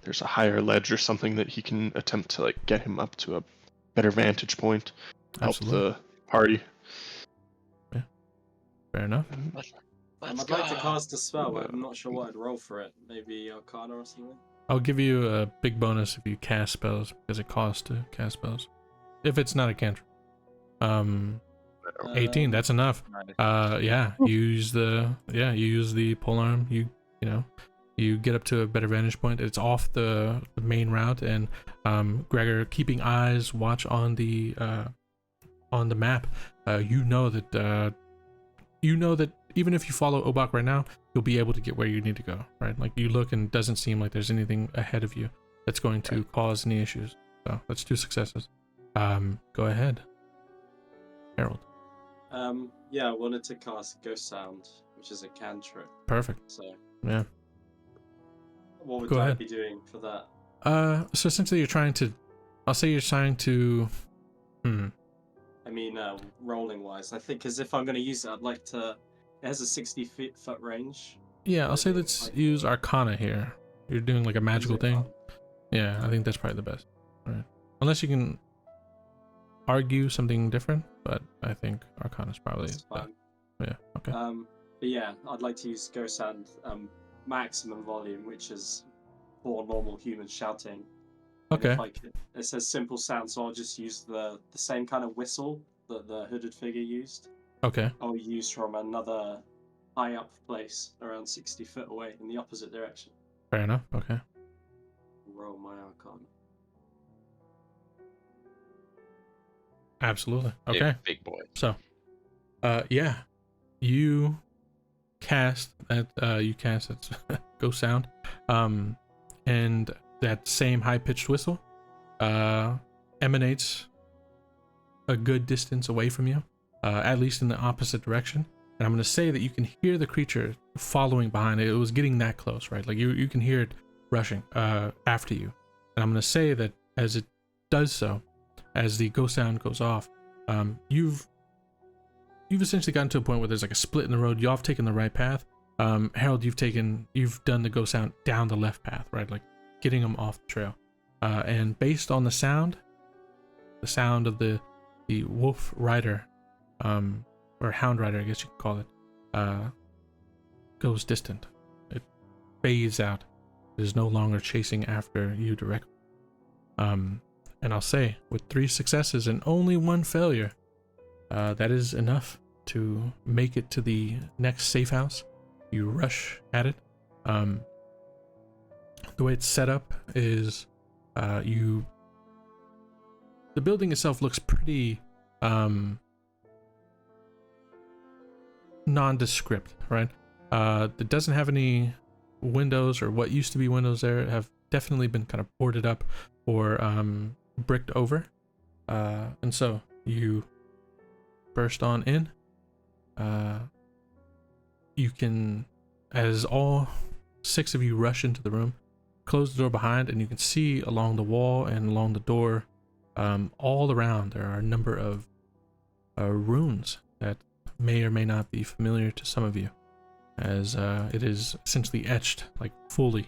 there's a higher ledge or something that he can attempt to like get him up to a better vantage point, help Absolutely. the party. Fair enough. I'd like to cast a spell, but I'm not sure what I'd roll for it. Maybe Arcana or something? I'll give you a big bonus if you cast spells, because it costs to cast spells. If it's not a cantrip. 18, that's enough. You use the polearm, you get up to a better vantage point. It's off the main route, and Gregor, keeping watch on the map, you know that even if you follow Obak right now, you'll be able to get where you need to go, right? Like, you look and it doesn't seem like there's anything ahead of you that's going to cause any issues. So that's 2 successes. Go ahead, Harold. I wanted to cast Ghost Sound, which is a cantrip. Perfect. So Yeah. what would Go I ahead. be doing for that? So essentially you're trying to I mean, rolling wise, I think, because if I'm going to use it, I'd like to. It has a 60-foot range. yeah, I'll say let's use Arcana here. You're doing like a magical thing. Arcana. Yeah, I think that's probably the best. Right. Unless you can argue something different, but I think Arcana's probably That's fine. yeah, okay. But yeah, I'd like to use Ghost Sound maximum volume, which is for normal humans shouting. And Okay. it says simple sound, so I'll just use the same kind of whistle that the hooded figure used. Okay. I'll use from another high up place around 60 foot away in the opposite direction. Fair enough. Okay. Roll my Arcana. Absolutely. Okay. Big boy. So, you cast that Ghost Sound, and that same high-pitched whistle emanates a good distance away from you, at least in the opposite direction. And I'm going to say that you can hear the creature following behind it. It was getting that close, right? Like you can hear it rushing after you. And I'm going to say that as it does so, as the Ghost Sound goes off, you've essentially gotten to a point where there's like a split in the road. Y'all have taken the right path. Harold, you've done the Ghost Sound down the left path, right? Like getting them off the trail. And based on the sound of the wolf rider, or hound rider, I guess you could call it, goes distant. It fades out. It is no longer chasing after you directly. And I'll say, with 3 successes and only 1 failure, that is enough to make it to the next safe house. You rush at it. The way it's set up is, the building itself looks pretty nondescript, right? It doesn't have any windows, or what used to be windows there have definitely been kind of boarded up or bricked over. And so you burst on in. You can, as all 6 of you rush into the room, close the door behind, and you can see along the wall and along the door, all around, there are a number of runes that may or may not be familiar to some of you, as it is essentially etched, like fully,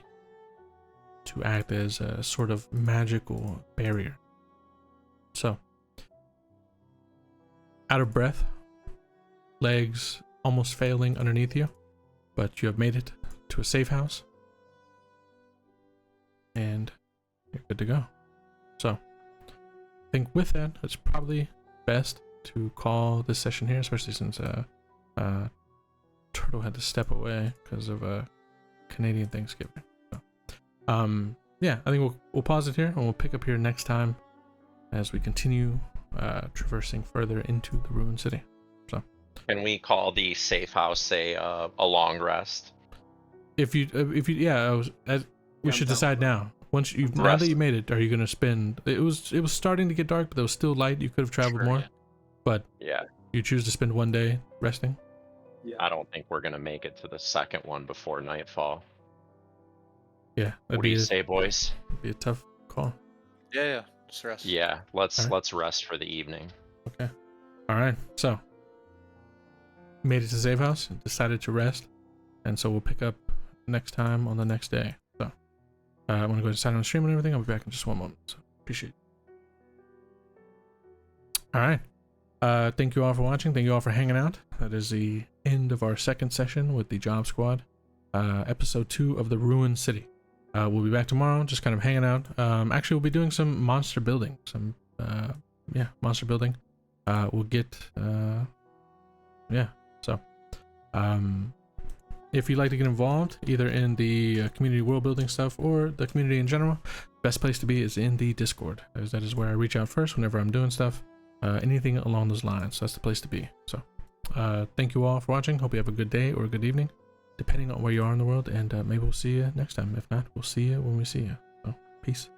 to act as a sort of magical barrier. So, out of breath, legs almost failing underneath you, but you have made it to a safe house, and you're good to go. So, I think with that, it's probably best to call this session here, especially since Turtle had to step away because of Canadian Thanksgiving. So, I think we'll pause it here, and we'll pick up here next time as we continue traversing further into the ruined city. Can we call the safe house a long rest? If you we should decide now. Once you now that Rest. you made it, are you gonna spend? It was starting to get dark, but it was still light. You could have traveled Sure, more, yeah. but Yeah. you choose to spend one day resting. Yeah. I don't think we're gonna make it to the second one before nightfall. Yeah, that'd What do be you say, boys? be a tough call. Yeah. Just rest. Yeah, let's Alright. let's rest for the evening. Okay. All right. So made it to safe house. Decided to rest, and so we'll pick up next time on the next day. So I'm gonna go decide on the stream and everything. I'll be back in just one moment. So appreciate it. All right. Thank you all for watching. Thank you all for hanging out. That is the end of our second session with the Job Squad. Episode 2 of the Ruined City. We'll be back tomorrow, just kind of hanging out. Actually, we'll be doing some monster building. Monster building. We'll get, So, if you'd like to get involved, either in the community world building stuff or the community in general, best place to be is in the Discord. As that is where I reach out first whenever I'm doing stuff. Anything along those lines. That's the place to be. So, thank you all for watching. Hope you have a good day or a good evening, depending on where you are in the world. And maybe we'll see you next time. If not, we'll see you when we see you. So, peace.